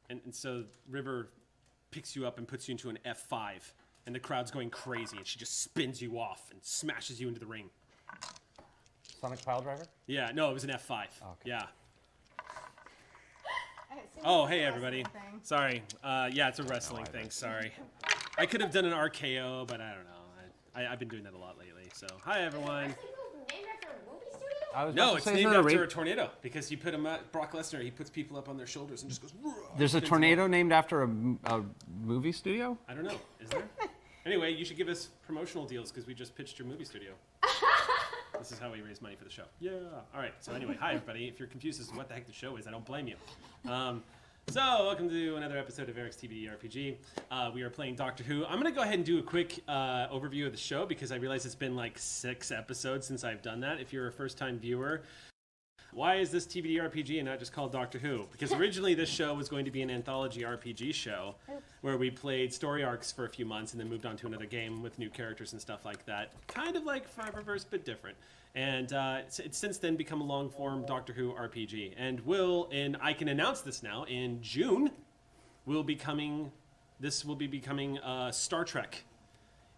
and so River picks you up and puts you into an F5, and the crowd's going crazy, and she just spins you off and smashes you into the ring. Sonic Pile Driver? Yeah, no, it was an F5. Okay. Yeah. Oh, hey everybody. Sorry. Yeah, it's a wrestling thing. Sorry. I could have done an RKO, but I don't know. I've been doing that a lot lately. So, hi everyone. No, it's named after a tornado because you put him at Brock Lesnar. He puts people up on their shoulders and just goes. There's a tornado named after a movie studio? I don't know. Is there? Anyway, you should give us promotional deals because we just pitched your movie studio. This is how we raise money for the show. Yeah. All right. So anyway, hi everybody. If you're confused as to what the heck the show is, I don't blame you. So welcome to another episode of Eric's TBD RPG. We are playing Doctor Who. I'm going to go ahead and do a quick overview of the show because I realize it's been like 6 episodes since I've done that. If you're a first-time viewer, why is this TBD RPG and not just called Doctor Who? Because originally this show was going to be an anthology RPG show where we played story arcs for a few months and then moved on to another game with new characters and stuff like that. Kind of like Foreververse, but different. And it's since then become a long-form Doctor Who RPG. And I can announce this now, in June, this will be becoming Star Trek.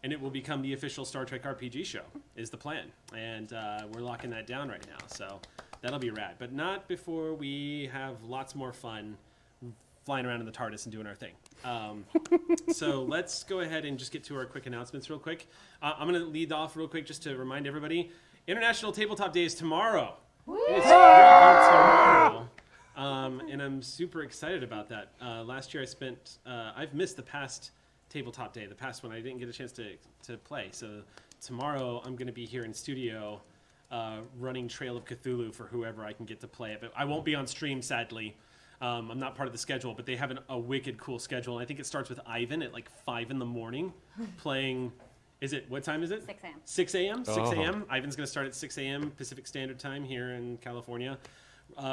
And it will become the official Star Trek RPG show, is the plan. And we're locking that down right now, so that'll be rad. But not before we have lots more fun flying around in the TARDIS and doing our thing. So let's go ahead and just get to our quick announcements real quick. I'm going to lead off real quick just to remind everybody, International Tabletop Day is tomorrow. It is tomorrow. And I'm super excited about that. Last year I've missed the past Tabletop Day, the past one. I didn't get a chance to play. So tomorrow I'm going to be here in studio running Trail of Cthulhu for whoever I can get to play it. But I won't be on stream, sadly. I'm not part of the schedule, but they have a wicked cool schedule. And I think it starts with Ivan at like 5 in the morning playing. What time is it? 6 a.m. 6 a.m.? 6 a.m. Ivan's going to start at 6 a.m. Pacific Standard Time here in California,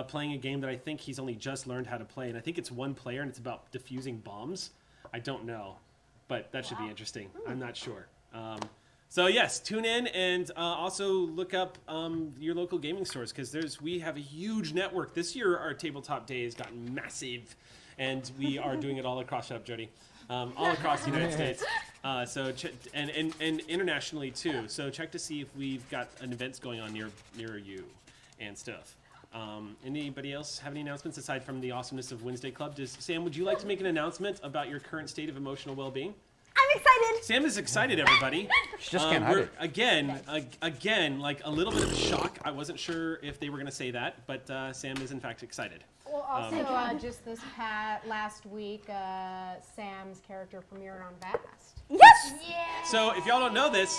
playing a game that I think he's only just learned how to play. And I think it's one player, and it's about defusing bombs. I don't know, but that should be interesting. I'm not sure. So yes, tune in and also look up your local gaming stores because we have a huge network. This year, our Tabletop Day has gotten massive, and we are doing it all across. Shut up, Jody. All across the United States, and internationally too. So check to see if we've got an events going on near you and stuff. Anybody else have any announcements aside from the awesomeness of Wednesday Club? Sam, would you like to make an announcement about your current state of emotional well-being? I'm excited. Sam is excited, everybody. She just can't hide it. Again, like a little bit of shock. I wasn't sure if they were going to say that, but Sam is in fact excited. Well, also, just this last week, Sam's character premiered on Vast. Yes! Yeah! So if y'all don't know this,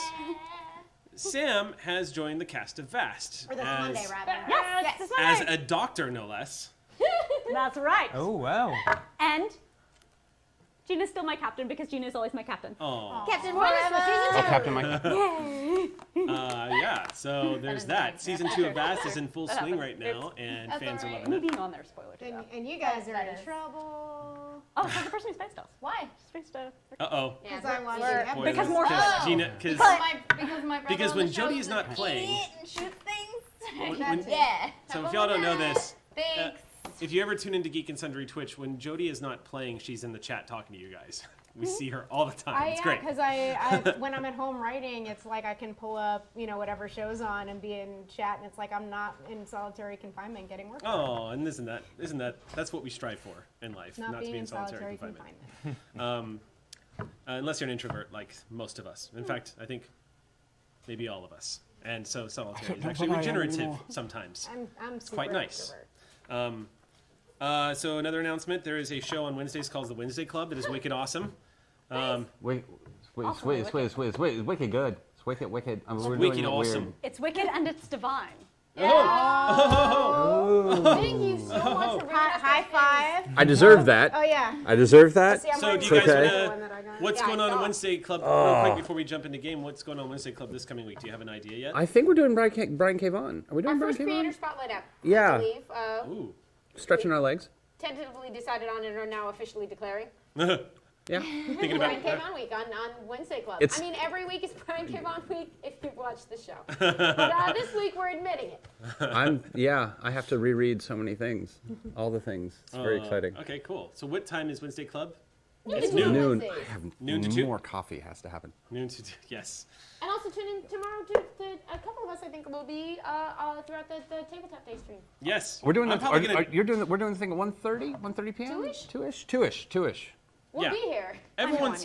Sam has joined the cast of Vast. Or this Monday, rather. Yes, this As Monday. a doctor, no less. That's right. Oh, wow. And Gina's still my captain because Gina's always my captain. Oh. Captain Forever! Oh, Captain Mike. Yeah, so there's that. Season 2 of Vast is in full swing right now, and fans are loving Me it. being on there, spoiler to that. And you guys are in trouble. Oh, so the person who spaced us. Why? Spaced us. Uh-oh. Because I watched We're- the Spoilers. Because more Because fun. Gina, Because my brother because on when the show Jody is an not playing- idiot and shoot things. when- Yeah. so if y'all don't know this, Thanks. if you ever tune into Geek and Sundry Twitch, when Jody is not playing, she's in the chat talking to you guys. We see her all the time. It's great. Because when I'm at home writing, it's like I can pull up, whatever show's on and be in chat, and it's like I'm not in solitary confinement getting work. Oh, and isn't that's what we strive for in life, Not to being be in solitary confinement. Unless you're an introvert like most of us. In fact, I think maybe all of us. And so solitary is actually regenerative sometimes. I'm super quite nice. extrovert. So another announcement, there is a show on Wednesdays called The Wednesday Club that is wicked awesome. Wait, it's wicked good. It's wicked. I mean, we're Wicked doing it awesome. weird. It's wicked and it's divine. Thank you so much for high five. I deserve that. Oh yeah. I deserve that. See, I'm So wearing do you the guys okay. one that I got. what's Yeah, going I on in saw. Wednesday Club? Real quick before we jump into game, what's going on Wednesday Club this coming week? Do you have an idea yet? I think we're doing Brian K. Vaughan. Are we doing Our Brian first K. creator Vaughan? spotlight up. Yeah. I believe. Ooh. Stretching our legs. Tentatively decided on it and are now officially declaring. Yeah. Thinking Brian about K. Von Week on Wednesday Club. It's- I mean, every week is Brian K. Von Week if you've watched the show. But this week we're admitting it. I have to reread so many things. All the things. It's very exciting. Okay, cool. So what time is Wednesday Club? It's Noon. Wednesdays. I have Noon to 2? more coffee has to happen. Noon to 2. Yes. And also tune in tomorrow to a couple of us, I think, will be throughout the Tabletop Day stream. Yes. We're doing I'm probably gonna. we're doing the thing at 1:30 p.m. Two-ish? Two-ish. We'll Yeah. be here.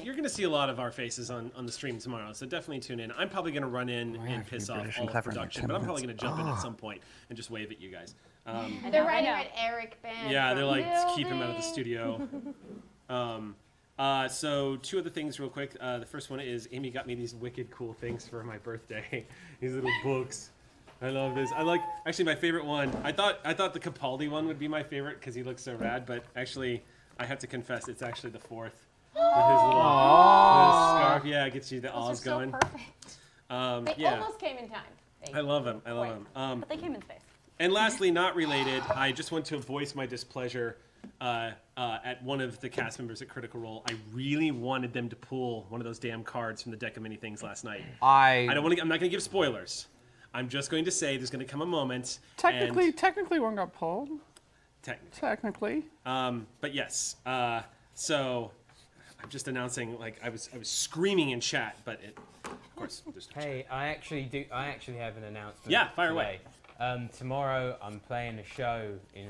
You're going to see a lot of our faces on the stream tomorrow, so definitely tune in. I'm probably going to run in and piss off British all and of clever in like production, 10 but I'm probably going minutes. to jump in at some point and just wave at you guys. They're I writing know. at Eric Band. Yeah, they're like, from keep him out of the building. studio. So 2 other things real quick. The first one is Amy got me these wicked cool things for my birthday. These little books. I love this. Actually my favorite one. I thought the Capaldi one would be my favorite because he looks so rad, but actually I have to confess it's actually the 4th. With his little scarf. Yeah, it gets you the Those are ahs so going. perfect. They Yeah. almost came in time. I love them. But they came in space. And lastly, not related, I just want to voice my displeasure at one of the cast members at Critical Role. I really wanted them to pull one of those damn cards from the deck of many things last night. I'm not going to give spoilers. I'm just going to say there's going to come a moment. Technically, one got pulled. Technically. But yes. So I'm just announcing. Like I was screaming in chat, but of course there's no chat. Hey, I actually have an announcement. Yeah, fire away. today. Tomorrow I'm playing a show in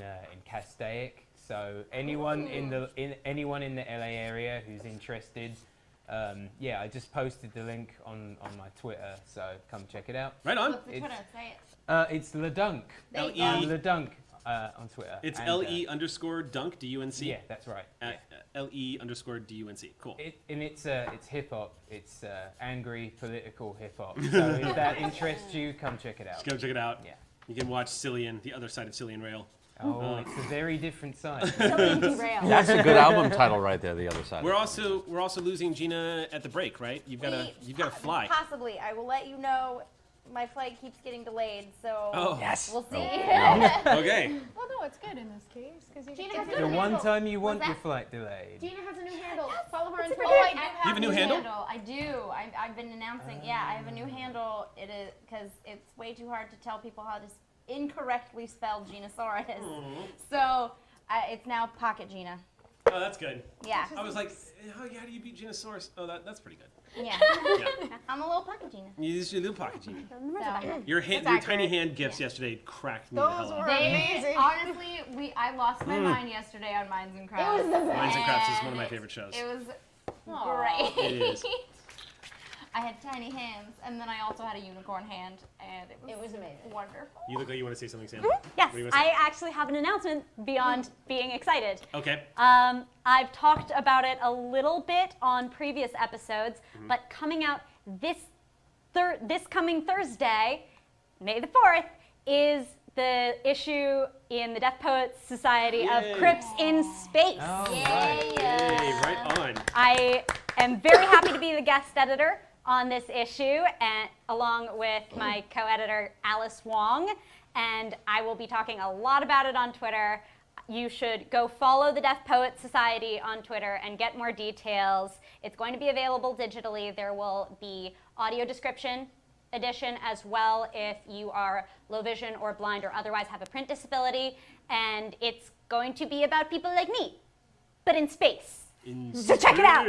Castaic. So anyone in the LA area who's interested, I just posted the link on my Twitter. So come check it out. Right on. What's the Twitter? Say it. It's LeDunk. There you L-E. go. LeDunk on Twitter. It's And, LE_Dunk DUNC. Yeah, that's right. At LE_DUNC. Cool. It's hip hop. It's angry political hip hop. So if that interests you, come check it out. Go check it out. Yeah. You can watch Cillian, the other side of Cillian Rail. Oh, it's a very different side. That's a good album title right there. The other side. We're also losing Gina at the break, right? You've got to fly. Possibly. I will let you know. My flight keeps getting delayed, so Oh. Yes. we'll see. Okay. Well, no, it's good in this case because you Gina get has to The a one handle. time you want Was your that- flight delayed. Gina has a new handle. Follow her on Twitter. Oh, I do You have a new handle? I do. I've been announcing. Yeah, I have a new handle. It is because it's way too hard to tell people how to incorrectly spell Ginasaurus. So it's now Pocket Gina. Oh, that's good. Yeah. I was like, how do you beat Ginosaurus? Oh, that's pretty good. Yeah. Yeah. I'm a little Pocket Gina. You use your little pocket Gina. So. Your That's tiny accurate. hand gifts yesterday cracked me the Those hell up. were They, amazing. honestly, I lost my mind yesterday on Minds and Crafts. It was the Minds and Crafts is one of And my favorite shows. It was Aw. great. It is. I had tiny hands, and then I also had a unicorn hand, and it was amazing. wonderful. You look like you want to say something, Sam. Yes, What do you want to say? I actually have an announcement beyond being excited. Okay. I've talked about it a little bit on previous episodes, but coming out this coming Thursday, May the 4th, is the issue in the Deaf Poets Society Yay. of Crips in Space. Oh, Yay, right on. I am very happy to be the guest editor on this issue, and along with my co-editor Alice Wong, and I will be talking a lot about it on Twitter. You should go follow the Deaf Poets Society on Twitter and get more details. It's going to be available digitally. There will be audio description edition as well if you are low vision or blind or otherwise have a print disability, and it's going to be about people like me, but in space. So check it out.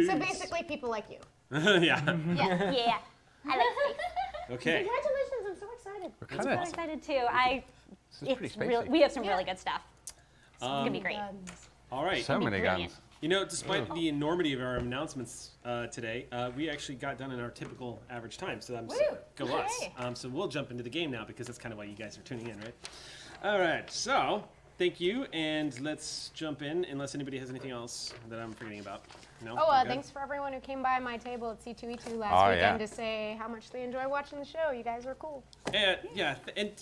So basically, people like you. yeah. Yeah. Yeah, I like space. Okay. Congratulations! I'm so excited. We're I'm kind so of. excited too. This is pretty Really, spacey. we have some really good stuff. It's gonna be great. All right. So many brilliant. guns. You know, despite the enormity of our announcements today, we actually got done in our typical average time. So go us. Hooray. So we'll jump into the game now because that's kind of why you guys are tuning in, right? All right. So thank you, and let's jump in. Unless anybody has anything else that I'm forgetting about. No. Oh, We're good? thanks for everyone who came by my table at C2E2 last Oh, weekend yeah. to say how much they enjoy watching the show. You guys are cool. And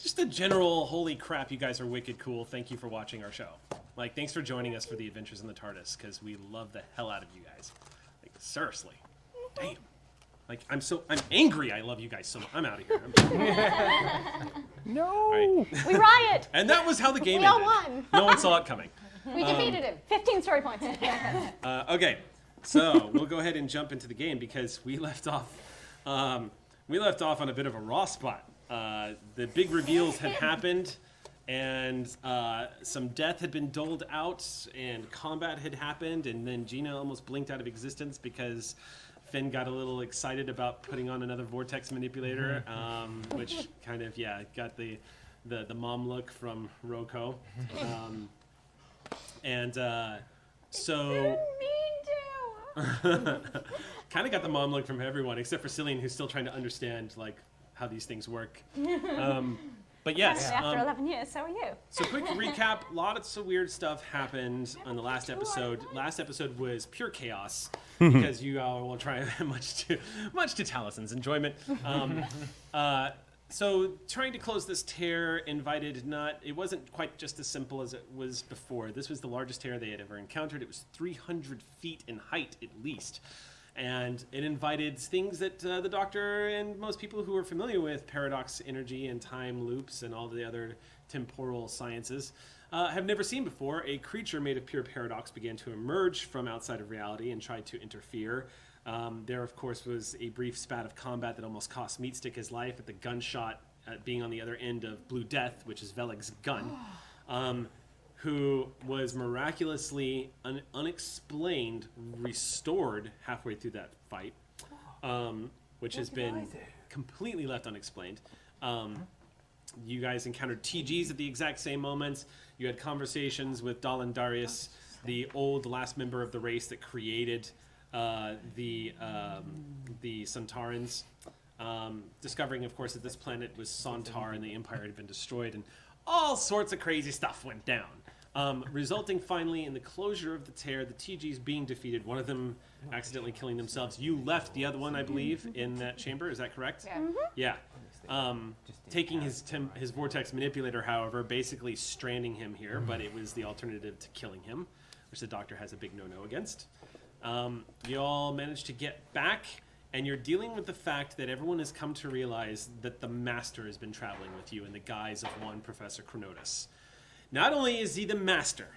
just a general holy crap, you guys are wicked cool. Thank you for watching our show. Like, thanks for joining us for the Adventures in the TARDIS because we love the hell out of you guys. Like, seriously, damn. Like, I'm angry. I love you guys so much. I'm out of here. No. All right. We riot. And that was how the game We all ended. won. No one saw it coming. We defeated him. 15 story points. Okay, So we'll go ahead and jump into the game because we left off on a bit of a raw spot. The big reveals had happened, and some death had been doled out, and combat had happened, and then Gina almost blinked out of existence because Finn got a little excited about putting on another vortex manipulator, which kind of got the mom look from Roko, and so. Kind of got the mom look from everyone except for Cillian, who's still trying to understand like how these things work. But yes, After 11 years, so are you. so quick recap: lots of weird stuff happened on the last episode. Last episode was pure chaos because you all will try much to Talison's enjoyment. So trying to close this tear it wasn't quite just as simple as it was before. This was the largest tear they had ever encountered. It was 300 feet in height at least. And it invited things that the Doctor and most people who are familiar with paradox energy and time loops and all the other temporal sciences have never seen before. A creature made of pure paradox began to emerge from outside of reality and tried to interfere. There, of course, was a brief spat of combat that almost cost Meatstick his life at the gunshot being on the other end of Blue Death, which is Veleg's gun, who was miraculously, unexplained, restored halfway through that fight, which has been completely left unexplained. You guys encountered TGs at the exact same moments. You had conversations with Dalan Darius, the last member of the race that created the Sontarans, discovering, of course, that this planet was Sontar and the Empire had been destroyed, and all sorts of crazy stuff went down, resulting finally in the closure of the tear, the TGs being defeated, one of them accidentally killing themselves. You left the other one, I believe, in that chamber. Is that correct? Yeah. Yeah. Taking his vortex manipulator, however, basically stranding him here, but it was the alternative to killing him, which the Doctor has a big no-no against. You all managed to get back, and you're dealing with the fact that everyone has come to realize that the Master has been traveling with you in the guise of one Professor Chronotis. Not only is he the Master,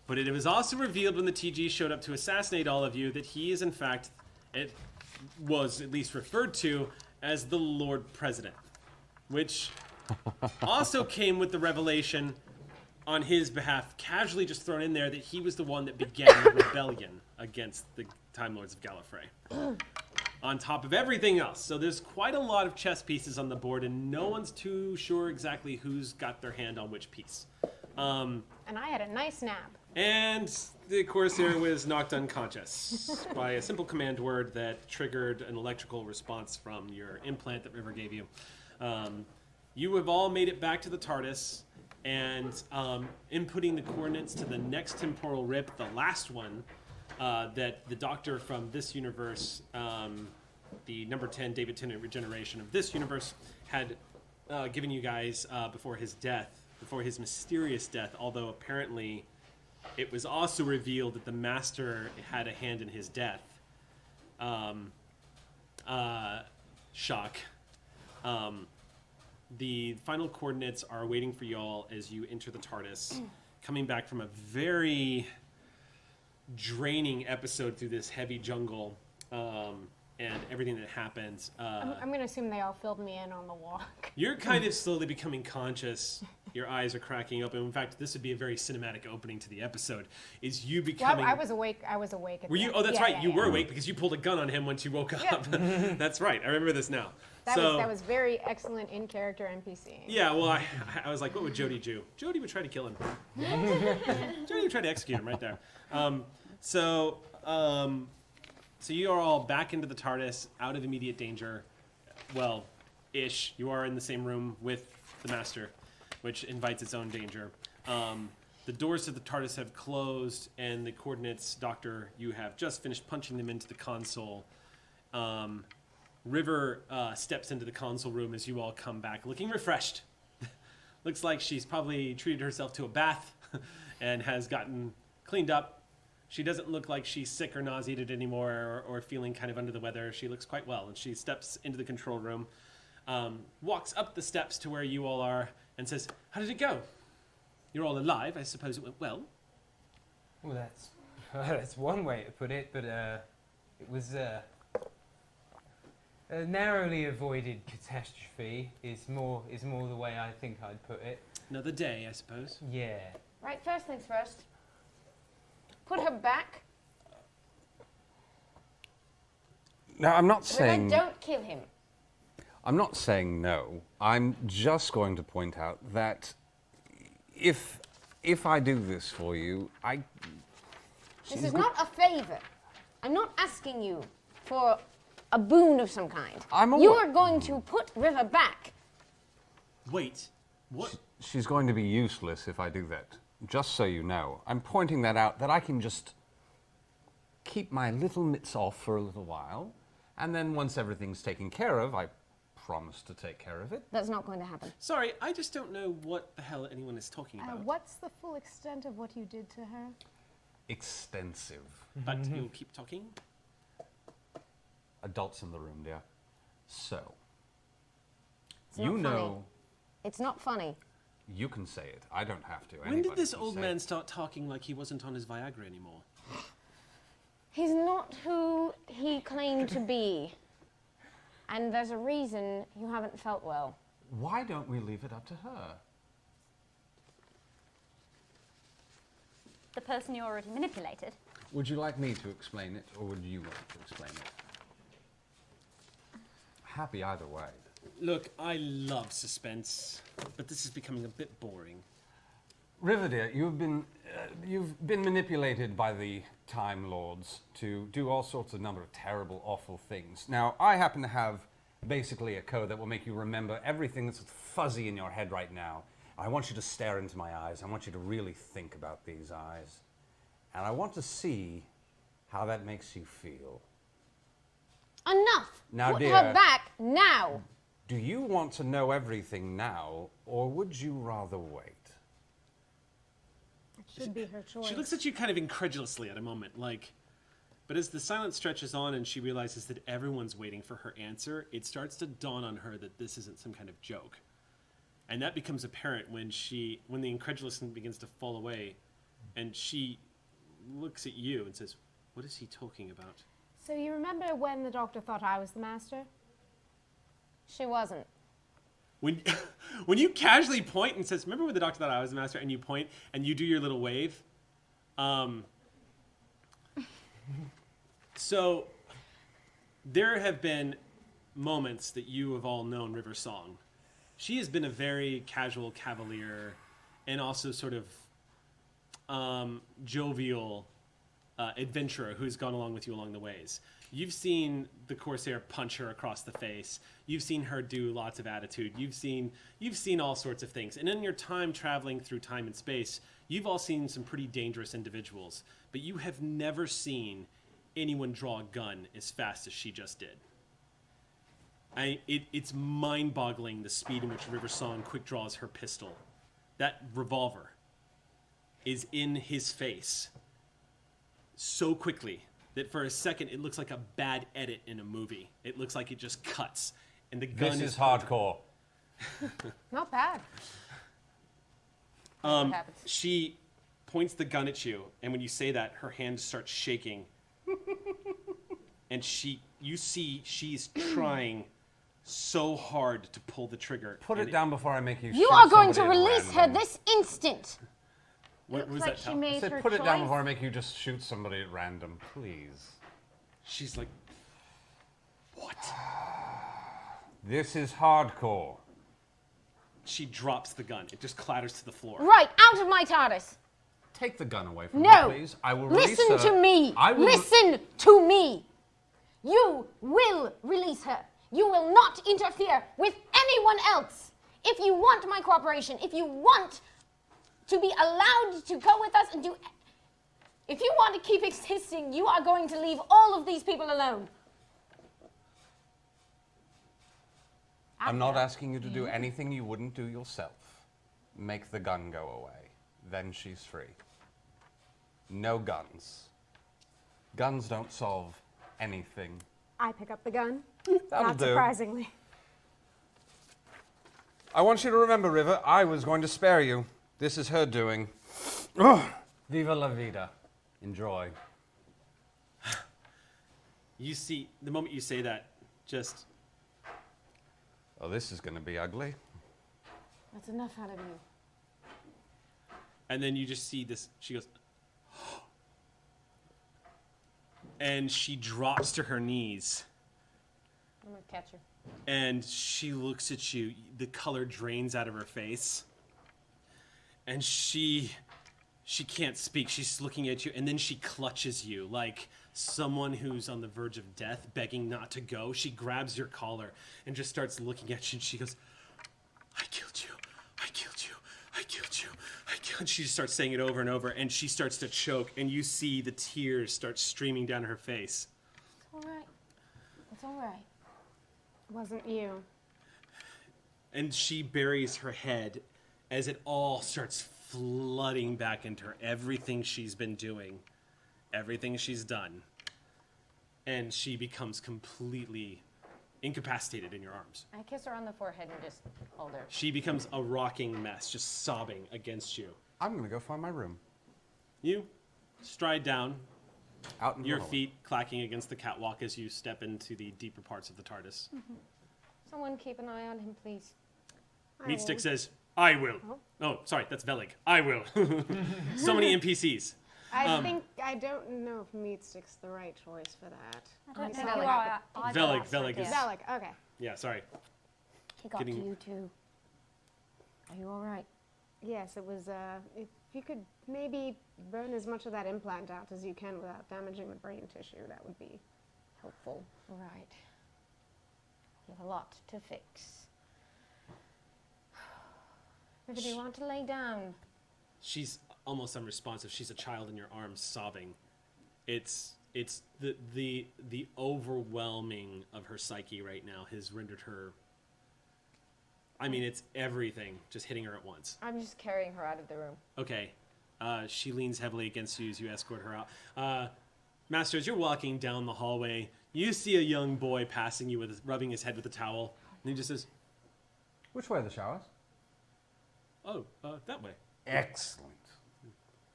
but it was also revealed when the TG showed up to assassinate all of you that he is, in fact, it was at least referred to as the Lord President, which also came with the revelation on his behalf, casually just thrown in there, that he was the one that began the rebellion against the Time Lords of Gallifrey. On top of everything else. So there's quite a lot of chess pieces on the board, and no one's too sure exactly who's got their hand on which piece. And I had a nice nap. And the Corsair was knocked unconscious by a simple command word that triggered an electrical response from your implant that River gave you. You have all made it back to the TARDIS, and inputting the coordinates to the next temporal rip, the last one, that the Doctor from this universe, the number 10 David Tennant regeneration of this universe, had given you guys before his mysterious death, although apparently it was also revealed that the Master had a hand in his death. Shock. The final coordinates are waiting for y'all as you enter the TARDIS, coming back from a very draining episode through this heavy jungle, and everything that happens. I'm going to assume they all filled me in on the walk. You're kind of slowly becoming conscious. Your eyes are cracking open. In fact, this would be a very cinematic opening to the episode. Is you becoming? Well, I was awake. I was awake. At Were you? Oh, that's right. You were awake because you pulled a gun on him once you woke up. That's right. I remember this now. That was very excellent in character NPC. Yeah. Well, I was like, what would Jodie do? Jodie would try to kill him. Jodie would try to execute him right there. So you are all back into the TARDIS, out of immediate danger. Well, ish. You are in the same room with the Master, which invites its own danger. The doors to the TARDIS have closed, and the coordinates, Doctor, you have just finished punching them into the console. River steps into the console room as you all come back, looking refreshed. Looks like she's probably treated herself to a bath and has gotten cleaned up. She doesn't look like she's sick or nauseated anymore or feeling kind of under the weather. She looks quite well, and she steps into the control room, walks up the steps to where you all are, and says, "How did it go? You're all alive. I suppose it went well." Well, that's one way to put it, but It was a narrowly avoided catastrophe. Is more the way I think I'd put it. Another day, I suppose. Yeah. Right, first things first. Put her back. Now, I'm not River, saying... don't kill him. I'm not saying no. I'm just going to point out that if I do this for you, This is not a favor. I'm not asking you for a boon of some kind. You are going to put River back. Wait, what? She's going to be useless if I do that. Just so you know. I'm pointing that out, that I can just keep my little mitts off for a little while, and then once everything's taken care of, I promise to take care of it. That's not going to happen. Sorry, I just don't know what the hell anyone is talking about. What's the full extent of what you did to her? Extensive. But you'll keep talking? Adults in the room, dear. So, It's not funny. It's not funny. You can say it. I don't have to. When did this old man start talking like he wasn't on his Viagra anymore? He's not who he claimed to be. And there's a reason you haven't felt well. Why don't we leave it up to her? The person you already manipulated. Would you like me to explain it, or would you like to explain it? Happy either way. Look, I love suspense, but this is becoming a bit boring. River, dear, you've been manipulated by the Time Lords to do all sorts of number of terrible, awful things. Now, I happen to have basically a code that will make you remember everything that's fuzzy in your head right now. I want you to stare into my eyes. I want you to really think about these eyes. And I want to see how that makes you feel. Enough! Now, Put dear, her back now! do you want to know everything now, or would you rather wait? It should be her choice. She looks at you kind of incredulously at a moment, like, but as the silence stretches on and she realizes that everyone's waiting for her answer, it starts to dawn on her that this isn't some kind of joke. And that becomes apparent when the incredulousness begins to fall away, and she looks at you and says, "What is he talking about?" So you remember when the doctor thought I was the master? She wasn't. When you casually point and says, "Remember when the doctor thought I was the master?" and you point and you do your little wave. So there have been moments that you have all known River Song. She has been a very casual cavalier and also sort of jovial adventurer who's gone along with you along the ways. You've seen the Corsair punch her across the face. You've seen her do lots of attitude. You've seen all sorts of things. And in your time traveling through time and space, you've all seen some pretty dangerous individuals. But you have never seen anyone draw a gun as fast as she just did. It's mind-boggling the speed in which River Song quick draws her pistol. That revolver is in his face so quickly that for a second it looks like a bad edit in a movie. It looks like it just cuts, and the gun This is hardcore. Not bad. What happens? She points the gun at you, and when you say that, her hand starts shaking, and you see she's trying so hard to pull the trigger. Put it down before I make you You shoot are going to somebody at release her random. this instant! What was like that? she Tal? I made said her put it down choice. before I make you just shoot somebody at random, please. She's like, what? This is hardcore. She drops the gun. It just clatters to the floor. Right, out of my TARDIS! Take the gun away from No! me, please. I will release Listen her. to me! I will Listen to me! You will release her. You will not interfere with anyone else. If you want my cooperation, if you want to be allowed to go with us and do... If you want to keep existing, you are going to leave all of these people alone. I'm not asking you to do anything you wouldn't do yourself. Make the gun go away. Then she's free. No guns. Guns don't solve anything. I pick up the gun. That'll Not do. surprisingly. I want you to remember, River, I was going to spare you. This is her doing. Oh, viva la vida. Enjoy. You see, the moment you say that, just Oh, this is going to be ugly. That's enough out of you. and then you just see this. She goes, and she drops to her knees, I'm gonna catch her. and she looks at you. The color drains out of her face, and she can't speak. She's looking at you, and then she clutches you like someone who's on the verge of death, begging not to go. She grabs your collar and just starts looking at you, and she goes, I killed you. I killed you. I killed you. I killed you. And she just starts saying it over and over, and she starts to choke, and you see the tears start streaming down her face. It's all right. It's all right. It wasn't you. And she buries her head as it all starts flooding back into her. Everything she's been doing, everything she's done. And she becomes completely incapacitated in your arms. I kiss her on the forehead and just hold her. She becomes a rocking mess, just sobbing against you. I'm going to go find my room. You stride down, Out in the your hallway. feet clacking against the catwalk as you step into the deeper parts of the TARDIS. Someone keep an eye on him, please. Meatstick says, I will. Oh, sorry, that's Velig. I will. So many NPCs. I don't know if Meatstick's the right choice for that. I don't I'm know sorry. who I Velig, asked Velig for is- this. Zalek, okay. Yeah, sorry. He got Getting- to you too. Are you all right? Yes, it was, if you could maybe burn as much of that implant out as you can without damaging the brain tissue, that would be helpful. Right. You have a lot to fix. If you want to lay down, She's almost unresponsive. She's a child in your arms, sobbing. It's the overwhelming of her psyche right now has rendered her. I mean, it's everything just hitting her at once. I'm just carrying her out of the room. Okay, she leans heavily against you as you escort her out. Master, as you're walking down the hallway, you see a young boy passing you with rubbing his head with a towel, and he just says, Which way are the showers? "Oh, that way." Excellent.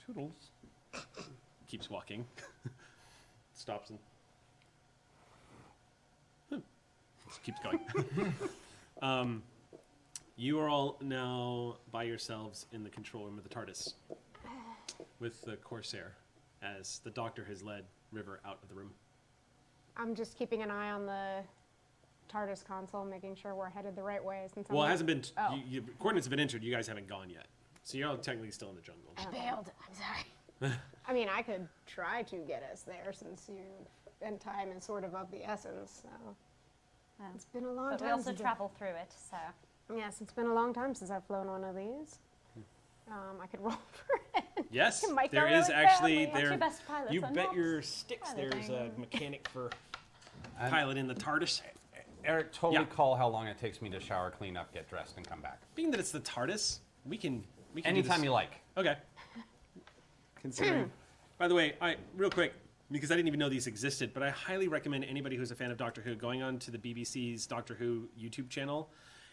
Toodles. Keeps walking. Stops and just keeps going. You are all now by yourselves in the control room of the TARDIS with the Corsair as the Doctor has led River out of the room. I'm just keeping an eye on the TARDIS console, making sure we're headed the right way. Since I'm Well, it not- hasn't been. Oh. Coordinates have been entered. You guys haven't gone yet, so you're all technically still in the jungle. I bailed. I'm sorry. I mean, I could try to get us there since you and time is sort of the essence. So it's been a long But time. we also since travel through it, so. Yes, it's been a long time since I've flown one of these. I could roll for it. Yes, Might go there is really actually badly. What's there. your best pilot? You I'm bet not your sticks. There's a piloting. mechanic for piloting the TARDIS. Eric, totally Yeah. call how long it takes me to shower, clean up, get dressed, and come back. Being that it's the TARDIS, we can do Anytime this. you like. Okay. Considering. By the way, real quick, because I didn't even know these existed, but I highly recommend anybody who's a fan of Doctor Who going on to the BBC's Doctor Who YouTube channel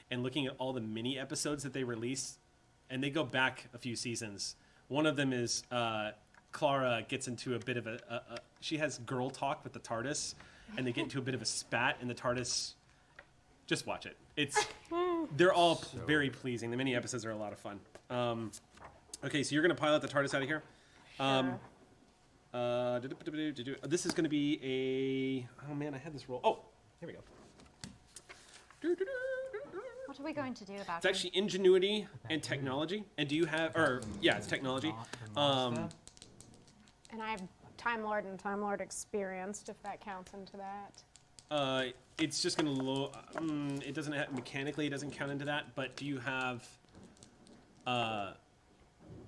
and looking at all the mini episodes that they release, and they go back a few seasons. One of them is Clara gets into a bit of she has girl talk with the TARDIS, and they get into a bit of a spat, and the TARDIS. Just watch it. They're all very pleasing. The mini episodes are a lot of fun. Okay, so you're gonna pilot the TARDIS out of here. This is going to be a. Oh man, I had this roll. Oh, here we go. What are we going to do about It's actually ingenuity and technology. And do you have? Or yeah, it's technology. And I have Time Lord and Time Lord experienced, if that counts into that. It's just going to. It doesn't have, mechanically. It doesn't count into that. But do you have?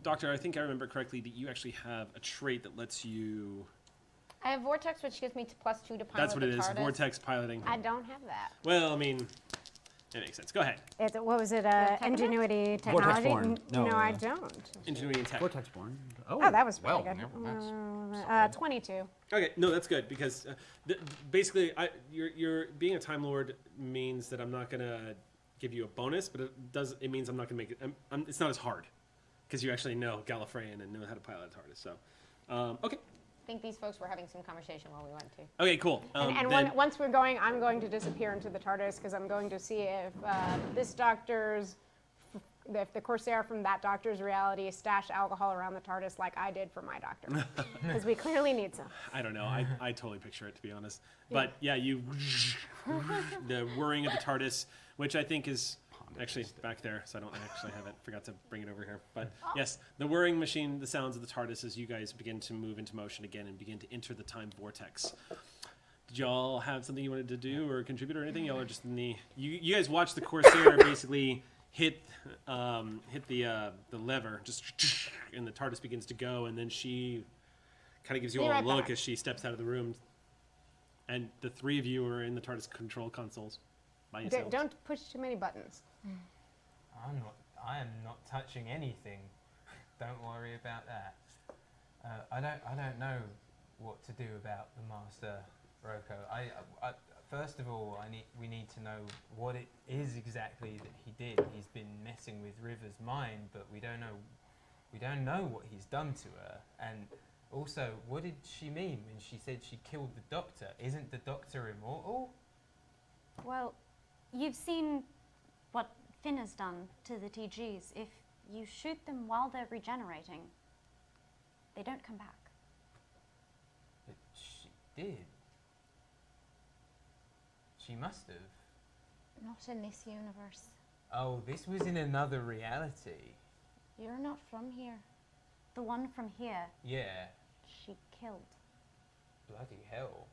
Doctor, I think I remember correctly that you actually have a trait that lets you. I have Vortex, which gives me +2 to pilot That's what the it is. TARDIS. Vortex piloting. I don't have that. Well, I mean, it makes sense. Go ahead. What was it? Technical? Ingenuity, technology? Vortex-born. No, No, I don't. Ingenuity and tech. Vortex-born. Oh, that was well, pretty yeah, good. 22. Okay, no, that's good because basically, you're being a Time Lord means that I'm not gonna give you a bonus, but it means I'm not gonna make it. It's not as hard because you actually know Gallifreyan and know how to pilot a TARDIS. So, okay, think these folks were having some conversation while we went to. Okay, cool. And then- once we're going, I'm going to disappear into the TARDIS because I'm going to see if if the Corsair from that doctor's reality stashed alcohol around the TARDIS like I did for my doctor. Because we clearly need some. I don't know. I totally picture it, to be honest. But yeah, the whirring of the TARDIS, which I think is actually back there, so I don't actually have it. Forgot to bring it over here. But yes, the whirring machine, the sounds of the TARDIS as you guys begin to move into motion again and begin to enter the time vortex. Did y'all have something you wanted to do or contribute or anything? Y'all are just in the... You guys watch the Corsair basically hit the lever, just, and the TARDIS begins to go, and then she kind of gives you all a look as she steps out of the room. And the three of you are in the TARDIS control consoles by yourselves. Don't push too many buttons. I am not touching anything. Don't worry about that. I don't know what to do about the Master Roko. First of all, we need to know what it is exactly that he did. He's been messing with River's mind, but we don't know what he's done to her. And also, what did she mean when she said she killed the Doctor? Isn't the Doctor immortal? Well, you've seen what Finn has done to the TGs. If you shoot them while they're regenerating, they don't come back. But she did. She must have. Not in this universe. Oh, this was in another reality. You're not from here. The one from here, Yeah. she killed. Bloody hell.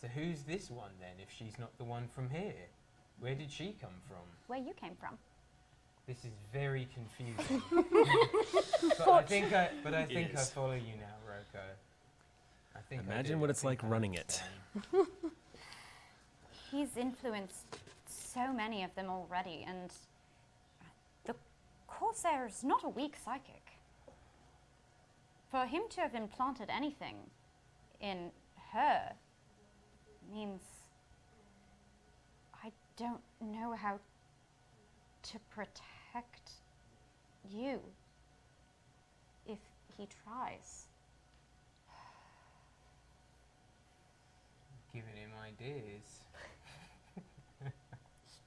So who's this one then, if she's not the one from here? Where did she come from? Where you came from. This is very confusing. but I think I is. follow you now, Roko. I think I Imagine do. what I it's think like I running it. understand. He's influenced so many of them already, and the Corsair is not a weak psychic. For him to have implanted anything in her means I don't know how to protect you if he tries. Giving him ideas.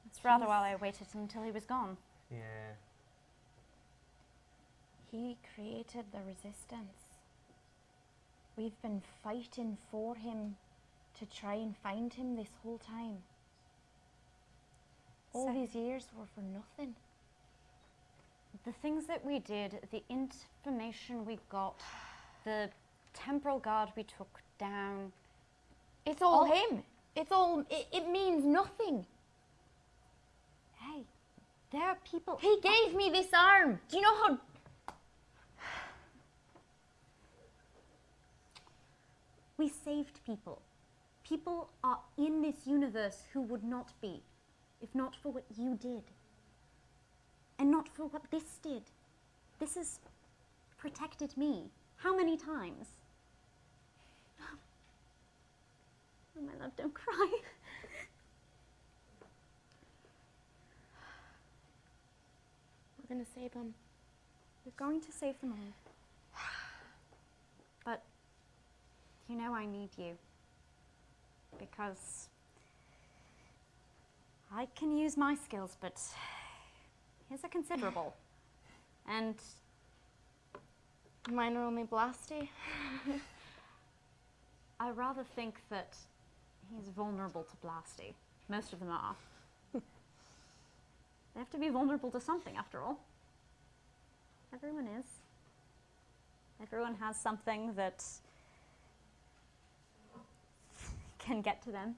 It's rather why I waited until he was gone. Yeah. He created the resistance. We've been fighting for him to try and find him this whole time. All So- these years were for nothing. The things that we did, the information we got, the temporal guard we took down. It's all Oh. him. It's all. It means nothing. Hey, there are people. He gave me this arm. Do you know how? We saved people. People are in this universe who would not be if not for what you did. And not for what this did. This has protected me. How many times? Oh, my love, don't cry. We're gonna save him. We're going to save them all. But you know I need you. Because I can use my skills, but his are considerable. And Mine are only blasty. I rather think that he's vulnerable to Blasty. Most of them are. They have to be vulnerable to something, after all. Everyone is. Everyone has something that can get to them.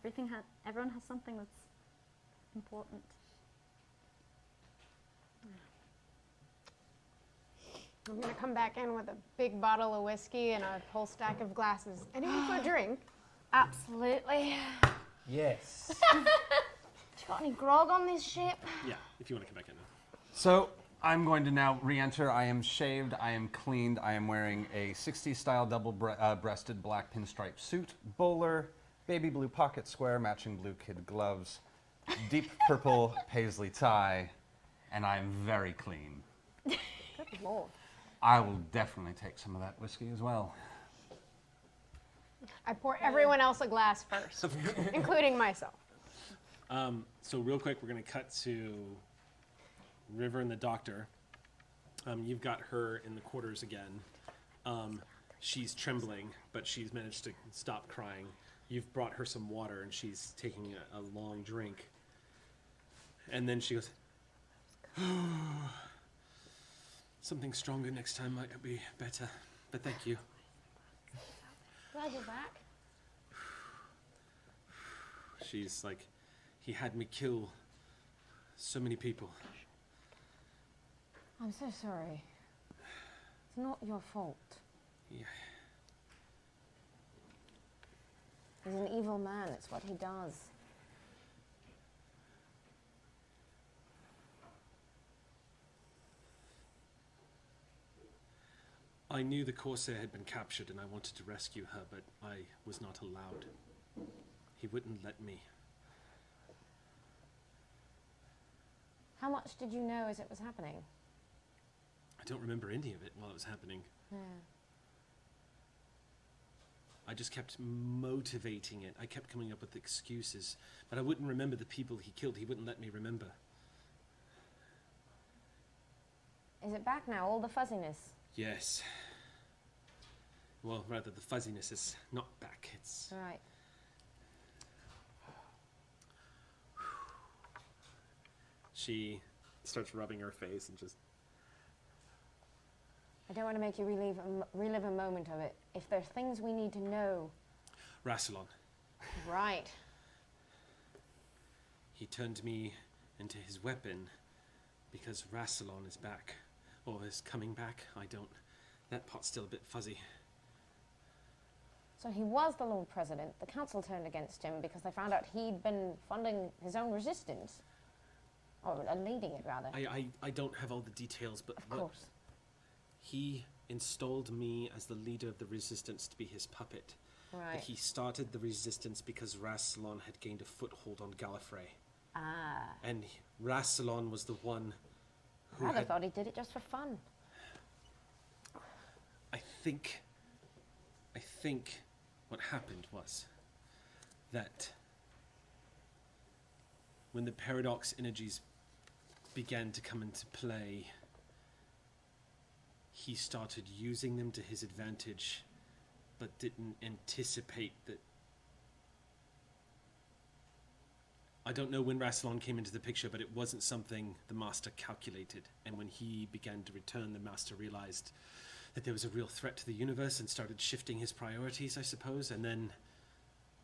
Everyone has something that's important. I'm going to come back in with a big bottle of whiskey and a whole stack of glasses. Anyone for a drink? Absolutely. Yes. Got any grog on this ship? Yeah, if you want to come back in. So I'm going to now re-enter. I am shaved. I am cleaned. I am wearing a 60s style double-breasted black pinstripe suit, bowler, baby blue pocket square, matching blue kid gloves, deep purple paisley tie, and I'm very clean. Good lord. I will definitely take some of that whiskey as well. I pour everyone else a glass first, including myself. So real quick, we're going to cut to River and the doctor. You've got her in the quarters again. She's trembling, but she's managed to stop crying. You've brought her some water, and she's taking a long drink. And then she goes, something stronger next time might be better, but thank you. Glad you're back. She's like, he had me kill so many people. I'm so sorry. It's not your fault. Yeah. He's an evil man. It's what he does. I knew the Corsair had been captured and I wanted to rescue her, but I was not allowed. He wouldn't let me. How much did you know as it was happening? I don't remember any of it while it was happening. Yeah. I just kept motivating it. I kept coming up with excuses, but I wouldn't remember the people he killed. He wouldn't let me remember. Is it back now, all the fuzziness? Yes. Well, rather, the fuzziness is not back. It's... Right. She starts rubbing her face and just... I don't want to make you relive a moment of it. If there's things we need to know... Rassilon. Right. He turned me into his weapon because Rassilon is back. Or is coming back. I don't... That part's still a bit fuzzy. So he was the Lord President. The council turned against him because they found out he'd been funding his own resistance. Or leading it, rather. I don't have all the details, but... Of course. He installed me as the leader of the resistance to be his puppet. Right. But he started the resistance because Rassilon had gained a foothold on Gallifrey. Ah. And Rassilon was the one who I'd have had... thought he did it just for fun. I think what happened was that when the paradox energies began to come into play, he started using them to his advantage, but didn't anticipate that. I don't know when Rassilon came into the picture, but it wasn't something the Master calculated. And when he began to return, the Master realized that there was a real threat to the universe and started shifting his priorities, I suppose. And then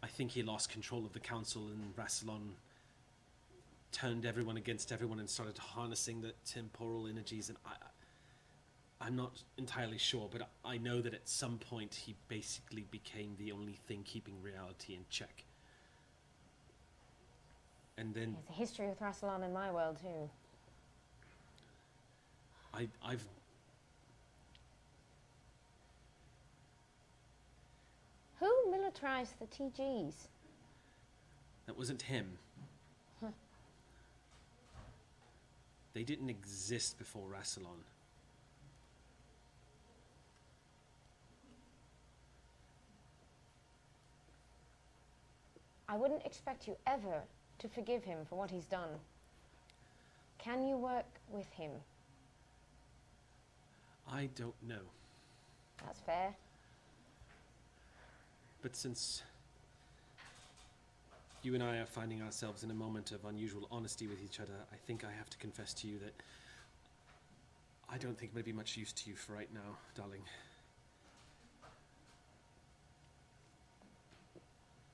I think he lost control of the council, and Rassilon turned everyone against everyone and started harnessing the temporal energies. And I'm not entirely sure, but I know that at some point he basically became the only thing keeping reality in check. And then There's a history with Rassilon in my world, too. I've Who militarized the TGs? that wasn't him. Huh. They didn't exist before Rassilon. I wouldn't expect you ever to forgive him for what he's done. Can you work with him? I don't know. That's fair. But since you and I are finding ourselves in a moment of unusual honesty with each other, I think I have to confess to you that I don't think I'm going to be much use to you for right now, darling.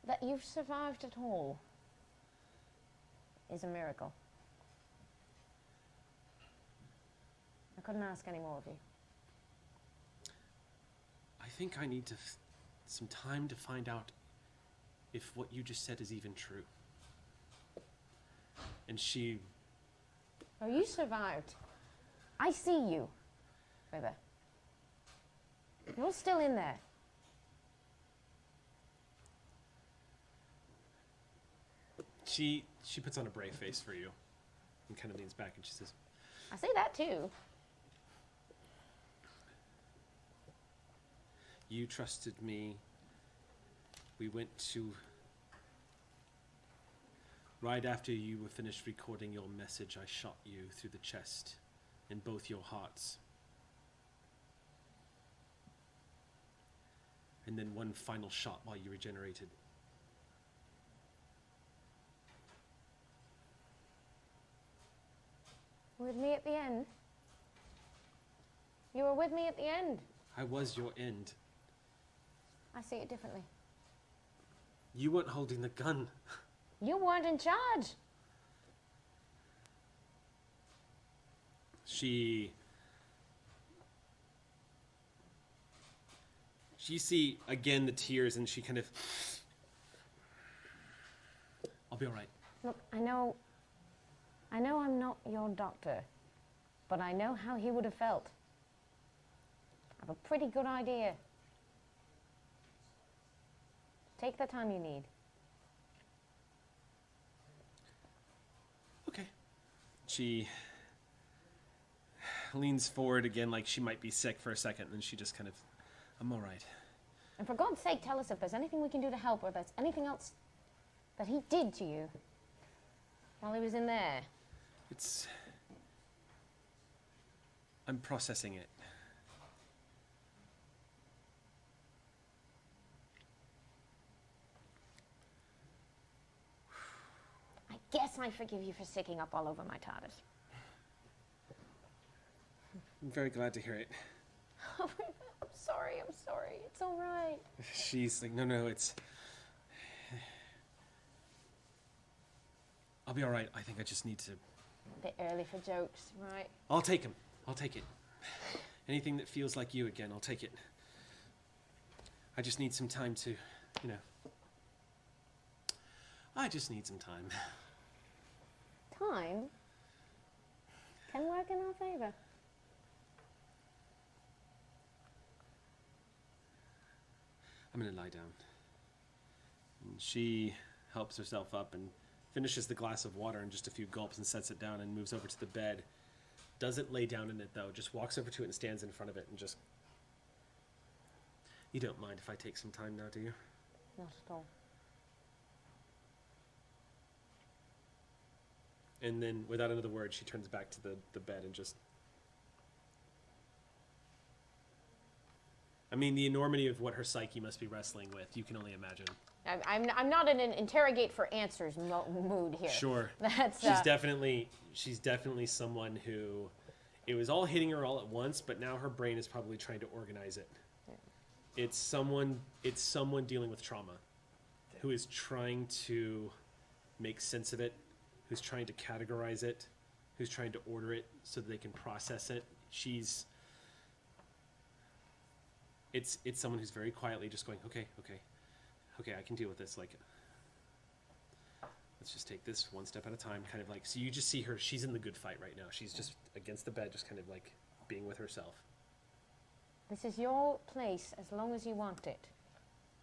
That you've survived at all is a miracle. I couldn't ask any more of you. I think I need some time to find out if what you just said is even true. And she... Oh, you survived. I see you, River. You're still in there. She puts on a brave face for you and kind of leans back and she says, I see that too. You trusted me. We went to... Right after you were finished recording your message, I shot you through the chest in both your hearts. And then one final shot while you regenerated. With me at the end? You were with me at the end. I was your end. I see it differently. You weren't holding the gun. You weren't in charge. You see again the tears, and she kind of... I'll be all right. Look, I know I'm not your doctor, but I know how he would have felt. I have a pretty good idea. Take the time you need. Okay. She leans forward again like she might be sick for a second, and she just kind of, I'm all right. And for God's sake, tell us if there's anything we can do to help, or if there's anything else that he did to you while he was in there. I'm processing it. I guess I forgive you for sticking up all over my TARDIS. I'm very glad to hear it. I'm sorry. It's all right. She's like, no, it's... I'll be all right. I think I just need to... A bit early for jokes, right? I'll take him. I'll take it. Anything that feels like you again, I'll take it. I just need some time to, I just need some time. Time can work in our favor. I'm gonna lie down. And she helps herself up and finishes the glass of water in just a few gulps and sets it down and moves over to the bed. Doesn't lay down in it though, just walks over to it and stands in front of it and just... You don't mind if I take some time now, do you? Not at all. And then, without another word, she turns back to the bed and just... I mean, the enormity of what her psyche must be wrestling with, you can only imagine. I'm not in an interrogate for answers mood here. Sure. That's she's definitely someone who... It was all hitting her all at once, but now her brain is probably trying to organize it. Yeah. It's someone dealing with trauma who is trying to make sense of it, who's trying to categorize it, who's trying to order it so that they can process it. It's someone who's very quietly just going, okay, I can deal with this. Like, let's just take this one step at a time, kind of like, so you just see her, she's in the good fight right now. She's just against the bed, just kind of like being with herself. This is your place as long as you want it.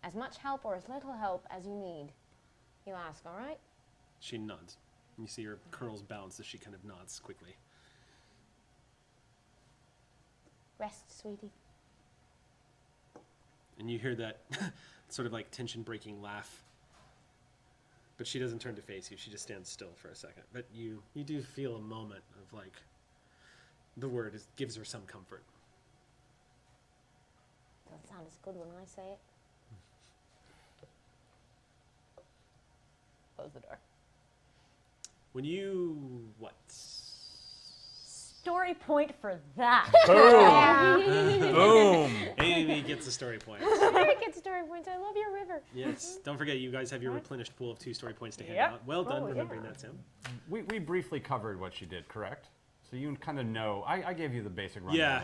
As much help or as little help as you need. You ask, all right? She nods. You see her curls bounce as she kind of nods quickly. Rest, sweetie. And you hear that sort of like tension-breaking laugh. But she doesn't turn to face you. She just stands still for a second. But you do feel a moment of like, the word gives her some comfort. Doesn't sound as good when I say it. Close the door. When you, Story point for that. Boom! Amy gets a story point. Very good story points. I love your river. Yes. Don't forget, you guys have your replenished pool of 2 story points to hand out. Well done remembering that, Sam. We briefly covered what she did, correct? So you kind of know. I gave you the basic rundown. Yeah.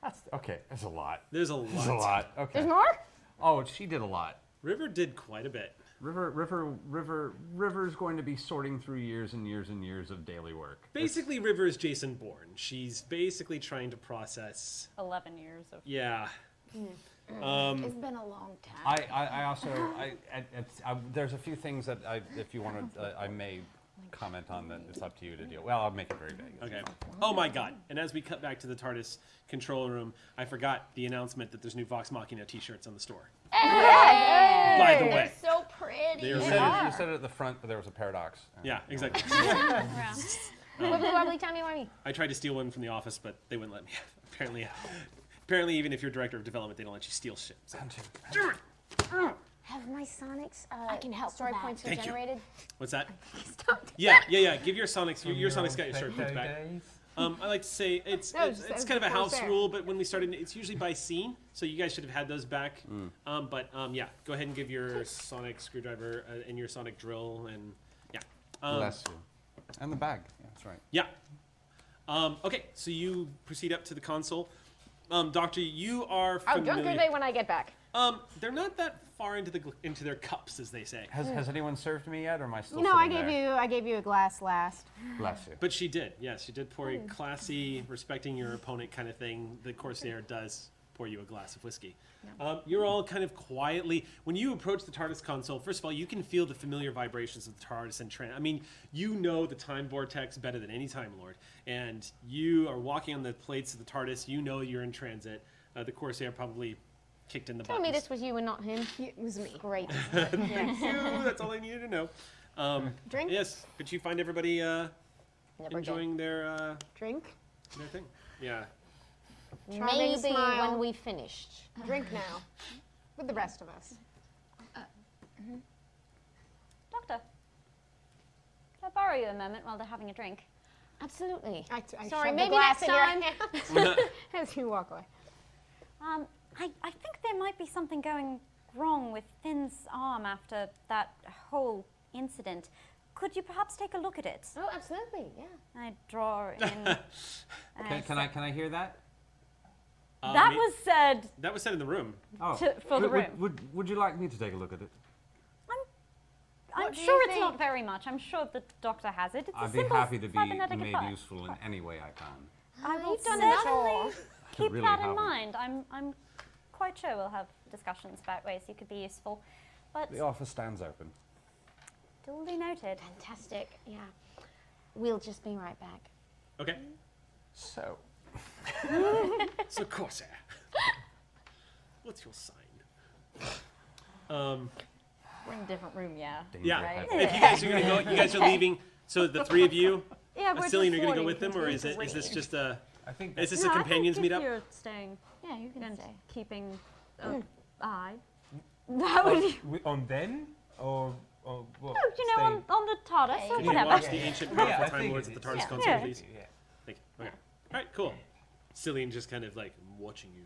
That's okay. That's a lot. There's a lot. That's a lot. Okay. There's more? Oh, she did a lot. River did quite a bit. River's going to be sorting through years and years and years of daily work. Basically, River is Jason Bourne. She's basically trying to process... 11 years of... Yeah. It's been a long time. I also there's a few things that if you want to I may comment on that. It's up to you to deal. Well, I'll make it very vague. Okay. Oh my God! And as we cut back to the TARDIS control room, I forgot the announcement that there's new Vox Machina T-shirts on the store. By the way, They're so pretty. They're You said it at the front, but there was a paradox. yeah, exactly. Wibbly wobbly, timey wimey. I tried to steal one from the office, but they wouldn't let me. Apparently, even if you're director of development, they don't let you steal shit. So. Have my Sonics I can help story with that. points Thank you. regenerated? What's that? Yeah. Give your Sonics. Your Sonics got your story points back. Days. I like to say it's No, it's just- kind of a house Corsair. rule, but when we started, it's usually by scene, so you guys should have had those back. Yeah, go ahead and give your sonic screwdriver and your sonic drill, and yeah. Bless you. And the bag. Yeah, that's right. Yeah. Okay, so you proceed up to the console. Doctor, you are How familiar. drunk are they when I get back? They're not that far into their cups, as they say. Has anyone served me yet, or am I still? No, I sitting gave there? you a glass last. Bless you. But she did, yes, she did pour a classy, respecting your opponent kind of thing. The Corsair does pour you a glass of whiskey. You're all kind of quietly, when you approach the TARDIS console, first of all, you can feel the familiar vibrations of the TARDIS and I mean, you know the time vortex better than any Time Lord, and you are walking on the plates of the TARDIS, you know you're in transit. The Corsair probably kicked in the Tell buttons. me this was you and not him. It was me. Great. That's all I needed to know. Drink? Yes, but you find everybody Never enjoying their Drink. thing. Yeah. Charming Maybe smile. when we finished. Drink now. With the rest of us. Doctor, can I borrow you a moment while they're having a drink? Absolutely. I Sorry, shove maybe the glass next in your time. hand as you walk away. I think there might be something going wrong with Finn's arm after that whole incident. Could you perhaps take a look at it? Oh, absolutely. Yeah. I draw in. Can I hear that? That was said That was said in the room. Oh, for the room. Would you like me to take a look at it? I'm What do sure you it's think? not very much. I'm sure the doctor has it. It's a I'd be simple happy to be cybernetic made device. useful in any way I can. I will You've done enough. certainly keep Really that in haven't. mind. I'm quite sure we'll have discussions about ways you could be useful. But The offer stands open. duly noted. Fantastic. Yeah. We'll just be right back. Okay. So, So Corsair. What's your sign? We're in a different room, yeah. Yeah. Right? If you guys are gonna go, you guys are leaving. So the three of you, Yeah, Cillian, are gonna go with them, or is this just a? I think Is that's this a companions I think meetup? if you're staying Yeah, you can and stay. keeping an eye. That would, on them or what? you know, on the TARDIS or Yeah, Can you whatever. watch the ancient Yeah, I powerful Time figured Lords at the it's- TARDIS yeah. console, Yeah. please? Yeah. Thank you. Okay. All right. Cool. Cillian just kind of like watching you.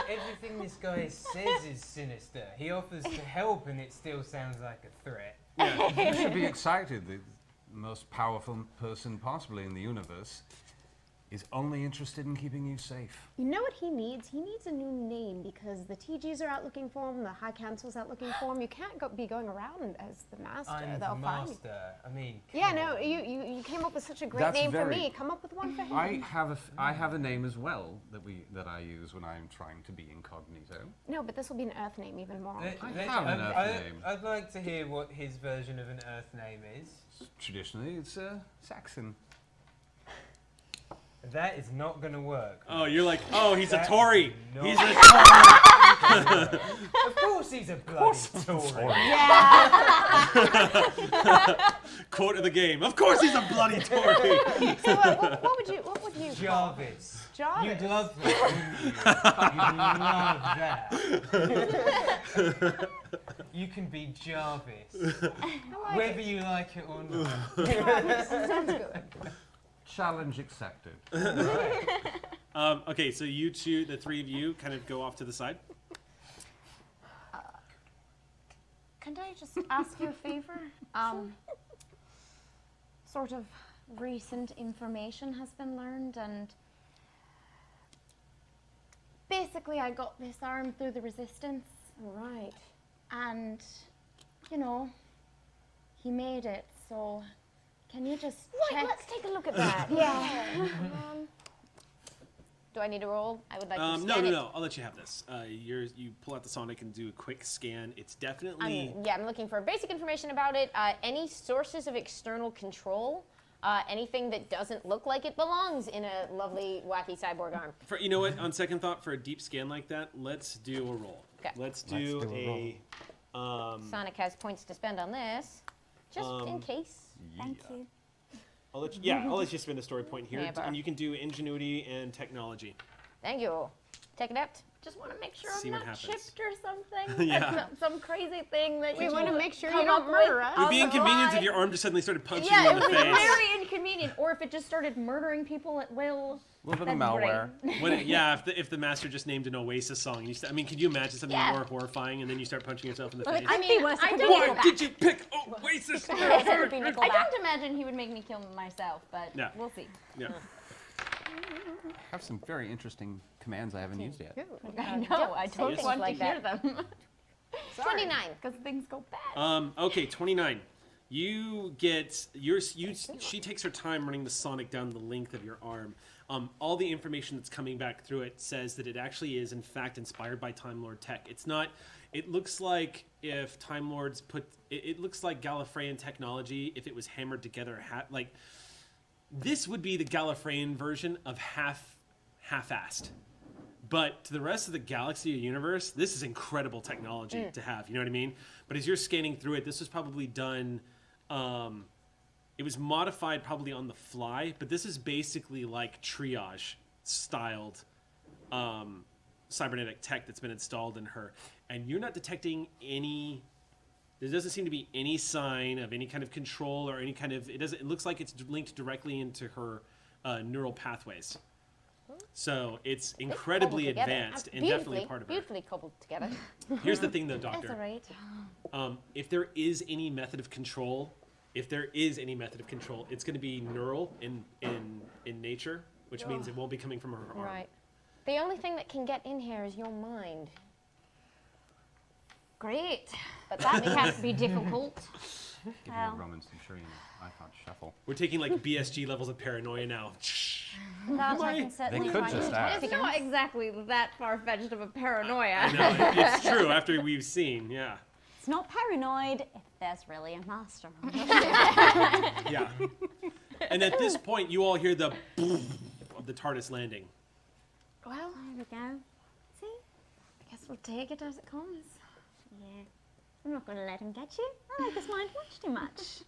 Everything this guy says is sinister. He offers to help, and it still sounds like a threat. you should be excited. The most powerful person possibly in the universe is only interested in keeping you safe. You know what he needs? He needs a new name because the TGs are out looking for him, the High Council's out looking for him. You can't be going around as the master. I'm the They'll find you. master. I mean, Yeah, come no, on. you came up with such a great That's name for very- me. Come up with one for him. I have a name as well that I use when I'm trying to be incognito. No, but this will be an Earth name even more. Let- I let- have an Earth name. I'd like to hear what his version of an Earth name is. Traditionally, it's Saxon. That is not going to work. Oh, you're like, oh, he's a That's Tory. not- He's a Tory. Of course he's a bloody Tory. Quote of the game. Of course, he's a bloody Tory. So what would you call? Jarvis. Jarvis. You'd love that, wouldn't you? You'd love that. You can be Jarvis. Whether you like it or not. Sounds good. Challenge accepted. Okay, so you two, the three of you, kind of go off to the side. Can I just ask you a favor? Sort of recent information has been learned, and basically I got this arm through the resistance, Right. and, you know, he made it, so can you just Right, check? let's take a look at that. Yeah. Do I need to roll? I would like to No, scan it. I'll let you have this. You pull out the Sonic and do a quick scan. It's definitely. I'm looking for basic information about it. Any sources of external control. Anything that doesn't look like it belongs in a lovely, wacky cyborg arm. You know what? On second thought, for a deep scan like that, let's do a roll. Okay. Let's do a. Sonic has points to spend on this, just in case. Thank you. I'll let you spend a story point here, Yeah, but- and you can do ingenuity and technology. Thank you. Take it out. Just want to make sure See I'm what not happens. chipped or something. Yeah. That's some crazy thing that We you want to make sure come you don't up murder with us. It would on be the inconvenient fly. if your arm just suddenly started punching Yeah, you it in the would be face. very inconvenient. Or if it just started murdering people at will. A little bit of That'd be malware. If the master just named an Oasis song, could you imagine something Yeah. more horrifying, and then you start punching yourself in the Well, face? it could be worse. It I could be don't- Why Nickelback. did you pick Oasis? It could be I Nickelback. don't imagine he would make me kill myself, but Yeah. we'll see. Yeah. I have some very interesting commands I haven't used yet. I know. I don't Yes. want Like to hear that. them 29. because things go bad. Okay, 29. You get she takes her time running the Sonic down the length of your arm. All the information that's coming back through it says that it actually is in fact inspired by Time Lord tech. It's not. It looks like if Time Lords it looks like Gallifreyan technology if it was hammered together. This would be the Gallifreyan version of half-assed. But to the rest of the galaxy or universe, this is incredible technology to have. You know what I mean? But as you're scanning through it, this was probably done. It was modified probably on the fly, but this is basically like triage styled cybernetic tech that's been installed in her, and you're not detecting any. There doesn't seem to be any sign of any kind of control or any kind of. It looks like it's linked directly into her neural pathways. So it's incredibly Cobbled together. advanced and definitely a part of her. Beautifully cobbled together. Here's the thing, though, That's Doctor. all right. If there is any method of control, it's going to be neural in nature, which means it won't be coming from her arm. Right. The only thing that can get in here is your mind. Great. But that can be difficult. Give me Well. a Roman centurion. I can't shuffle. We're taking like BSG levels of paranoia now. That I can certainly could try just to ask. It's not exactly that far-fetched of a paranoia. No, it's true. After we've seen, yeah. It's not paranoid if there's really a master. Yeah. And at this point, you all hear the boom of the TARDIS landing. Well, There we go. See? I guess we'll take it as it comes. Yeah. I'm not going to let him get you. I like his mind much too much.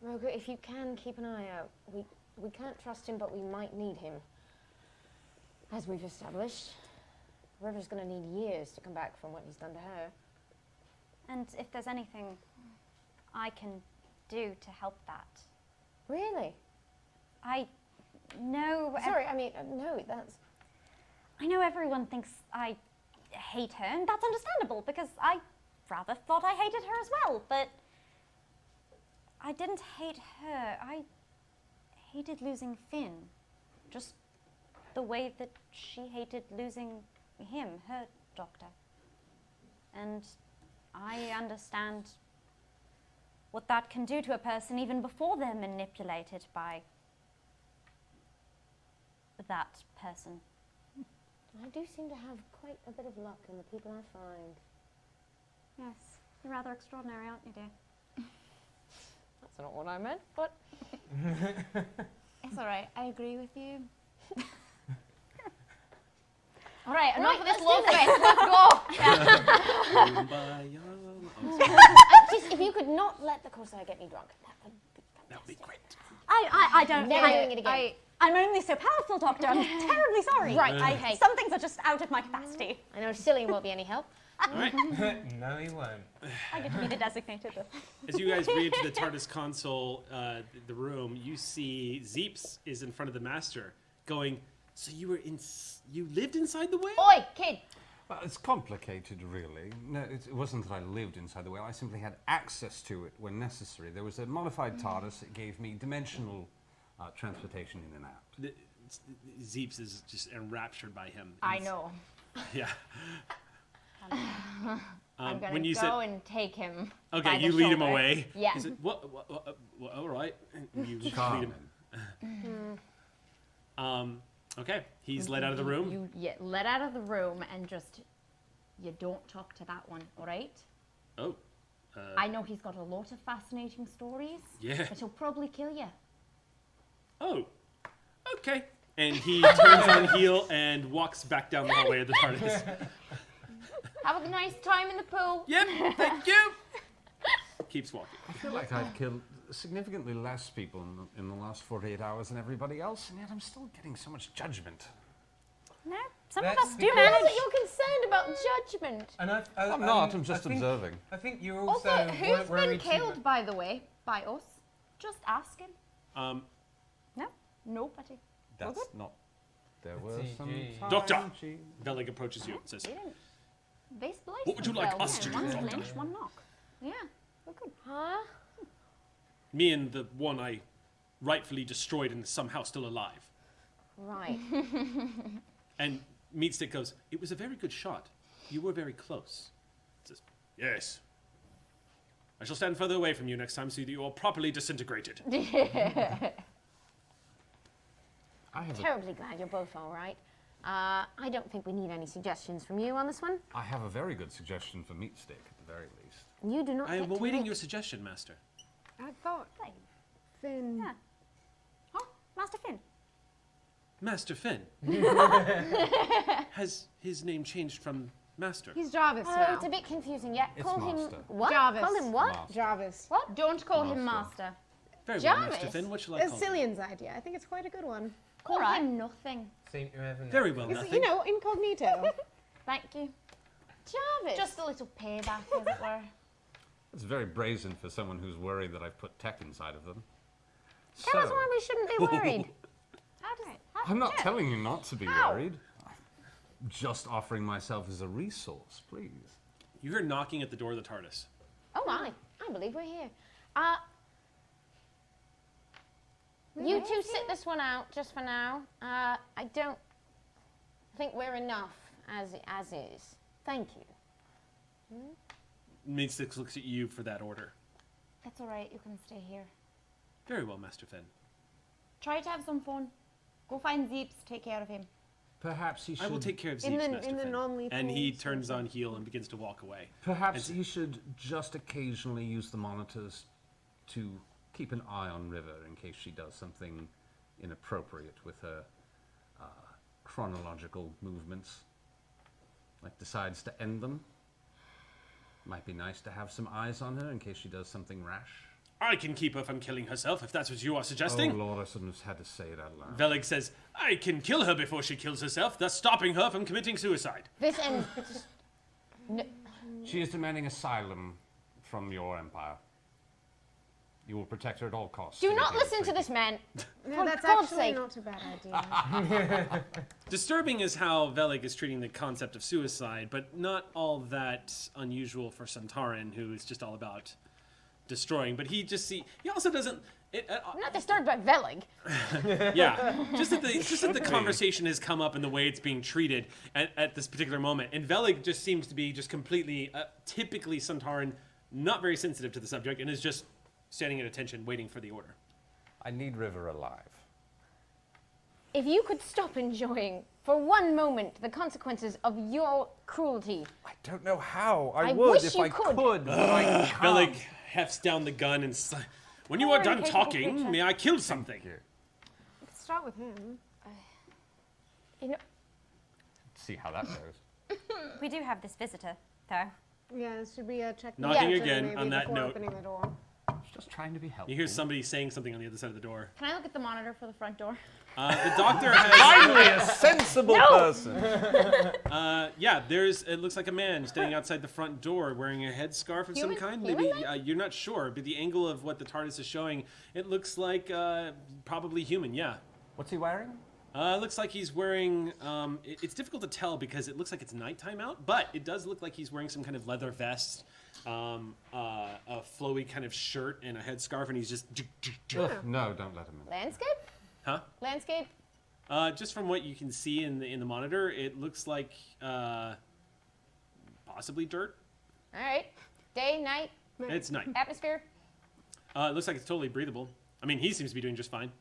Roger, if you can, keep an eye out. We can't trust him, but we might need him. As we've established, River's going to need years to come back from what he's done to her. And if there's anything I can do to help that, Really? I know. Sorry, I mean, no, that's... I know everyone thinks I hate her, and that's understandable because I rather thought I hated her as well, but I didn't hate her. I hated losing Finn. Just the way that she hated losing him, her doctor. And I understand what that can do to a person even before they're manipulated by that person. I do seem to have quite a bit of luck in the people I find. Yes, you're rather extraordinary, aren't you, dear? That's not what I meant, but... It's all right. I agree with you. All right, enough of Right, this let's low do face. Let's go. Just, if you could not let the Corsair get me drunk, that would be fantastic. That would be great. I don't. Never doing it again. I'm only so powerful, Doctor. I'm terribly sorry. Right, okay. Some things are just out of my capacity. I know Silly won't be any help. All right. No, he won't. I get to be the designated. As you guys read to the TARDIS console, the room, you see Zeeps is in front of the master, going. So you lived inside the whale? Oi, kid! It's complicated, really. No, it wasn't that I lived inside the whale. I simply had access to it when necessary. There was a modified TARDIS that gave me dimensional transportation in and out. Zeeps is just enraptured by him. I know. Yeah. I'm gonna when you go said, and take him. okay, by you the lead him shoulder. away. Yeah. He said, what, all right. And you lead Carmen. him. Okay, he's led out of the room. You get let out of the room and just, you don't talk to that one, all right? Oh, I know he's got a lot of fascinating stories. Yeah. But he'll probably kill you. oh, okay. And he turns on heel and walks back down the hallway of the TARDIS. Have a nice time in the pool. Yep, thank you. Keeps walking. I feel like I've killed significantly less people in the last 48 hours than everybody else, and yet I'm still getting so much judgment. No, some of That's us do because- manage. But you're concerned about judgment. And I'm not, I'm just I think- observing. I think you also Also, who's weren't been worried too killed, much- by the way, by us? Just ask him. Um, No. Nobody. That's not. There were TG. some. Doctor! time she- Velig approaches you and says, They spliced "What would you like themselves. us to do, One Doctor?" flinch, one knock. Yeah, we're good. Huh? Me and the one I rightfully destroyed and is somehow still alive." Right. And Meatstick goes, "It was a very good shot. You were very close." Says, "Yes. I shall stand further away from you next time so that you are properly disintegrated." I have, Terribly glad you're both all right. I don't think we need any suggestions from you on this one. I have a very good suggestion for Meatstick, at the very least. You do not I get am to awaiting make- your suggestion, Master. I thought Finn. Yeah. Oh, Master Finn. Master Finn. Has his name changed from Master? He's Jarvis Oh, now. it's a bit confusing. Yeah, It's call him Master. what? Jarvis. Call him what? Master. Jarvis. What? Don't call him Master. master. Very well, Jarvis? Master Finn. What shall I It's call him? Cillian's idea. I think it's quite a good one. Call Alright. him nothing. Seem to have Very well, It's, nothing. you know, incognito. Thank you. Jarvis. Just a little payback, as it were. It's very brazen for someone who's worried that I've put tech inside of them. Tell us why we shouldn't be worried. How does it? I'm not telling you not to be How? worried. I'm just offering myself as a resource, please. You hear knocking at the door of the TARDIS. Oh my, I believe we're here. You two sit this one out just for now. I don't think we're enough as is. Thank you. Meatstick looks at you for that order. It's all right. You can stay here. Very well, Master Finn. Try to have some fun. Go find Zeeps. Take care of him. Perhaps he should. I will take care of In Zeeps, the- Master in the Finn. non-lethal And he sort turns of- on heel and begins to walk away. Perhaps And- he should just occasionally use the monitors to keep an eye on River in case she does something inappropriate with her chronological movements. Like decides to end them. Might be nice to have some eyes on her in case she does something rash. I can keep her from killing herself, if that's what you are suggesting. Oh Lord, I shouldn't have had to say it out loud. Velig says, I can kill her before she kills herself, thus stopping her from committing suicide. This ends. She is demanding asylum from your empire. You will protect her at all costs. Do to not get listen her to this man. No, For that's God's actually sake. not a bad idea. Disturbing is how Velig is treating the concept of suicide, but not all that unusual for Santarin, who is just all about destroying. But he also doesn't. I'm not disturbed by Velig. Yeah, just that the conversation has come up and the way it's being treated at this particular moment, and Velig just seems to be just completely, typically Santarin, not very sensitive to the subject, and is just standing at attention, waiting for the order. I need River alive. If you could stop enjoying for one moment the consequences of your cruelty. I don't know how. I would wish if you I could. could. Velig hefts down the gun and when you are Poor done incapable talking, creature. may I kill something? Let's start with him. You know, See how that goes. We do have this visitor, though. Yeah, should we check? the Knocking temperature again maybe on that before note. Opening the door. Just trying to be helpful. You hear somebody saying something on the other side of the door. Can I look at the monitor for the front door? The doctor has. Finally, a sensible person. It looks like a man standing outside the front door wearing a headscarf of some Human? kind. Human Maybe you're not sure, but the angle of what the TARDIS is showing, it looks like probably human. Yeah. What's he wearing? It looks like he's wearing. It's difficult to tell because it looks like it's nighttime out, but it does look like he's wearing some kind of leather vest, a flowy kind of shirt, and a headscarf, and he's just. Ugh, no, don't let him in. landscape? Huh? Landscape? Just from what you can see in the monitor, it looks like possibly dirt. All right. Day, night, It's night. atmosphere. It looks like it's totally breathable. I mean, he seems to be doing just fine.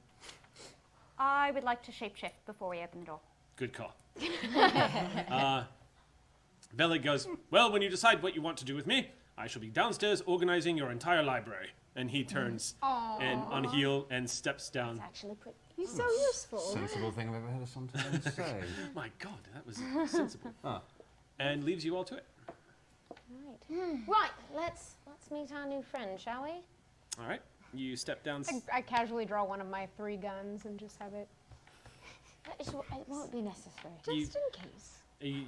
I would like to shapeshift before we open the door. Good call. Velik goes, well, when you decide what you want to do with me, I shall be downstairs organizing your entire library. And he turns and on heel and steps down. Actually, pretty. He's so useful. Sensible thing I've ever heard someone say. My God, that was sensible. And leaves you all to it. Right, let's meet our new friend, shall we? All right. You step down. I casually draw one of my 3 guns and just have it. It won't be necessary. Just in case.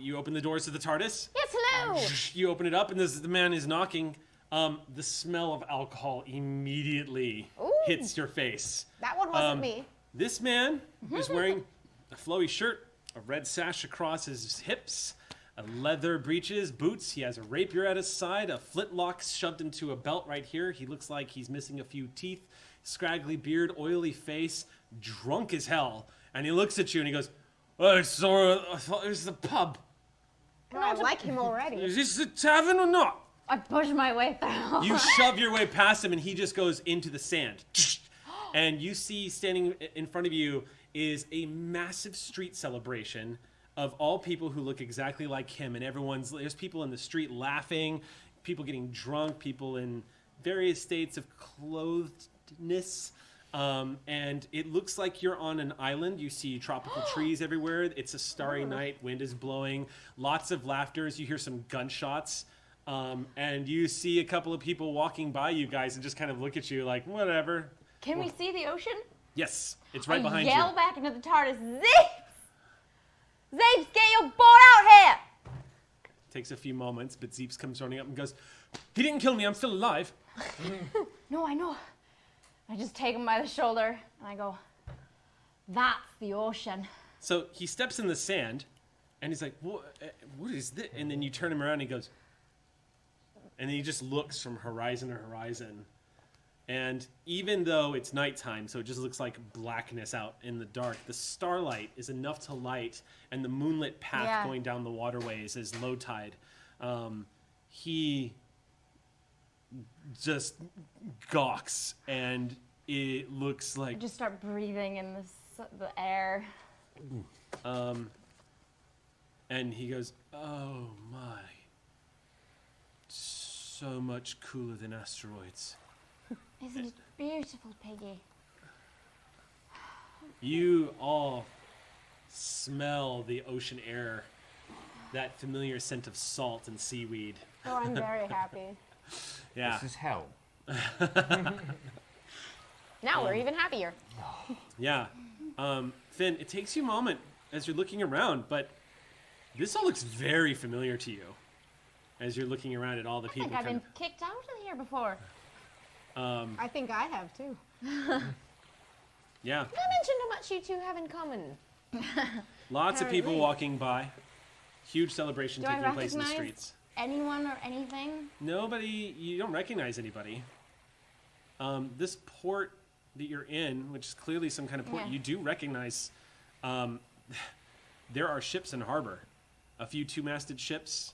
You open the doors to the TARDIS. Yes, hello! You open it up, and the man is knocking. The smell of alcohol immediately hits your face. That one wasn't me. This man is wearing a flowy shirt, a red sash across his hips, a leather breeches, boots. He has a rapier at his side, a flintlock shoved into a belt right here. He looks like he's missing a few teeth, scraggly beard, oily face, drunk as hell. And he looks at you and he goes, "Oh, sorry, I thought it was the pub. Oh, I like him already. Is this the tavern or not?" I push my way through. You shove your way past him and he just goes into the sand. And you see standing in front of you is a massive street celebration of all people who look exactly like him. And there's people in the street laughing, people getting drunk, people in various states of clothedness. And it looks like you're on an island. You see tropical trees everywhere. It's a starry night. Wind is blowing. Lots of laughters. You hear some gunshots. And you see a couple of people walking by you guys and just kind of look at you like, whatever. Can we see the ocean? Yes, it's right I behind yell you. back into the TARDIS, Zeeps, get your boat out here! Takes a few moments, but Zeeps comes running up and goes, "He didn't kill me, I'm still alive." No, I know. I just take him by the shoulder and I go, that's the ocean. So he steps in the sand and he's like, what is this? And then you turn him around and he goes, and then he just looks from horizon to horizon. And even though it's nighttime, so it just looks like blackness out in the dark, the starlight is enough to light, and the moonlit path going down the waterways is low tide. He just gawks, and it looks like... I just start breathing in the air. And he goes, "Oh my, so much cooler than asteroids." Isn't it beautiful, Piggy? You all smell the ocean air, that familiar scent of salt and seaweed. Oh, I'm very happy. Yeah, This is hell. Now we're even happier. yeah. Finn, it takes you a moment as you're looking around, but this all looks very familiar to you as you're looking around at all the I people. think I've kind been kicked out of here before. I think I have too. yeah, I mentioned how much you two have in common. lots of people Apparently. walking by. Huge celebration Do I taking place in the recognize- streets. Anyone or anything? Nobody, you don't recognize anybody. This port that you're in, which is clearly some kind of port, Yeah. you do recognize there are ships in harbor. A few two-masted ships.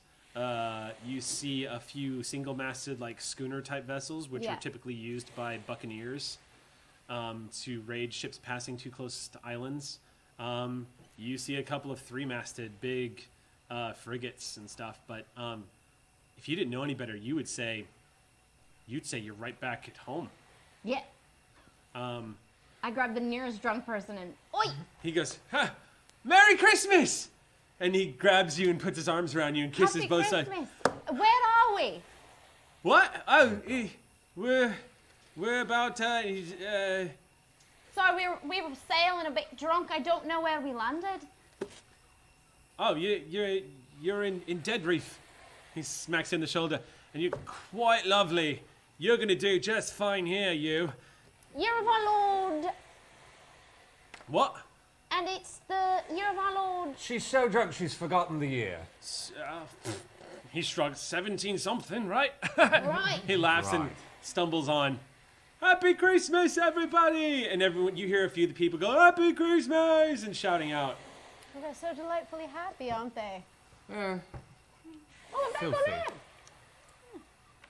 You see a few single-masted, like schooner-type vessels, which Yeah. are typically used by buccaneers to raid ships passing too close to islands. You see a couple of three-masted, big frigates and stuff. But if you didn't know any better, you'd say you're right back at home. Yeah. I grabbed the nearest drunk person and oi! He goes, "Ha! Merry Christmas!" And he grabs you and puts his arms around you and kisses Happy both sides. Christmas. Where are we? What? Oh, we're about Sorry, we were sailing a bit drunk. I don't know where we landed. oh, you're in Dead Reef. He smacks you in the shoulder, and you're quite lovely. You're gonna do just fine here, you. Year of our Lord, What? and it's the Year of our Lord. She's so drunk she's forgotten the year. He shrugs. 17 something, right? Right. He laughs and Right. stumbles on. "Happy Christmas, everybody!" And everyone, you hear a few of the people go, "Happy Christmas!" and shouting out. Well, they're so delightfully happy, aren't they? Oh, I'm back on Filthy. that.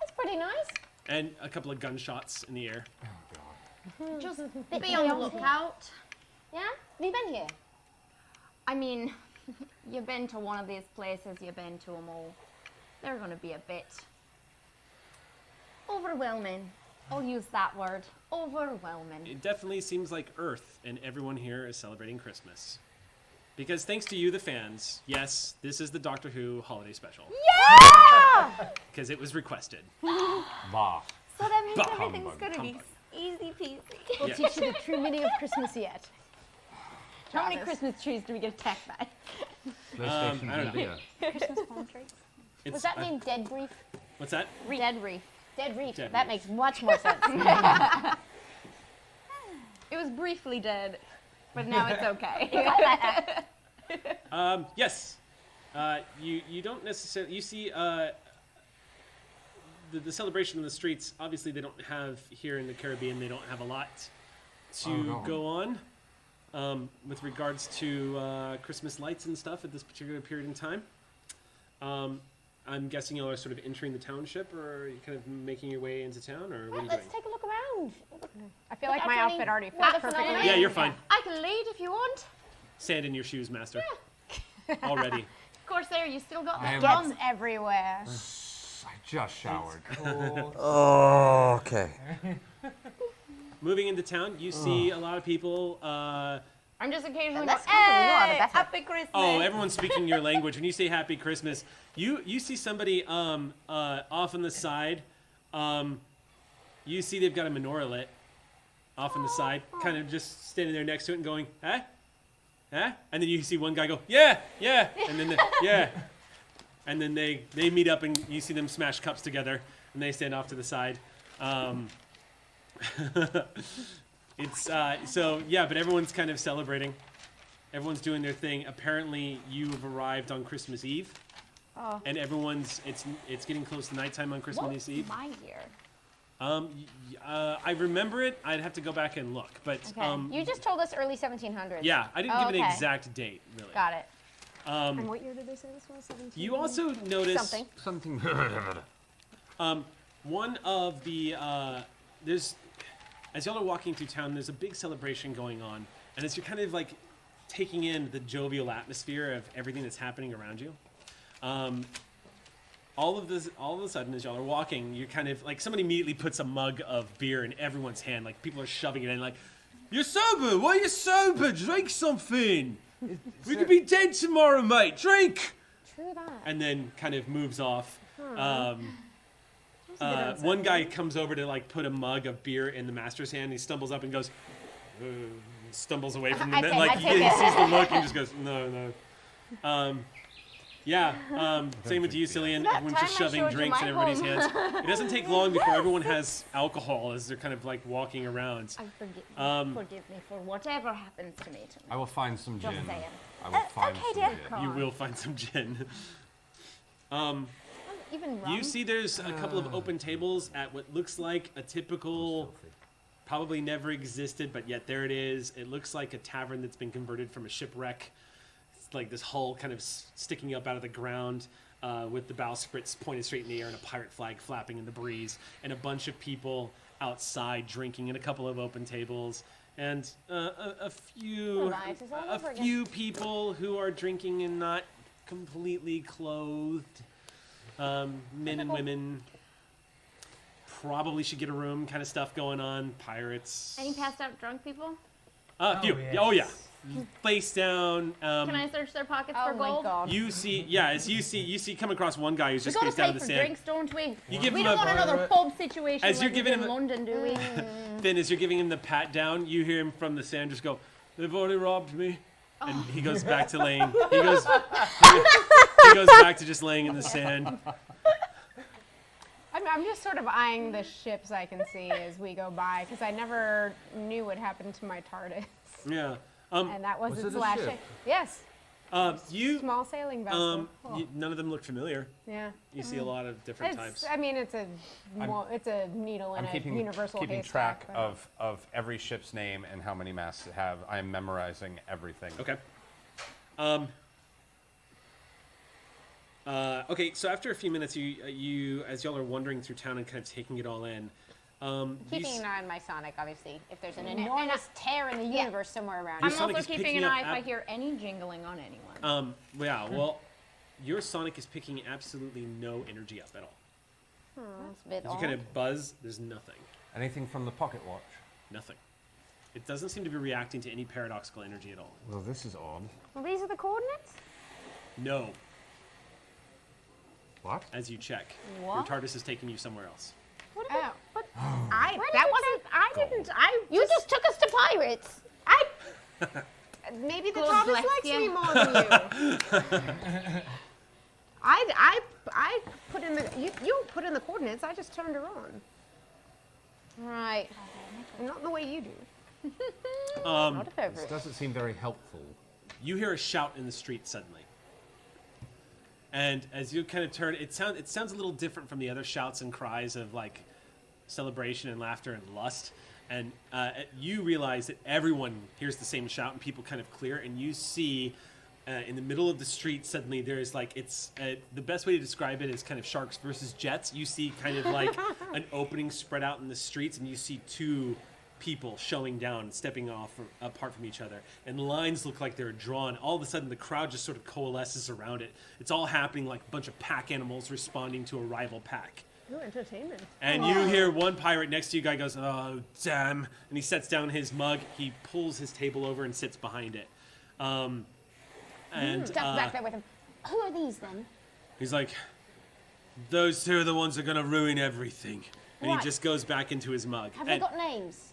That's pretty nice. And a couple of gunshots in the air. Just Be on the lookout. Yeah? Have you been here? I mean, you've been to one of these places, you've been to them all. They're going to be a bit overwhelming. I'll use that word. Overwhelming. It definitely seems like Earth, and everyone here is celebrating Christmas. Because thanks to you, the fans, yes, this is the Doctor Who holiday special. Yeah! Because it was requested. Bah. So that means Bah, everything's humbug, going to be humbug. easy peasy. We'll Yeah. teach you the true meaning of Christmas yet. How many Travis. Christmas trees do we get attacked by? PlayStation I don't know. Vita. Christmas palm trees. It's, Was that named Dead Brief? What's that? Dead reef. Dead Reef. Dead That Reef. makes much more sense. It was briefly dead, but now it's okay. Yes. You don't necessarily... You see the celebration in the streets, obviously they don't have here in the Caribbean, they don't have a lot to no. go on with regards to Christmas lights and stuff at this particular period in time. I'm guessing y'all are sort of entering the township, or are you kind of making your way into town, or what are you Let's doing? take a look around. I feel like my That's outfit already fits Water perfectly. phenomenon. Yeah, you're fine. I can lead if you want. Sand in your shoes, master. Already. Of course, there, you still got I that am- run. Gets everywhere. I just showered. Oh, okay. Moving into town, you see a lot of people. I'm just occasionally Let's going, hope we know how to hey, better." happy Christmas. Oh, everyone's speaking your language. When you say Happy Christmas, you see somebody off on the side. You see they've got a menorah lit off on the side, kind of just standing there next to it and going, huh? Huh? And then you see one guy go, yeah, yeah, and then yeah. And then they meet up and you see them smash cups together and they stand off to the side. It's so yeah, but everyone's kind of celebrating. Everyone's doing their thing. Apparently, you've arrived on Christmas Eve, and everyone's it's getting close to nighttime on Christmas What's Eve. my year? I remember it. I'd have to go back and look, but You just told us early 1700s. yeah, I didn't Oh, give an okay. exact date really. Got it. And what year did they say this was? 17? You also notice Something. Something. one of the there's as y'all are walking through town, there's a big celebration going on, and as you're kind of like taking in the jovial atmosphere of everything that's happening around you, all of a sudden, as y'all are walking, you're kind of like somebody immediately puts a mug of beer in everyone's hand, like people are shoving it in, like, "You're sober? Why are you sober? Drink something. We could be dead tomorrow, mate. Drink." True that. And then kind of moves off. One guy comes over to like put a mug of beer in the master's hand. He stumbles up and goes, stumbles away from the I net. take- Like I he take it. sees the look and just goes, no. Same with you, Cillian. Everyone's just time I shoving showed you drinks my in everybody's home. hands. It doesn't take long before everyone has alcohol as they're kind of like walking around. Forgive me for whatever happens to me tonight. I will find some Just gin. saying. I will find okay, some dear. gin. You will find some gin. Even rum. You see there's a couple of open tables at what looks like a typical, probably never existed, but yet there it is. It looks like a tavern that's been converted from a shipwreck. It's like this hull kind of sticking up out of the ground with the bowsprit pointed straight in the air and a pirate flag flapping in the breeze. And a bunch of people outside drinking in a couple of open tables. And a few, lives is all a over again. few people who are drinking and not completely clothed. Men and women probably should get a room kind of stuff going on. Pirates. Any passed out drunk people? Few. yes. Yeah, oh yeah. Face down. Can I search their pockets Oh for my gold? god. You see, as you see, come across one guy who's We just gotta face down pay in the for sand. drinks, don't we? You give We him don't want a another pub situation As like you're we giving did in him a- London, do we? then as you're giving him the pat down, you hear him from the sand just go, "They've already robbed me," and he goes back to laying. He goes back to just laying in the sand. I'm just sort of eyeing the ships I can see as we go by because I never knew what happened to my TARDIS. Yeah. And that was Was its it a last ship? ship. Yes. You Small sailing vessel. none of them look familiar. Yeah. You see a lot of different It's, types. I mean, it's a needle in I'm a keeping universal keeping haystack, track but- of every ship's name and how many masts it have. I am memorizing everything. Okay. Okay, so after a few minutes, you as y'all are wandering through town and kind of taking it all in, Keeping an eye on my Sonic, obviously. If there's an enormous tear in the Yeah. universe somewhere around. Your I'm Sonic also is keeping picking an up eye if I hear any jingling on anyone. Yeah, well, your Sonic is picking absolutely no energy up at all. That's a bit You odd. kind of buzz, there's nothing. Anything from the pocket watch? Nothing. It doesn't seem to be reacting to any paradoxical energy at all. Well, this is odd. Well, these are the coordinates? No, What? as you check. What? Your TARDIS is taking you somewhere else. But You just took us to pirates. maybe the God TARDIS bless likes you. me more than you. I put in you put in the coordinates. I just turned her on, Right. not the way you do. Not a This favorite. doesn't seem very helpful. You hear a shout in the street suddenly. And as you kind of turn, it sounds a little different from the other shouts and cries of like celebration and laughter and lust. And you realize that everyone hears the same shout and people kind of clear. And you see in the middle of the street suddenly there's like the best way to describe it is kind of sharks versus jets. You see kind of like an opening spread out in the streets, and you see two people showing down, stepping off apart from each other, and lines look like they're drawn. All of a sudden, the crowd just sort of coalesces around it. It's all happening like a bunch of pack animals responding to a rival pack. Ooh, entertainment. And you hear one pirate next to you, guy goes, "Oh, damn!" And he sets down his mug. He pulls his table over and sits behind it. And Stuck back there with him. Who are these then? he's like, "Those two are the ones that are gonna ruin everything." And What? he just goes back into his mug. Have they And- got names?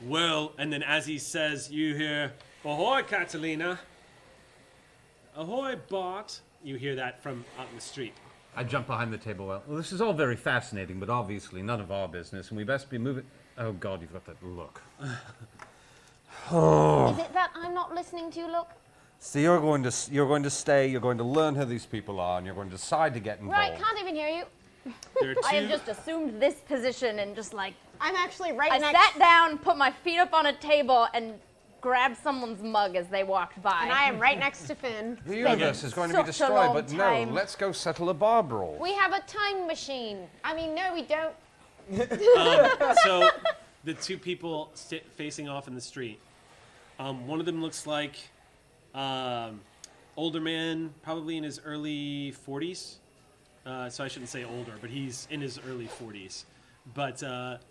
Well, and then as he says, you hear, "Ahoy, Catalina!" "Ahoy, Bart!" You hear that from out in the street. I jump behind the table. Well, this is all very fascinating, but obviously none of our business, and we best be moving. Oh God, you've got that look. Is it that I'm not listening to you, look? So you're going to stay. You're going to learn who these people are, and you're going to decide to get involved. Right, can't even hear you. There are two. I have just assumed this position and just like I'm actually right I next. sat down, put my feet up on a table, and grabbed someone's mug as they walked by. And I am right next to Finn. The universe is going to be such a destroyed, long but time. no. Let's go settle a bar brawl. We have a time machine. I mean, no, we don't. So the two people facing off in the street. One of them looks like older man, probably in his early 40s. So I shouldn't say older, but he's in his early 40s. But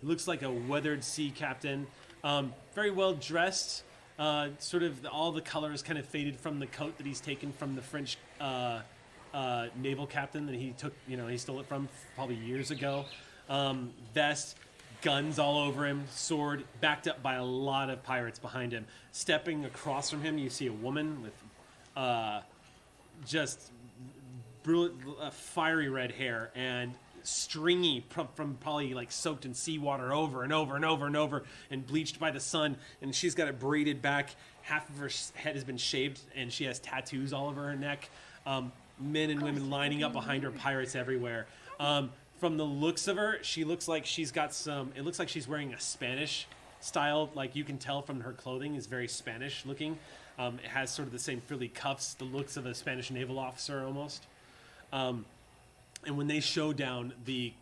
looks like a weathered sea captain. Very well dressed. Sort of all the colors kind of faded from the coat that he's taken from the French naval captain that he took. He stole it from probably years ago. Vest, guns all over him, sword, backed up by a lot of pirates behind him. Stepping across from him, you see a woman with just brilliant, fiery red hair and stringy from probably like soaked in seawater over and over and over and over and bleached by the sun. And she's got it braided back. Half of her head has been shaved, and she has tattoos all over her neck. Men and women lining up behind her, pirates everywhere. From the looks of her, she looks like she's got some. It looks like she's wearing a Spanish style. Like you can tell from her clothing is very Spanish looking. It has sort of the same frilly cuffs, the looks of a Spanish naval officer almost. And when they show down, the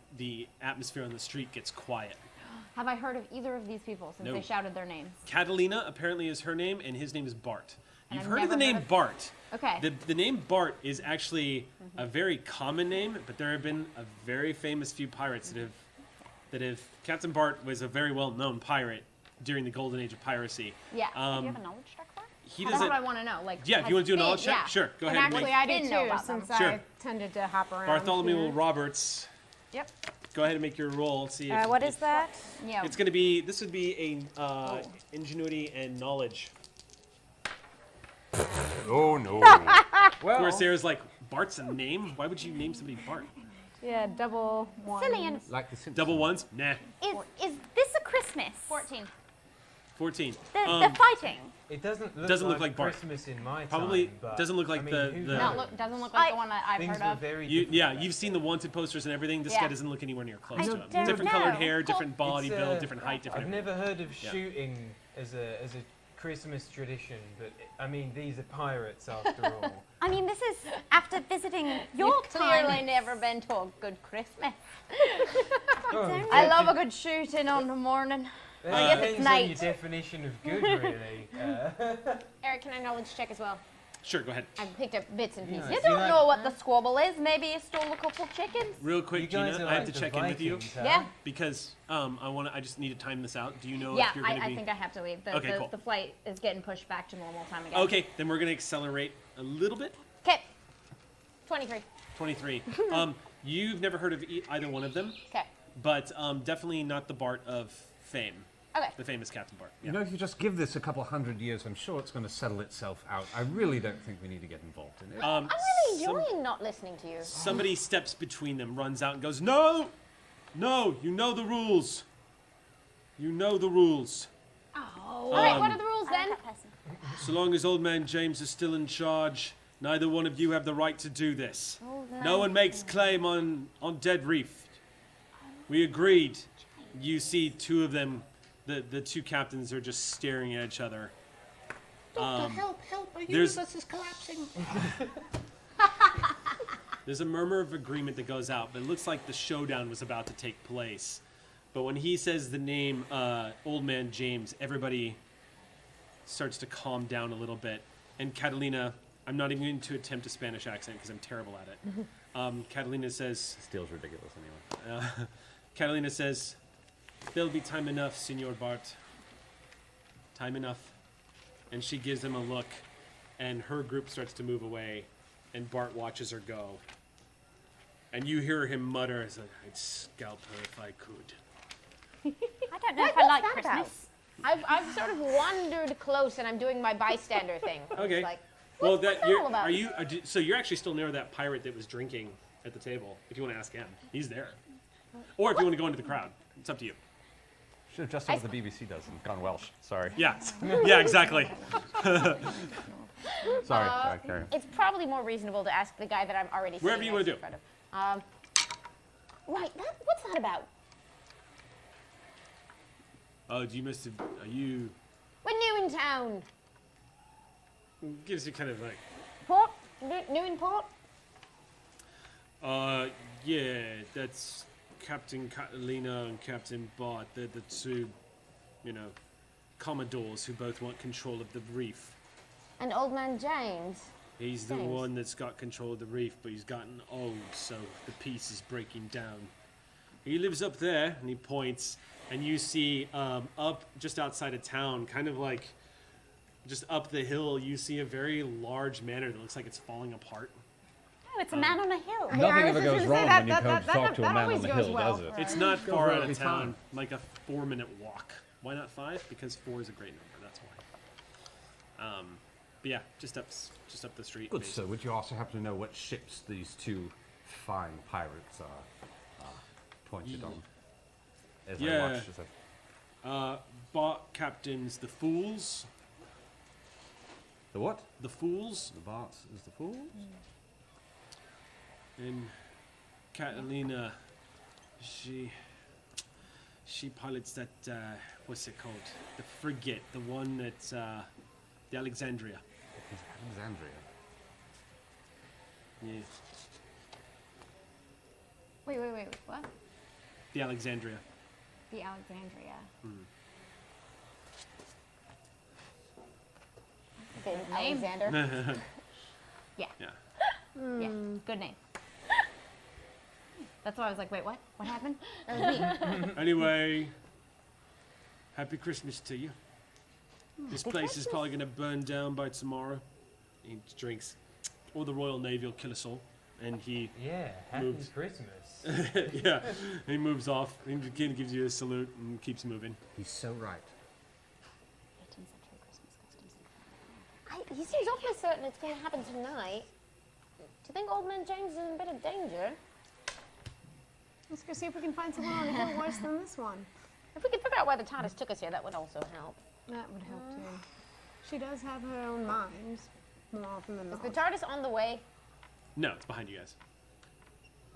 atmosphere on the street gets quiet. Have I heard of either of these people since No. they shouted their names? Catalina apparently is her name, and his name is Bart. And You've I've heard of the never name heard of- Bart. Okay. The name Bart is actually a very common name, but there have been a very famous few pirates that have. Captain Bart was a very well-known pirate during the golden age of piracy. Yeah. Do you have a knowledge check for it? He That's what I doesn't. want to know. Like, Yeah, if has you want to do a Finn- knowledge check, yeah. sure, go And ahead. actually, Mike. I do Didn't know too, about them. since Sure. I tended to hop around. Bartholomew here. Roberts. Yep. Go ahead and make your roll. See if What is that? Yeah. It's going to be. This would be a ingenuity and knowledge. Oh no. Of Well, course, there's like Bart's a name. Why would you name somebody Bart? Yeah, double one. Cillian, Like the Simpsons. Double ones? Nah. is this a Christmas? 14. 14. The fighting. It doesn't Doesn't look like Bart. Christmas in my Probably time. But, doesn't look like I mean, the- who the- knows? Doesn't look like I- the one that I've Things heard were of. very You, different yeah, back you've seen the wanted posters and everything. This Yeah. guy doesn't look anywhere near close I to him. don't Different know. colored hair, different then. body It's, build, different height, different I've everything. never heard of Yeah. shooting as a Christmas tradition, but I mean, these are pirates after all. I mean, this is after visiting your You've clearly time. never been to a good Christmas. Oh, I love a good shooting on the morning. It I guess depends it's on your night. definition of good, really. Eric, can I knowledge check as well? Sure, go ahead. I've picked up bits and pieces. You You don't like- know what the squabble is. Maybe you stole a couple chickens. Real You quick, guys Gina, are I have like to the check in with you Vikings, huh? Yeah. because I just need to time this out. Do you know Yeah, if you're going to I be? think I have to leave. Okay, cool. The flight is getting pushed back to normal time again. Okay, then we're going to accelerate a little bit. Okay. 23. 23. You've never heard of either one of them, Okay. but definitely not the Bart of fame. Okay. The famous Captain Bart. You know, if you just give this a couple hundred years, I'm sure it's going to settle itself out. I really don't think we need to get involved in it. I'm really some- enjoying not listening to you. Somebody steps between them, runs out, and goes, "No, no, you know the rules. You know the rules. All right, what are the rules I like then? that person. So long as Old Man James is still in charge, neither one of you have the right to do this. No one makes claim on Dead Reef. We agreed. You see two of them, the two captains are just staring at each other. help, our there's- universe is collapsing. There's a murmur of agreement that goes out, but it looks like the showdown was about to take place. But when he says the name Old Man James, everybody starts to calm down a little bit. And Catalina, I'm not even going to attempt a Spanish accent because I'm terrible at it. Catalina says, Steel's ridiculous anyway. Catalina says, "There'll be time enough, Senor Bart. Time enough." And she gives him a look, and her group starts to move away, and Bart watches her go. And you hear him mutter, as "I'd scalp her if I could." I don't know if I like What's that Christmas. I've sort of wandered close and I'm doing my bystander thing. Okay. It's like, Well, what's that that you're, all about? so you're actually still near that pirate that was drinking at the table. If you want to ask him, he's there. Or if you want to go into the crowd, it's up to you. Should have just done what the BBC does and gone Welsh. Sorry. Yeah, yeah, exactly. Sorry, carry on. it's probably more reasonable to ask the guy that I'm already Wherever sitting you wanna next do. in front of. Right, what's that about? Oh, you must have. Are you? We're new in town. Gives you kind of like. Port? New in port? Yeah, that's Captain Catalina and Captain Bart. They're the two, commodores who both want control of the reef. And Old Man James. He's the James. one that's got control of the reef, but he's gotten old, so the piece is breaking down. He lives up there, and he points, and you see up just outside of town, kind of like just up the hill, you see a very large manor that looks like it's falling apart. Oh, it's a man on a hill. Nothing I was ever just goes gonna say wrong that- when you that- go that- to talk to a that man on always the goes hill, well. does it? It's not far out really of town, fine. like a 4-minute walk. Why not 5? Because 4 is a great number. That's why. But yeah, just up the street. Good, basically. sir. Would you also happen to know what ships these two fine pirates are pointed on? As I Yeah. watched, as I... Bart captains the Fools. The what? The Fools. The Barts is the fool? And Catalina, she pilots that, what's it called? The frigate, the one that's, the Alexandria. It's Alexandria. Yeah, Wait, what? the Alexandria. The Alexandria. Good name. Alexander. Yeah. Yeah. Yeah, good name. That's why I was like, wait, what? What happened? That was me. Anyway, happy Christmas to you. This place is probably going to burn down by tomorrow. He drinks. Or the Royal Navy will kill us all. And he, Yeah, happy Moves. Christmas. yeah, he moves off. He again gives you a salute and keeps moving. He's so right. He seems awfully certain it's going to happen tonight. Do you think Old Man James is in a bit of danger? Let's go see if we can find someone on the hill worse than this one. If we could figure out why the TARDIS took us here, that would also help. That would help too. She does have her own mind, more often than Is not. the TARDIS on the way? No, it's behind you guys.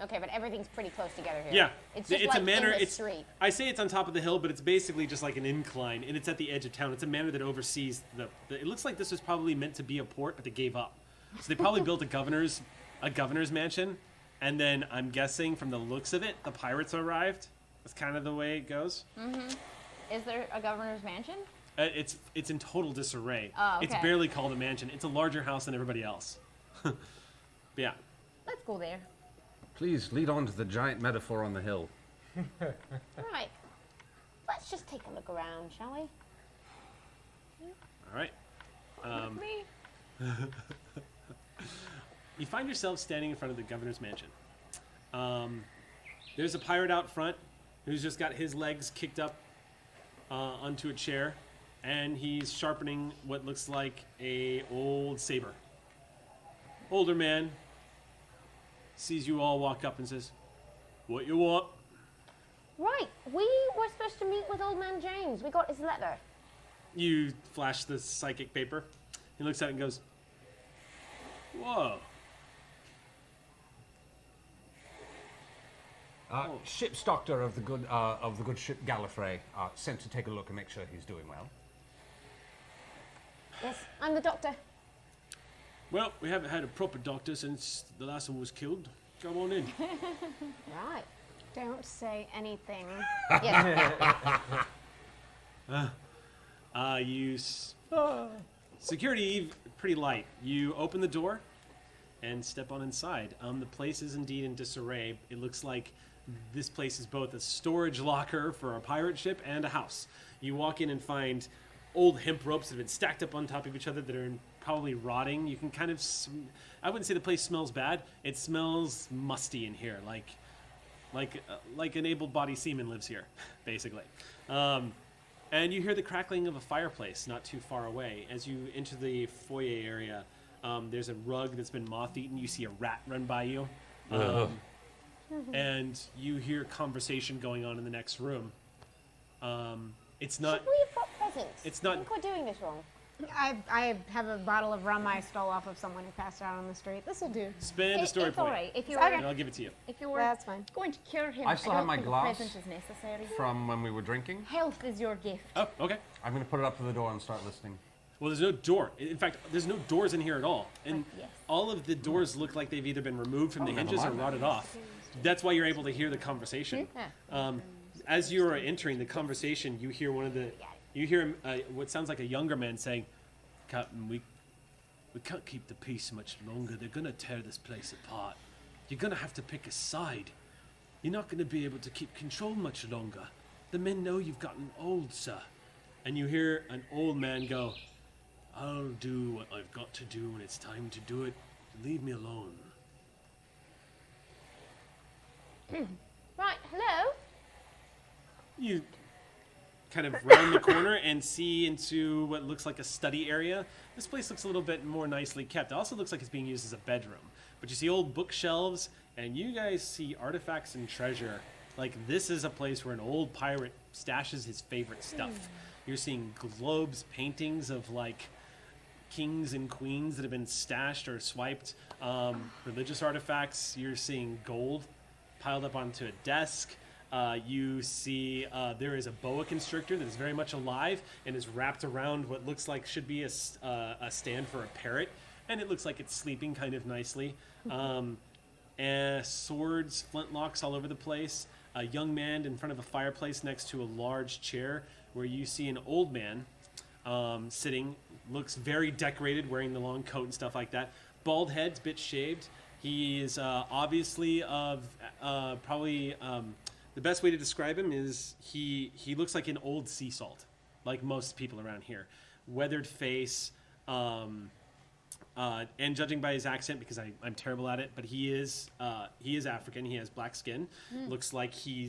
Okay, but everything's pretty close together here. Yeah, It's just like a manor. in the It's street. I say it's on top of the hill, but it's basically just like an incline, and it's at the edge of town. It's a manor that oversees the it looks like this was probably meant to be a port, but they gave up. So they probably built a governor's mansion, and then I'm guessing from the looks of it, the pirates arrived. That's kind of the way it goes. Is there a governor's mansion? It's in total disarray. Oh, It's okay. barely called a mansion. It's a larger house than everybody else. But yeah. Let's go there. Please lead on to the giant metaphor on the hill. Right. Let's just take a look around, shall we? All right. Me? You find yourself standing in front of the governor's mansion. There's a pirate out front who's just got his legs kicked up onto a chair, and he's sharpening what looks like a old saber. Older man sees you all walk up and says, "What you want?" Right. We were supposed to meet with Old Man James. We got his letter. You flash the psychic paper. He looks at it and goes, "Whoa." Ship's doctor of the good ship Gallifrey sent to take a look and make sure he's doing well. Yes, I'm the doctor. Well, we haven't had a proper doctor since the last one was killed. Come on in. Right. Don't say anything. Yes. Security pretty light. You open the door and step on inside. The place is indeed in disarray. It looks like this place is both a storage locker for a pirate ship and a house. You walk in and find old hemp ropes that have been stacked up on top of each other that are probably rotting. You can kind of, I wouldn't say the place smells bad. It smells musty in here, like an able-bodied seaman lives here, basically. And you hear the crackling of a fireplace not too far away. As you enter the foyer area, there's a rug that's been moth-eaten. You see a rat run by you. And you hear conversation going on in the next room. It's not... Should we have brought presents? It's not- I think we're doing this wrong. I have a bottle of rum I stole off of someone who passed out on the street. This will do. Spend a story It's point. all right. If you Okay. And I'll give it to you. were That's fine. going to cure him, I still don't have my think glass. a present is necessary. From when we were drinking, Health is your gift. Oh, okay. I'm going to put it up to the door and start listening. Well, there's no door. In fact, there's no doors in here at all. And Yes. all of the doors look like they've either been removed from the never hinges or mind. rotted off. That's why you're able to hear the conversation. As you're entering the conversation, you hear what sounds like a younger man saying, "Captain, we can't keep the peace much longer. They're going to tear this place apart. You're going to have to pick a side. You're not going to be able to keep control much longer. The men know you've gotten old, sir." And you hear an old man go, "I'll do what I've got to do when it's time to do it. Leave me alone." Right, hello? You kind of round the corner and see into what looks like a study area. This place looks a little bit more nicely kept. It also looks like it's being used as a bedroom. But you see old bookshelves, and you guys see artifacts and treasure. Like, this is a place where an old pirate stashes his favorite stuff. You're seeing globes, paintings of, like, kings and queens that have been stashed or swiped. Religious artifacts. You're seeing gold piled up onto a desk. You see there is a boa constrictor that is very much alive and is wrapped around what looks like should be a stand for a parrot, and it looks like it's sleeping kind of nicely. And swords, flintlocks all over the place. A young man in front of a fireplace next to a large chair where you see an old man sitting. Looks very decorated, wearing the long coat and stuff like that. Bald head, bit shaved. He is obviously of probably... the best way to describe him is he looks like an old sea salt, like most people around here. Weathered face, and judging by his accent, because I'm terrible at it, but he is African. He has black skin. Looks like he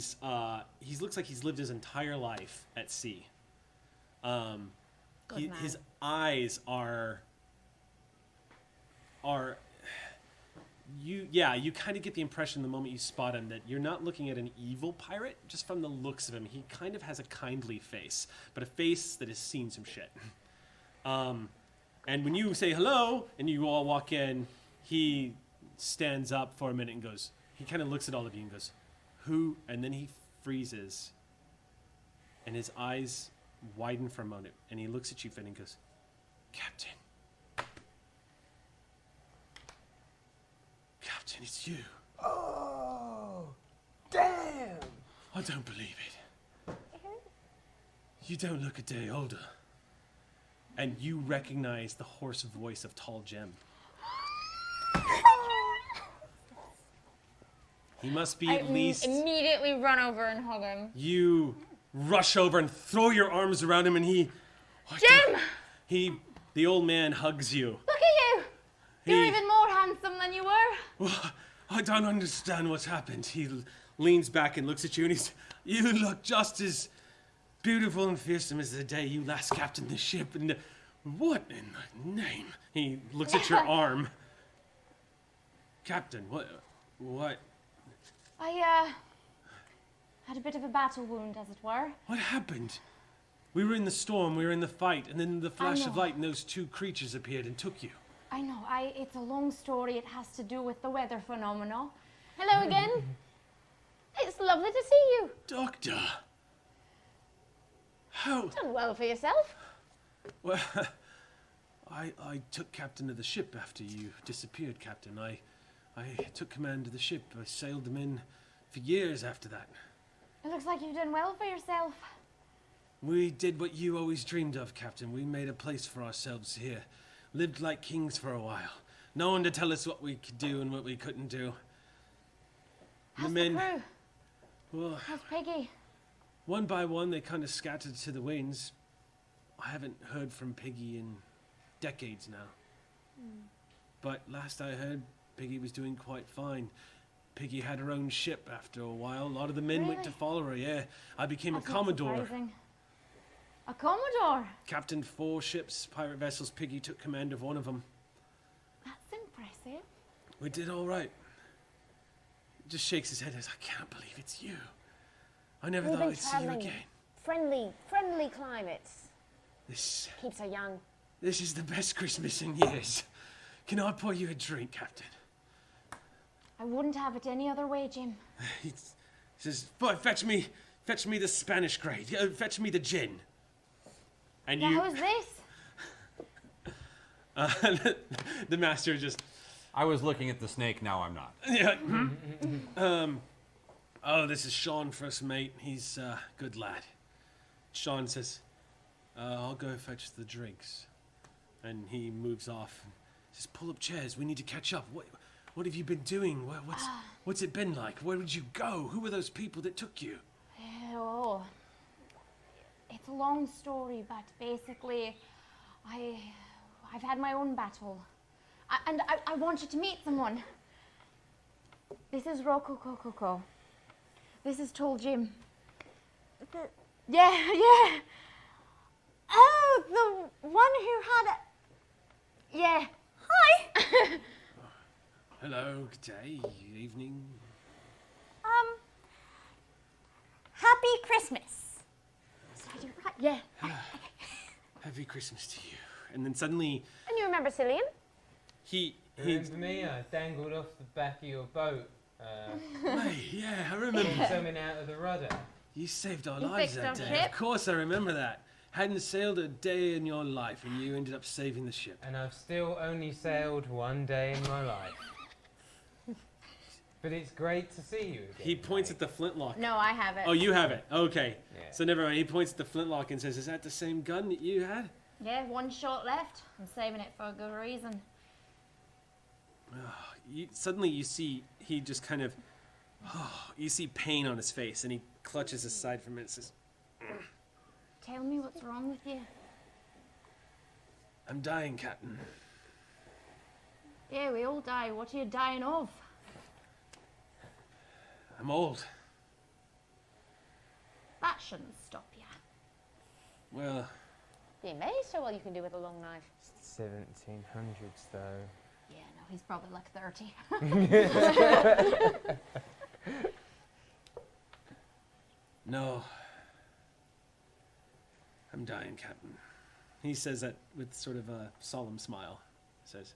looks like he's lived his entire life at sea. His eyes are you kind of get the impression the moment you spot him that you're not looking at an evil pirate just from the looks of him. He kind of has a kindly face, but a face that has seen some shit. And when you say hello and you all walk in, he stands up for a minute and goes, he kind of looks at all of you and goes, "Who?" And then he freezes, and his eyes widen for a moment, and he looks at you, Finn, and goes, "Captain. Captain, it's you." Oh, damn! I don't believe it. You don't look a day older. And you recognize the hoarse voice of Tall Jem. He must be at least... immediately run over and hug him. You rush over and throw your arms around him, and he... Jim! The old man hugs you. Look at you! You're He- even more handsome than you were. I don't understand what's happened. He leans back and looks at you, and he's... You look just as beautiful and fearsome as the day you last captained the ship, and... What in the name? He looks at your arm. Captain, what... I had a bit of a battle wound, as it were. What happened? We were in the storm, we were in the fight, and then the flash of know. light and those two creatures appeared and took you. I know, it's a long story. It has to do with the weather phenomenon. Hello again. It's lovely to see you. Doctor! How... Done well for yourself. Well, I took captain of the ship after you disappeared, Captain. I took command of the ship. I sailed them in for years after that. It looks like you've done well for yourself. We did what you always dreamed of, Captain. We made a place for ourselves here. Lived like kings for a while. No one to tell us what we could do and what we couldn't do. How's the crew? Well, How's Piggy? one by one, they kind of scattered to the winds. I haven't heard from Piggy in decades now. But last I heard, Piggy was doing quite fine. Piggy had her own ship after a while. A lot of the men went to Really? follow her, yeah. I became That's a not commodore. surprising. A Commodore? Captained 4 ships, pirate vessels. Piggy took command of one of them. That's impressive. We did all right. He just shakes his head and says, "I can't believe it's you. I never We've thought been I'd see you traveling. again. Friendly climates. This Keeps her young. is the best Christmas in years. Can I pour you a drink, Captain?" I wouldn't have it any other way, Jim. He says, "Boy, fetch me the Spanish grade. Fetch me the gin." And Now, you, who's this? the master just, I was looking at the snake, now I'm not. yeah. Oh, this is Sean, first mate. He's a good lad. Sean says, "I'll go fetch the drinks." And he moves off and says, "Pull up chairs. We need to catch up. What have you been doing? What's it been like? Where did you go? Who were those people that took you?" Oh, it's a long story, but basically, I've had my own battle, and I want you to meet someone. This is Rococo. This is Tall Jim. Yeah. Oh, the one who had a... Yeah. Hi. Hello, good day, evening. Happy Christmas. Yeah. Happy Christmas to you. And then suddenly, And you remember Cillian? he Remember me? I dangled off the back of your boat, Hey, yeah, I remember. coming out of the rudder. You saved our You lives fixed that our day. ship? Of course, I remember that. Hadn't sailed a day in your life, and you ended up saving the ship. And I've still only sailed one day in my life. But it's great to see you again. He points mate. at the flintlock. No, I have it. Oh, you have it. Okay. Yeah. So never mind. He points at the flintlock and says, "Is that the same gun that you had?" Yeah, one shot left. I'm saving it for a good reason. Suddenly, you see he just kind of, you see pain on his face, and he clutches aside from it and says, Tell me what's wrong with you. "I'm dying, Captain. Yeah, we all die. What are you dying of? I'm old. That shouldn't stop you. Well, Be amazed how well you can do with a long knife. 1700s though. Yeah, no, he's probably like 30. no. I'm dying, Captain." He says that with sort of a solemn smile. He says,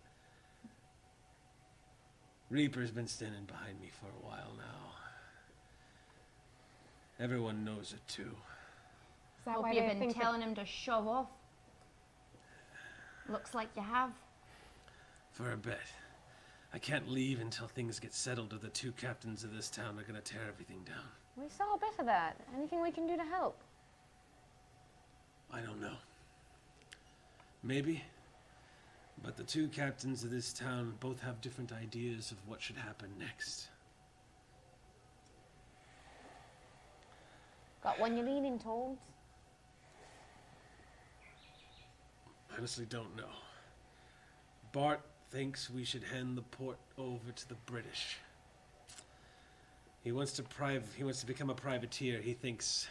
Reaper's been standing behind me for a while now. Everyone knows it too. Is that Hope why you've they been think that- telling him to shove off. Looks like you have. For a bit. I can't leave until things get settled or the two captains of this town are gonna tear everything down. We saw a bit of that. Anything we can do to help? I don't know. Maybe. But the two captains of this town both have different ideas of what should happen next. Got one you're leaning towards? Honestly don't know. Bart thinks we should hand the port over to the British. He wants to become a privateer. He thinks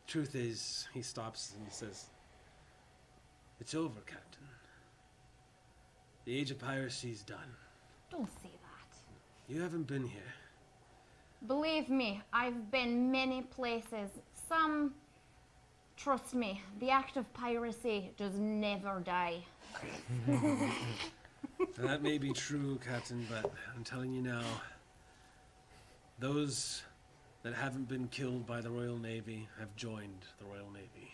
truth is, he stops and he says, "It's over, Captain. The age of piracy's done. Don't say that. You haven't been here. Believe me, I've been many places. Some, trust me, the act of piracy does never die. That may be true, Captain, but I'm telling you now, those that haven't been killed by the Royal Navy have joined the Royal Navy.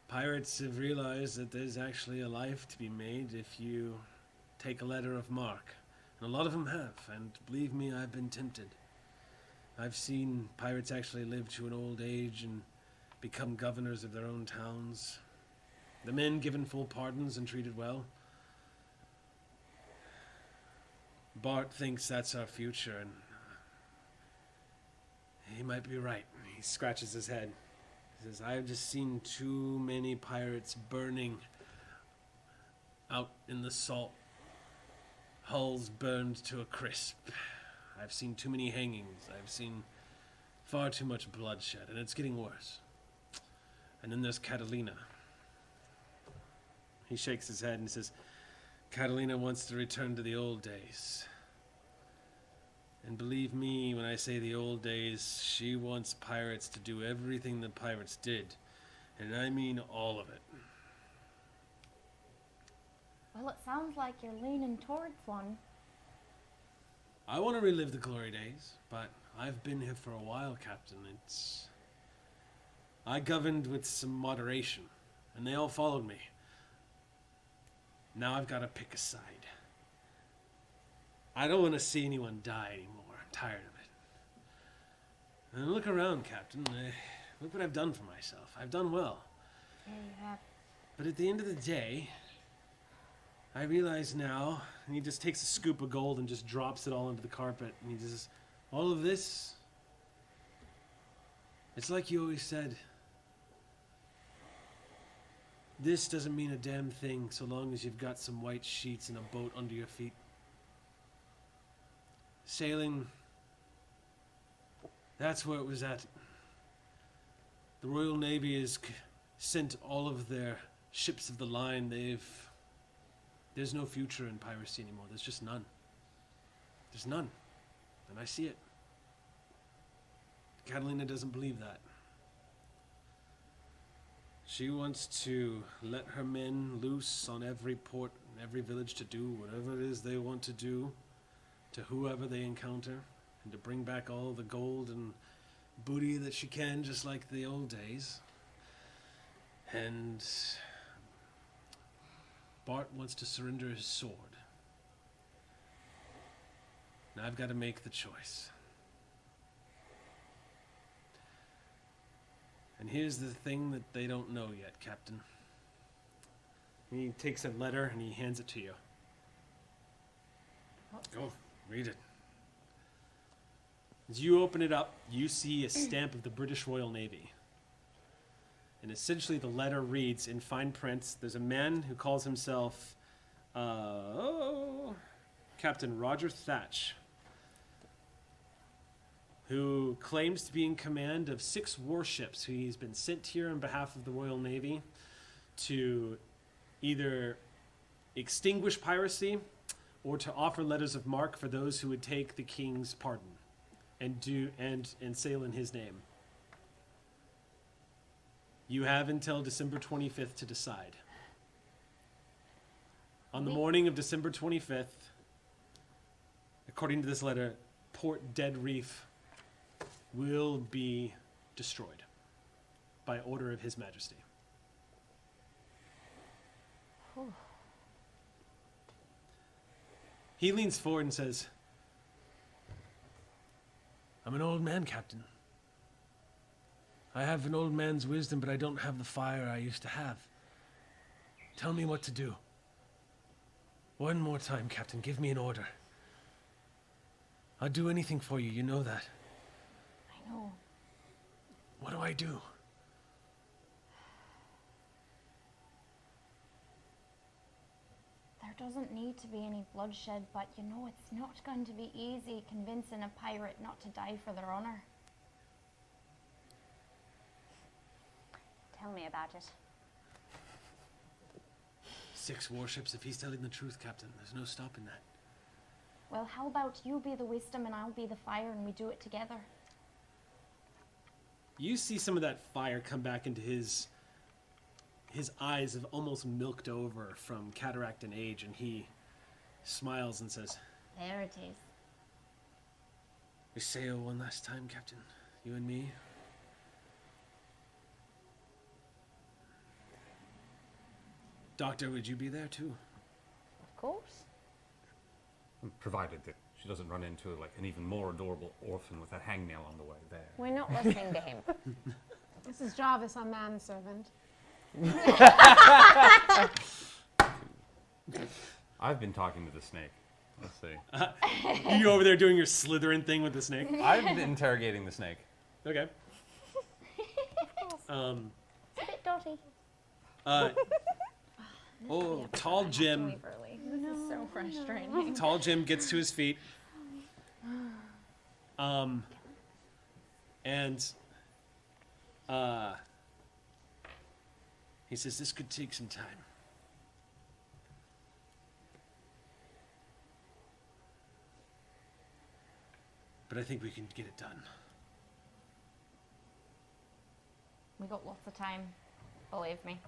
Pirates have realized that there's actually a life to be made if you take a letter of marque. And a lot of them have, and believe me, I've been tempted. I've seen pirates actually live to an old age and become governors of their own towns. The men given full pardons and treated well. Bart thinks that's our future, and he might be right. He scratches his head. He says, I've just seen too many pirates burning out in the salt. Hulls burned to a crisp. I've seen too many hangings. I've seen far too much bloodshed, and it's getting worse. And then there's Catalina. He shakes his head and says, Catalina wants to return to the old days. And believe me when I say the old days, she wants pirates to do everything the pirates did. And I mean all of it. Well, it sounds like you're leaning towards one. I want to relive the glory days, but I've been here for a while, Captain. I governed with some moderation, and they all followed me. Now I've got to pick a side. I don't want to see anyone die anymore. I'm tired of it. And look around, Captain. Look what I've done for myself. I've done well. Yeah, you have. But at the end of the day, I realize now, and he just takes a scoop of gold and just drops it all into the carpet, and he just, all of this, it's like you always said, this doesn't mean a damn thing so long as you've got some white sheets and a boat under your feet. Sailing, that's where it was at. The Royal Navy has sent all of their ships of the line. There's no future in piracy anymore. There's just none. There's none. And I see it. Catalina doesn't believe that. She wants to let her men loose on every port and every village to do whatever it is they want to do to whoever they encounter, and to bring back all the gold and booty that she can, just like the old days. And Bart wants to surrender his sword. Now I've got to make the choice. And here's the thing that they don't know yet, Captain. He takes a letter and he hands it to you. Go, read it. As you open it up, you see a stamp of the British Royal Navy. And essentially the letter reads in fine print, there's a man who calls himself Captain Roger Thatch, who claims to be in command of 6 warships. He's been sent here on behalf of the Royal Navy to either extinguish piracy or to offer letters of marque for those who would take the king's pardon and sail in his name. You have until December 25th to decide. On the morning of December 25th, according to this letter, Port Dead Reef will be destroyed by order of His Majesty. He leans forward and says, I'm an old man, Captain. I have an old man's wisdom, but I don't have the fire I used to have. Tell me what to do. One more time, Captain. Give me an order. I'll do anything for you. You know that. I know. What do I do? There doesn't need to be any bloodshed, but you know it's not going to be easy convincing a pirate not to die for their honor. Tell me about it. 6 warships, if he's telling the truth, Captain. There's no stopping that. Well, how about you be the wisdom and I'll be the fire and we do it together? You see some of that fire come back into his eyes have almost milked over from cataract and age, and he smiles and says, There it is. We sail one last time, Captain. You and me. Doctor, would you be there too? Of course. Provided that she doesn't run into like an even more adorable orphan with a hangnail on the way there. We're not listening to him. This is Jarvis, our manservant. I've been talking to the snake. Let's see. You over there doing your Slytherin thing with the snake? I've been interrogating the snake. Okay. It's a bit dotty. Tall Jim. This is so frustrating. Tall Jim gets to his feet. He says, this could take some time. But I think we can get it done. We got lots of time, believe me.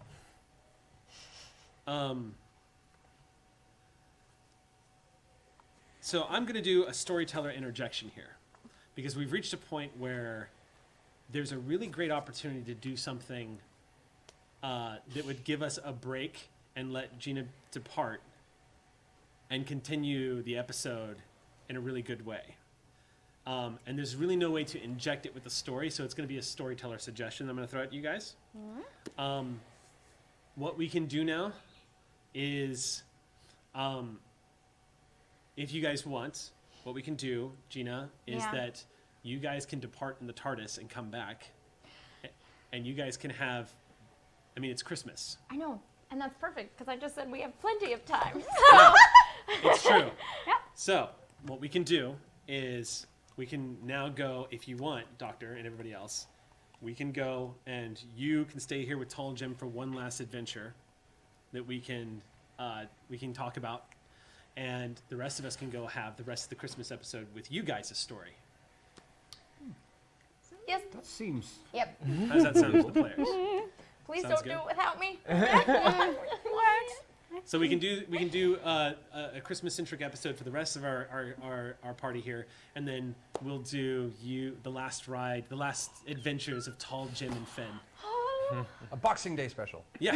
So I'm going to do a storyteller interjection here, because we've reached a point where there's a really great opportunity to do something that would give us a break and let Gina depart and continue the episode in a really good way. And there's really no way to inject it with the story, so it's going to be a storyteller suggestion I'm going to throw at you guys. What we can do now is, if you guys want, what we can do, Gina, is that you guys can depart in the TARDIS and come back, and you guys can have, I mean, it's Christmas. I know, and that's perfect because I just said we have plenty of time. Yeah, it's true. Yep. So what we can do is we can now go, if you want, Doctor and everybody else, we can go and you can stay here with Tall Jim for one last adventure that we can talk about, and the rest of us can go have the rest of the Christmas episode with you guys' story. Yes. That seems. Yep. How does that sound to the players? Please Sounds don't do good. it without me. So we can do a Christmas centric episode for the rest of our party here, and then we'll do the last ride, the last adventures of Tall Jim and Finn. A Boxing Day special. Yeah.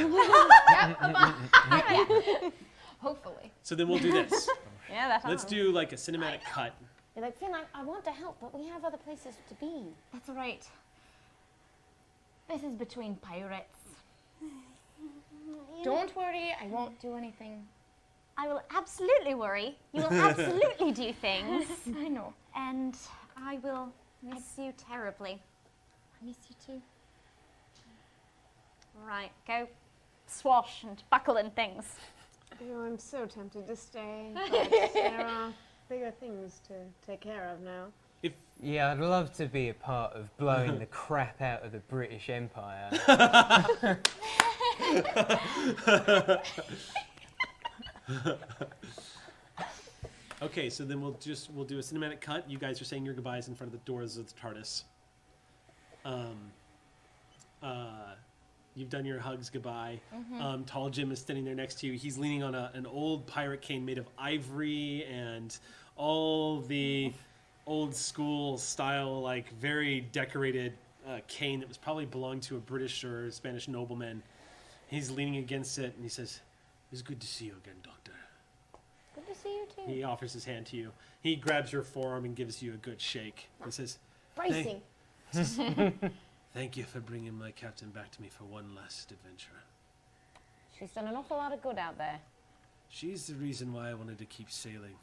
Hopefully. So then we'll do this. Yeah, that's Let's do like a cinematic cut. You're like, Finn, I want to help, but we have other places to be. That's all right. This is between pirates. Don't worry, I won't do anything. I will absolutely worry. You will absolutely do things. I know. And I will miss you terribly. I miss you too. Right, go swash and buckle and things. Oh, I'm so tempted to stay, but there are bigger things to take care of now. Yeah, I'd love to be a part of blowing the crap out of the British Empire. Okay, so then we'll do a cinematic cut. You guys are saying your goodbyes in front of the doors of the TARDIS. You've done your hugs goodbye. Tall Jim is standing there next to you. He's leaning on an old pirate cane made of ivory and all the old school style, like very decorated cane that was probably belonged to a British or Spanish nobleman. He's leaning against it and he says, "It's good to see you again, Doctor." Good to see you too. He offers his hand to you. He grabs your forearm and gives you a good shake. He says, Bracing. "Thank you for bringing my captain back to me for one last adventure. She's done an awful lot of good out there. She's the reason why I wanted to keep sailing.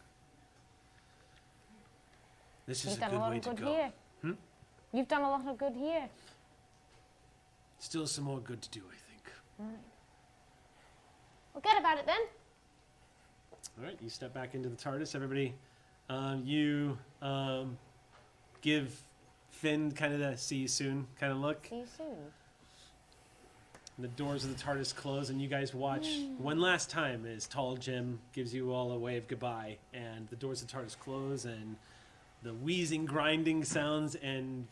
This She's is a done a good lot way of to good go. here. You've done a lot of good here. Still some more good to do, I think." Well, get about it then. All right, you step back into the TARDIS. Everybody, you give Finn kind of the "see you soon" kind of look. See you soon. And the doors of the TARDIS close, and you guys watch one last time as Tall Jim gives you all a wave goodbye, and the doors of the TARDIS close, and the wheezing, grinding sounds, and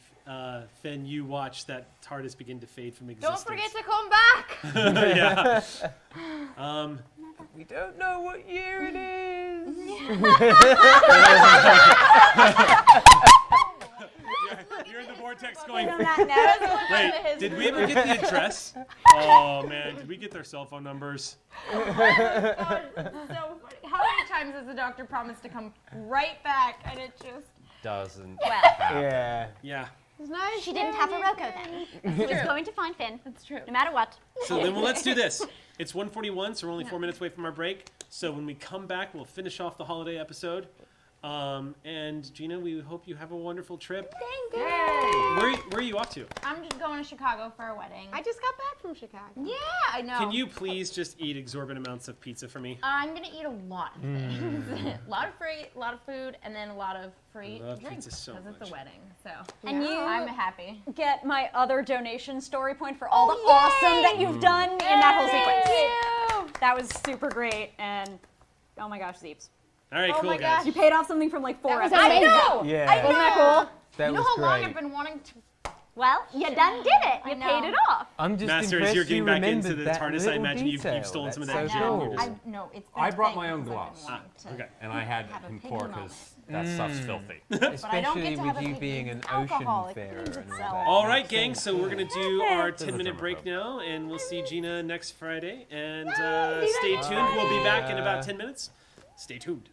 Finn, you watch that TARDIS begin to fade from existence. Don't forget to come back. Yeah. We don't know what year it is. You're in the vortex going. On that note, Wait, did we ever get the address? Oh man, did we get their cell phone numbers? So funny. How many times has the doctor promised to come right back, and it just Doesn't. well, Yeah. Yeah. It's nice. she didn't have a Rocco then. She was going to find Finn, That's true. no matter what. So then, well, let's do this. It's 1:41, so we're only 4 minutes away from our break. So when we come back, we'll finish off the holiday episode. And Gina, we hope you have a wonderful trip. Thank you. Where are you off to? I'm just going to Chicago for a wedding. I just got back from Chicago. Yeah, I know. Can you please just eat exorbitant amounts of pizza for me? I'm gonna eat a lot of things. a lot of food, and then a lot lot of free I love drinks pizza so because it's much. a wedding. So And you I'm happy. get my other donation story point for all the awesome that you've done in that whole sequence. That was super great, and oh my gosh, Zeeps. All right, Oh cool, my guys. gosh. You paid off something from like 4 That was episodes. amazing. I know. Yeah. I know. Wasn't that cool? That You know was how long great. I've been wanting to. Well, you done did it. I You know. paid it off. I'm just Master, as impressed you're getting you back into remembered the that TARDIS, I little imagine you've detail. stolen some of That's that so jam. cool. You're just- No, it's. I been brought thick my own because I've gloves. been wanting to Okay. And I had have a him pig pour in my because that stuff's filthy. But I don't Especially get to have with a you pig being in an alcohol. ocean It farer cleans and all itself. that. All right, gang. So we're gonna do our This is 10-minute break germaphobe. now, and we'll see Gina next Friday. And stay tuned. We'll be back in about 10 minutes. Stay tuned.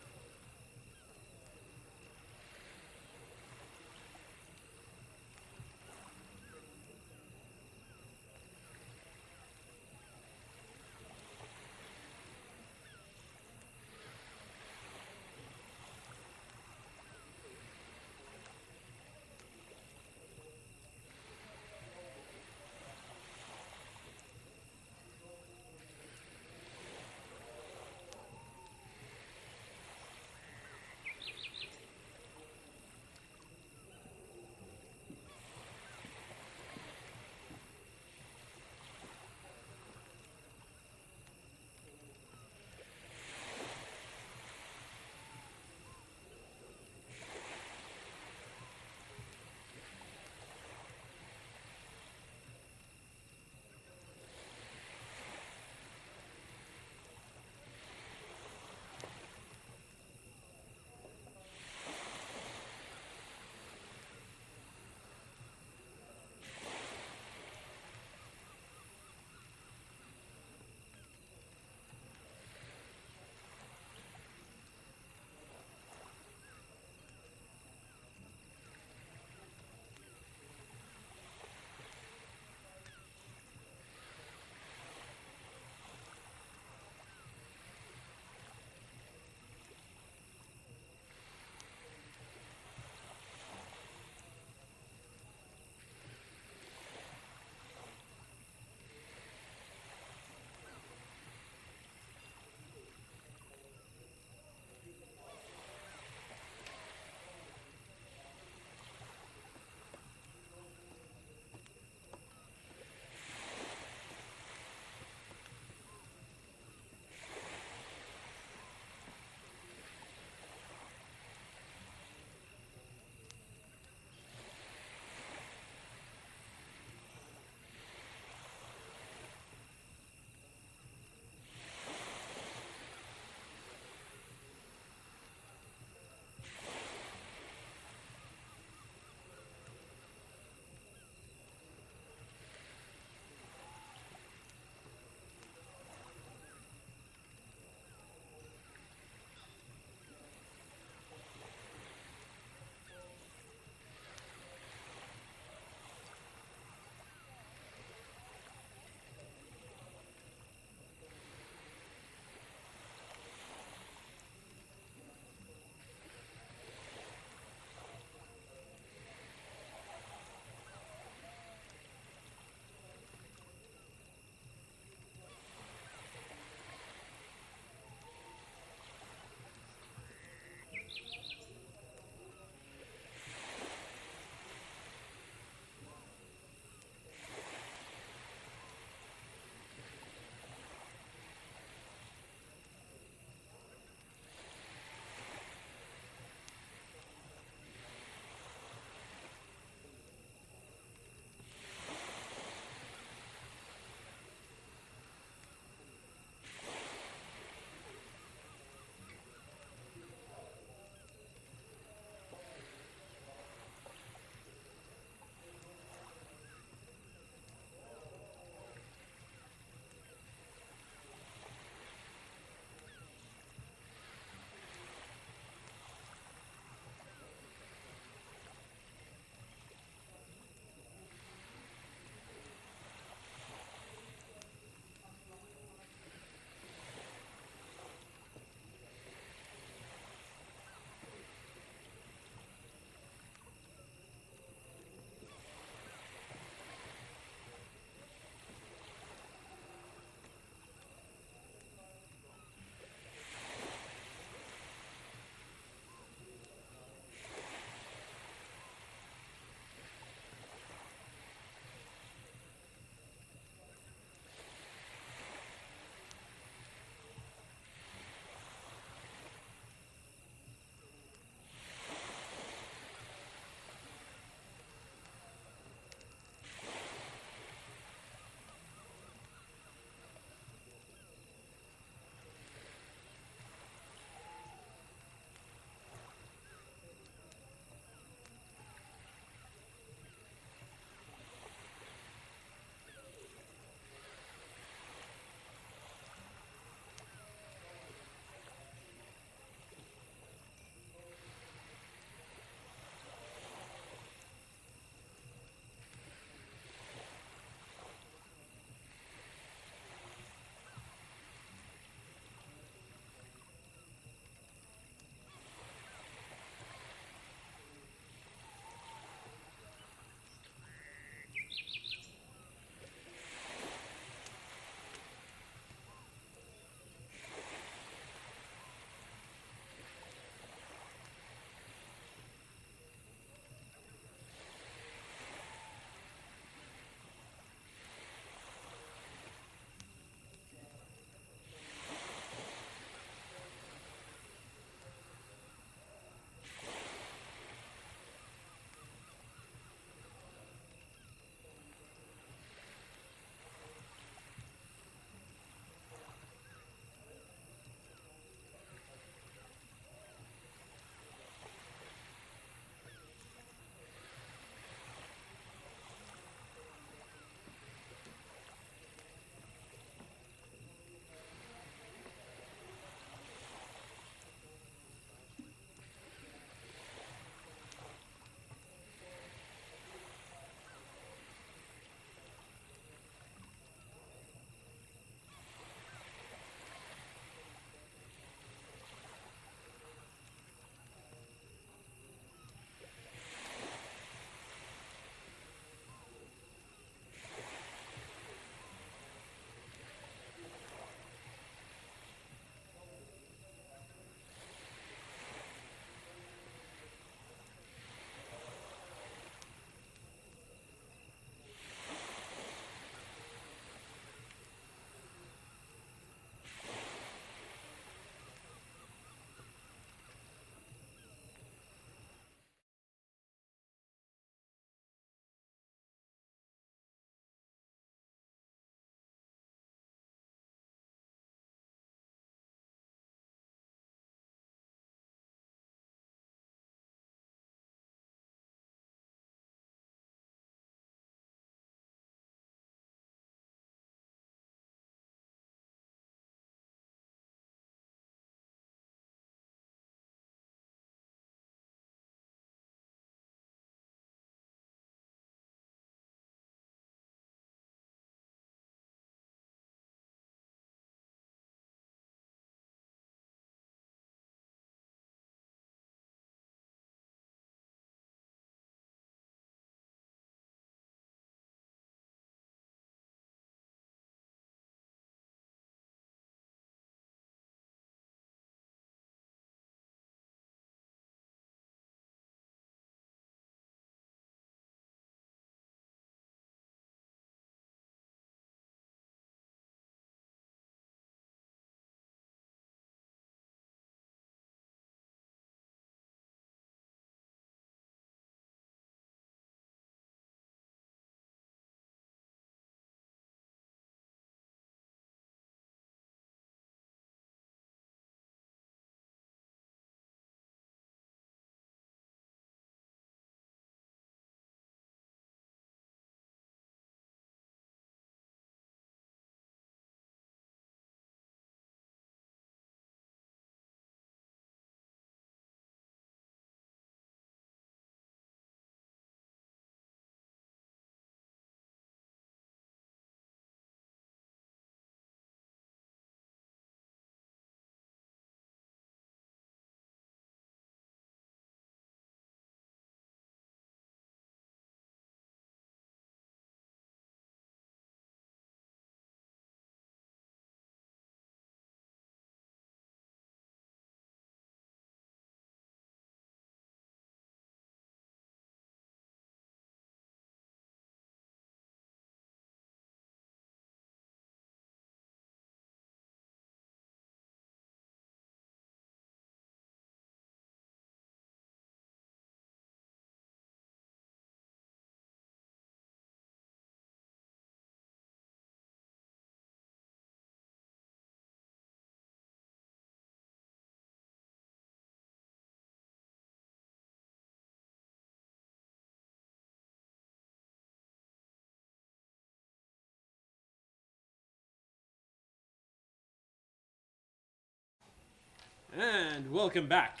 And welcome back.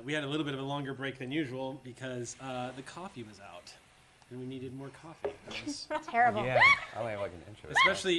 We had a little bit of a longer break than usual because the coffee was out, and we needed more coffee. That was- Terrible. Yeah. I only have like an inch of it.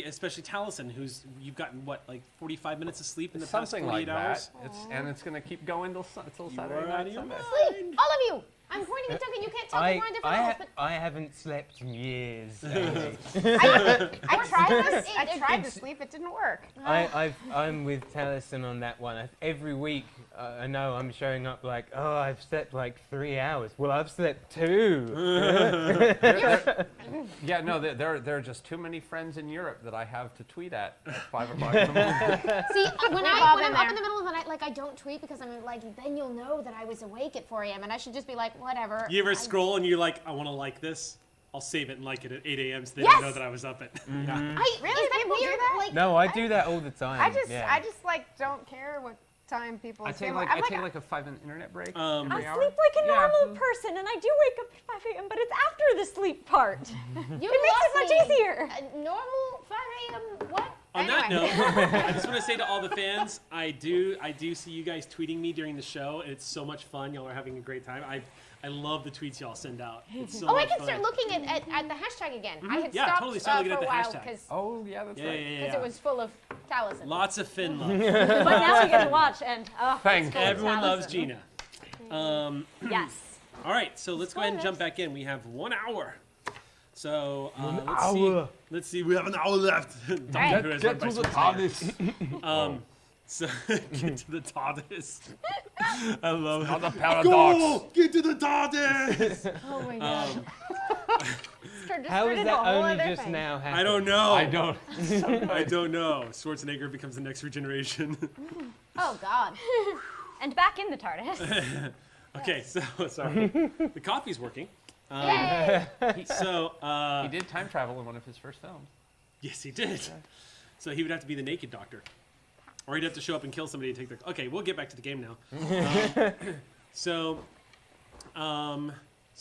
especially Taliesin, who's you've gotten what, like 45 minutes of sleep in the past Something 48 like hours. that. And it's gonna keep going till Saturday are out night. of your Sunday. Sleep, all of you. I'm pointing at Duncan. You can't tell because we're in different halls, but I haven't slept in years. I tried this. I It- tried to sleep. It didn't work. I'm with Taliesin on that one. Every week, I know I'm showing up like, oh, I've slept like 3 hours. Well, I've slept 2. Yeah, no, there are just too many friends in Europe that I have to tweet at 5 o'clock in the morning. see, when all I'm been up there. in the middle of the night, like I don't tweet because I'm like, then you'll know that I was awake at 4 a.m. and I should just be like, whatever. You ever scroll and you're like, I want to like this? I'll save it and like it at 8 a.m. so they Yes! don't know that I was up at. Yeah. Really? Is that People do weird? that? Like, No, I do that all the time. I just Mm-hmm. don't care what time people. I say. take I'm like a 5-minute internet break. I every sleep hour. like a Yeah. normal person, and I do wake up at 5 a.m., but it's after the sleep part. you It makes it lost much me. easier. Normal 5 a.m. What? On that Anyway. note, I just want to say to all the fans, I do see you guys tweeting me during the show, and it's so much fun. Y'all are having a great time. I love the tweets y'all send out. It's so Oh, I much can fun. start looking at the hashtag again. I had Yeah, stopped totally start looking for at a the while hashtag. because Oh, yeah, that's Yeah, right. yeah, yeah. it was full of Taliesin. Lots of Finn love. But now we get to watch, and Thank it's full of Everyone loves Taliesin. Gina. Yes. All right, so let's go ahead and jump back in. We have 1 hour. So let's hour. see. Let's see. We have an hour left. right. Who has Get run by to the Schwarzenegger. TARDIS. So get to the TARDIS. I love it. Not the paradox. Go! Get to the TARDIS! Oh my god. How is into a that whole only other just thing. now happening? I don't know. I don't. I don't know. Schwarzenegger becomes the next regeneration. Oh god. And back in the TARDIS. Okay, so sorry. The coffee's working. So He did time travel in one of his first films. yes, he did. So he would have to be the naked doctor, or he'd have to show up and kill somebody and take the. Okay, we'll get back to the game now. So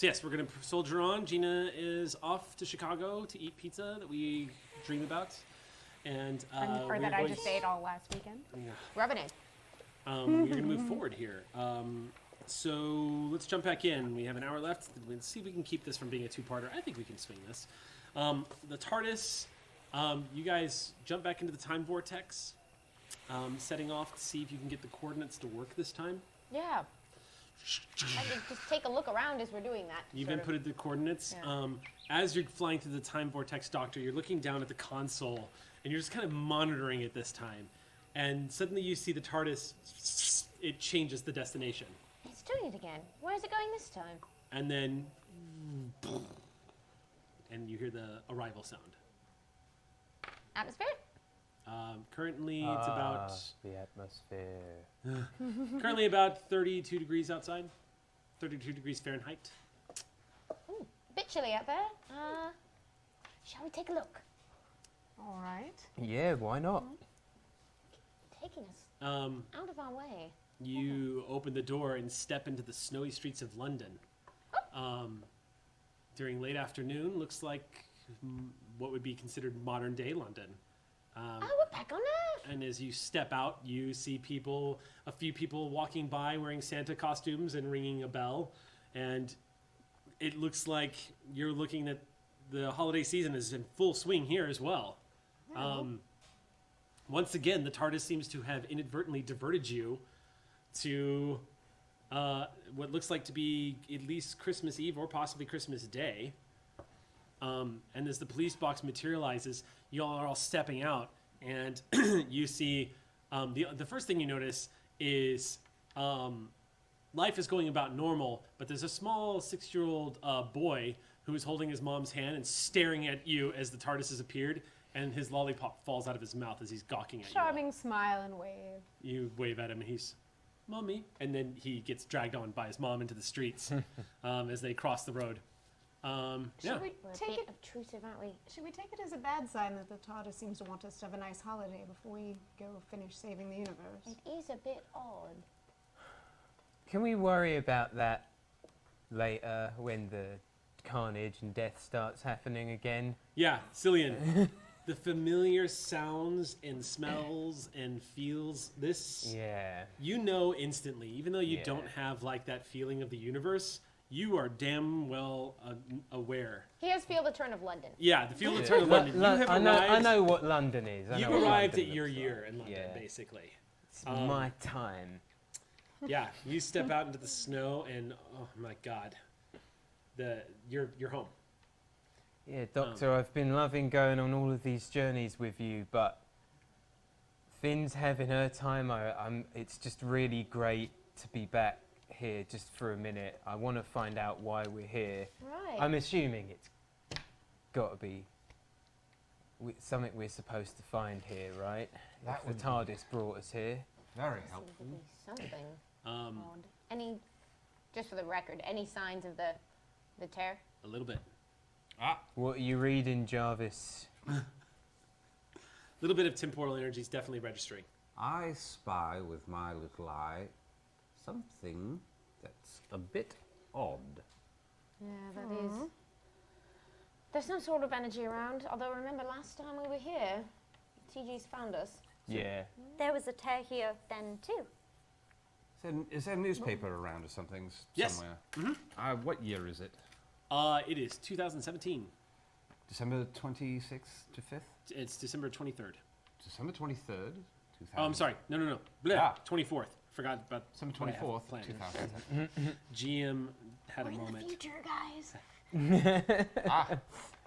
yes, we're gonna soldier on. Gina is off to Chicago to eat pizza that we dream about, and or we're that I going- just ate all last weekend. Rubbing it. we're gonna move forward here. So let's jump back in. We have an hour left. Let's see if we can keep this from being a two-parter. I think we can swing this. The TARDIS. You guys jump back into the time vortex, setting off to see if you can get the coordinates to work this time. Yeah. I could just take a look around as we're doing that. You've sort of. inputted the coordinates. Yeah. As you're flying through the time vortex, Doctor, you're looking down at the console, and you're just kind of monitoring it this time. And suddenly you see the TARDIS, it changes the destination. It's doing it again. Where's it going this time? And then, and you hear the arrival sound. Atmosphere? Currently, it's about the atmosphere. currently about 32 degrees outside, 32 degrees Fahrenheit. Ooh, bit chilly out there. Shall we take a look? All right. Yeah, why not? Taking us Um, out of our way. you open the door and step into the snowy streets of London. During late afternoon, looks like what would be considered modern day London. Oh, we're back on Earth. And as you step out, you see a few people walking by wearing Santa costumes and ringing a bell. And it looks like you're looking at the holiday season is in full swing here as well. Once again, the TARDIS seems to have inadvertently diverted you to what looks like to be at least Christmas Eve or possibly Christmas Day. And as the police box materializes, you all are all stepping out, and you see the first thing you notice is life is going about normal, but there's a small 6-year-old boy who is holding his mom's hand and staring at you as the TARDIS has appeared, and his lollipop falls out of his mouth as he's gawking at you. Charming smile and wave. You wave at him, and he's, "Mommy," and then he gets dragged on by his mom into the streets as they cross the road. Yeah. Should we We're a take bit it? obtrusive, aren't we? Should we take it as a bad sign that the TARDIS seems to want us to have a nice holiday before we go finish saving the universe? It is a bit odd. Can we worry about that later when the carnage and death starts happening again? Yeah, Cillian. the familiar sounds and smells and feels. This, Yeah. you know instantly, even though you Yeah. don't have like that feeling of the universe, you are damn well aware. He has feel the turn of London. Yeah, the feel Yeah. of turn of London. You have I arrived, know what London is. I you've know what arrived London at your looks year like. in London, Yeah. basically. It's my time. Yeah, you step out into the snow, and oh my God, you're home. Yeah, Doctor, I've been loving going on all of these journeys with you, but Finn's having her time. It's just really great to be back here just for a minute. I want to find out why we're here. Right. I'm assuming it's got to be something we're supposed to find here, right? That If would the be- TARDIS brought us here. Very Seems helpful. to be something Um, odd. Any, just for the record, any signs of the tear? a little bit. What are you reading, Jarvis? A little bit of temporal energy is definitely registering. I spy with my little eye something that's a bit odd. Yeah, that is. There's some sort of energy around. Although remember last time we were here, TG's found us. Yeah. There was a tear here then too. Is there a newspaper around or something Yes. somewhere? What year is it? It is 2017. December 26th to 5th? It's December 23rd. December 23rd, 2000. Oh, I'm sorry. No. Blah, Ah. 24th. Forgot about December what I have 24th, planned. 2000. GM had a We're in the moment. future, guys. Yes.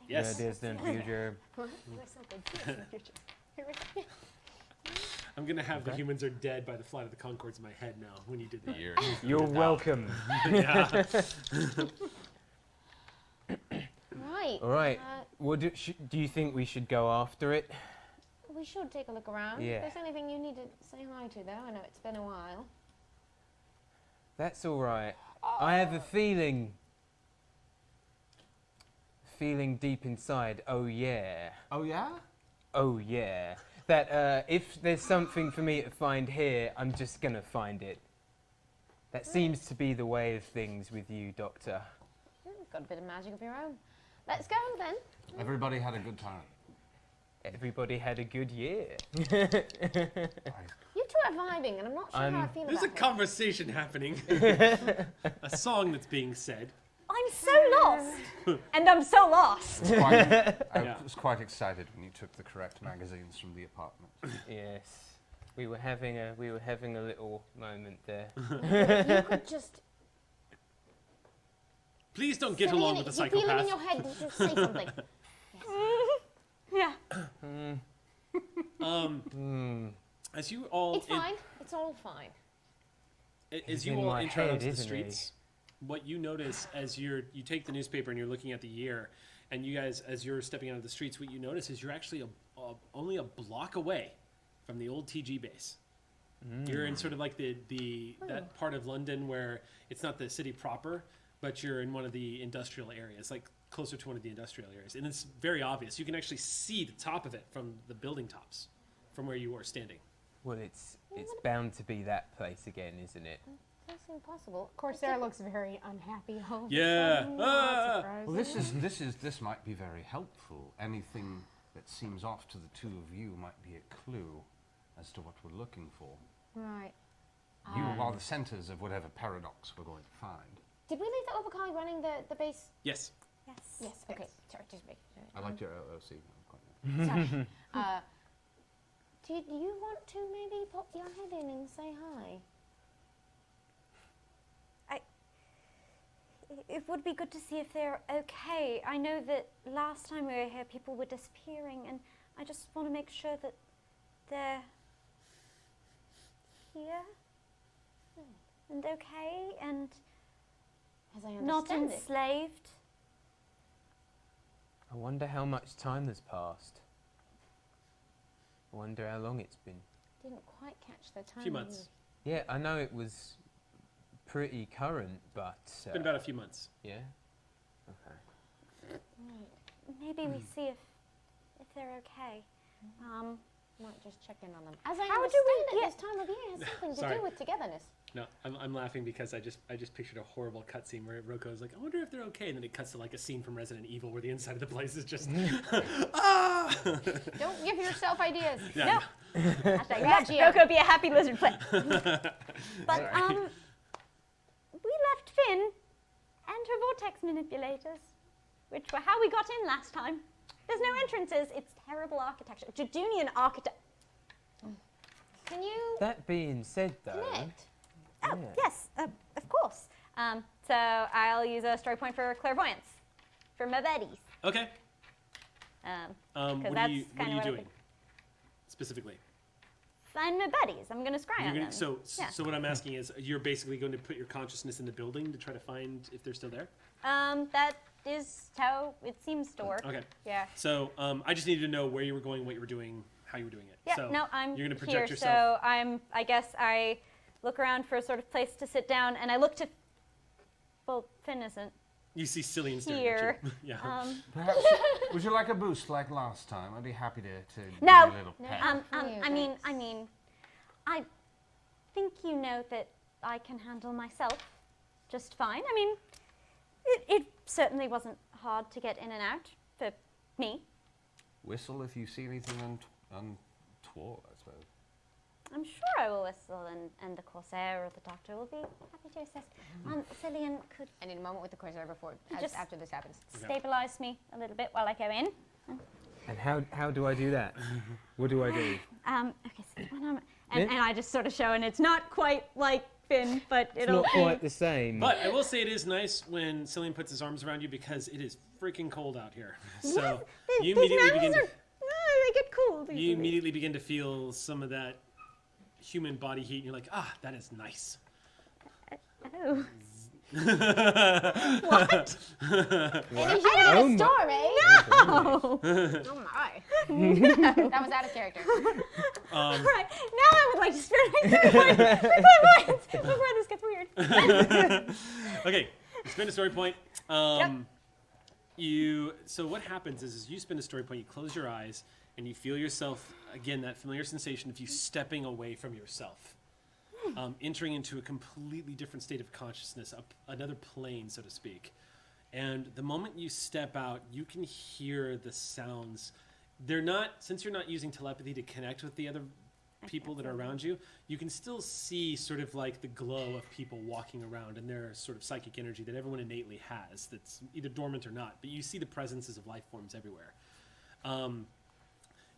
Yeah, there's the future. There's something in the future. Here we go. I'm going to have the humans are dead by the flight of the Concords in my head now when you did that. You're welcome. Yeah. Right. All right. What do you think we should go after it? We should take a look around. Yeah. If there's anything you need to say hi to, though, I know it's been a while. That's all right. I have a feeling deep inside. Oh yeah. Oh, yeah? Oh yeah. That if there's something for me to find here, I'm just gonna find it. That seems to be the way of things with you, Doctor. You've got a bit of magic of your own. Let's go then. Everybody had a good time. Everybody had a good year. You two are vibing, and I'm not sure how I feel There's a about it. conversation happening. A song that's being said. I'm so lost, and I'm so lost. I Yeah. was quite excited when you took the correct magazines from the apartment. Yes. We were having a little moment there. If you could just Please don't get feeling along it- with the you're feeling in psychopath. your head, just say something. Yeah. As you all It's fine. It's all fine. As He's you in all my enter head, onto the isn't he? streets, what you notice as you take the newspaper and you're looking at the year, and you guys, as you're stepping out of the streets, what you notice is you're actually only a block away from the old TG base. You're in sort of like that part of London where it's not the city proper, but you're in one of the industrial areas, like closer to one of the industrial areas, and it's very obvious. You can actually see the top of it from the building tops, from where you are standing. Well, it's bound to be that place again, isn't it? That's impossible. Corsair looks very unhappy. All of a Yeah. sudden. Ah. That's surprising. Well, this might be very helpful. Anything that seems off to the two of you might be a clue as to what we're looking for. Right. You are the centers of whatever paradox we're going to find. Did we leave the Overcali running the base? Yes. Yes. Yes. Okay. Sorry, just me. I liked your OOC. Sorry. Do you want to maybe pop your head in and say hi? It would be good to see if they're okay. I know that last time we were here, people were disappearing, and I just want to make sure that they're here and okay and As I not understand it. enslaved. I wonder how much time has passed. I wonder how long it's been. Didn't quite catch the time. A few months. Yeah, I know it was pretty current, but It's been about a few months. yeah. Okay. Maybe we see if they're okay. Might just check in on them. As I How do understand we it, get- this time of year has something to Sorry. do with togetherness. No, I'm laughing because I just pictured a horrible cutscene where Roko's like, I wonder if they're okay, and then it cuts to like a scene from Resident Evil where the inside of the place is just ah. Don't give yourself ideas. Yeah. Hashtag Yeah, let Gio. Roko be a happy lizard player. But Sorry. we left Finn and her vortex manipulators, which were how we got in last time. There's no entrances. It's terrible architecture. Judunian architecture. Can you That being said, though, connect? Oh, yes, of course. So I'll use a story point for clairvoyance for my buddies. Okay. 'Cause What are that's you kinda what I doing think. specifically? Find my buddies. I'm gonna scry You're on gonna, them. so Yeah. so what I'm asking is, you're basically going to put your consciousness in the building to try to find if they're still there. That is how it seems to work. Okay. Yeah. So I just needed to know where you were going, what you were doing, how you were doing it. Yeah, So no, I'm you're gonna here, project yourself. so I guess I look around for a sort of place to sit down, and I look to, well, Finn isn't You see Cillian staring here. at you. Yeah. Perhaps, would you like a boost like last time? I'd be happy to No. give you a little pat. you, I mean, I think you know that I can handle myself just fine. I mean, it certainly wasn't hard to get in and out for me. Whistle if you see anything untoward, I suppose. I'm sure I will whistle, and the Corsair or the Doctor will be happy to assist. Cillian could I need a moment with the Corsair before, Just- after this happens. stabilize me a little bit while I go in. and how do I do that? What do I do? Okay, so one arm, and I just sort of show, and it's not quite like Finn, but It's it'll not be. quite the same. But I will say it is nice when Cillian puts his arms around you because it is freaking cold out here. So you These immediately mountains begin. they get cold. You immediately begin to feel some of that human body heat, and you're like, ah, that is nice. Oh. Any human Oh in a my- storm, eh? Oh. Oh my. That was out of character. All right, now I would like to spend my story points before this gets weird. Okay, you spend a story point. So what happens is you spend a story point, you close your eyes, and you feel yourself, again, that familiar sensation of you stepping away from yourself. Entering into a completely different state of consciousness, another plane, so to speak. And the moment you step out, you can hear the sounds. They're not, since you're not using telepathy to connect with the other people that are around you, you can still see sort of like the glow of people walking around and their sort of psychic energy that everyone innately has that's either dormant or not. But you see the presences of life forms everywhere.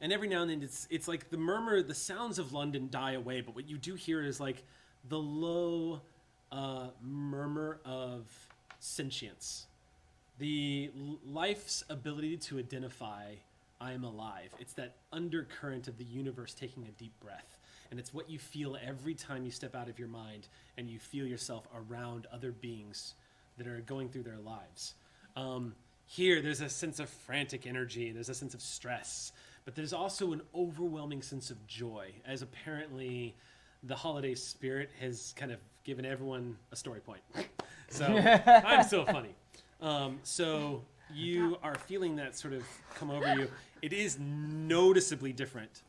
And every now and then it's like the murmur, the sounds of London die away, but what you do hear is like the low murmur of sentience. The life's ability to identify, I am alive. It's that undercurrent of the universe taking a deep breath. And it's what you feel every time you step out of your mind and you feel yourself around other beings that are going through their lives. Here, there's a sense of frantic energy, there's a sense of stress, but there's also an overwhelming sense of joy, as apparently the holiday spirit has kind of given everyone a story point. So I'm so funny. So you are feeling that sort of come over you. It is noticeably different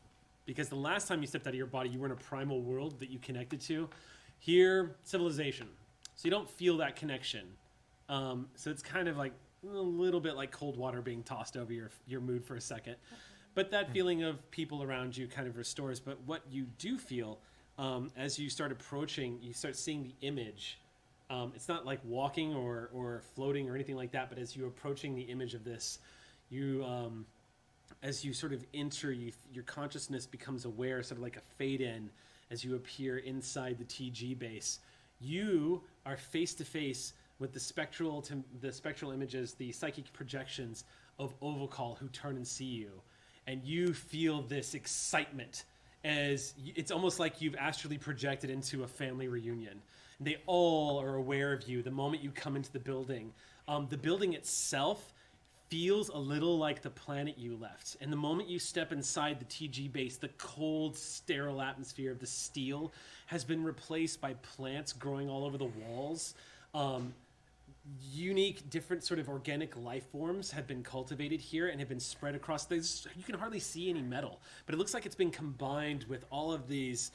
because the last time you stepped out of your body, you were in a primal world that you connected to. Here, civilization. So you don't feel that connection. So it's kind of like a little bit like cold water being tossed over your mood for a second. But that feeling of people around you kind of restores. But what you do feel as you start approaching, you start seeing the image. It's not like walking or floating or anything like that, but as you're approaching the image of this, you, as you sort of enter, your consciousness becomes aware, sort of like a fade in as you appear inside the TG base. You are face to face with the spectral images, the psychic projections of Ovocall who turn and see you. And you feel this excitement as it's almost like you've astrally projected into a family reunion. They all are aware of you the moment you come into the building. The building itself feels a little like the planet you left. And the moment you step inside the TG base, the cold, sterile atmosphere of the steel has been replaced by plants growing all over the walls. unique, different sort of organic life forms have been cultivated here and have been spread across these. You can hardly see any metal, but it looks like it's been combined with all of these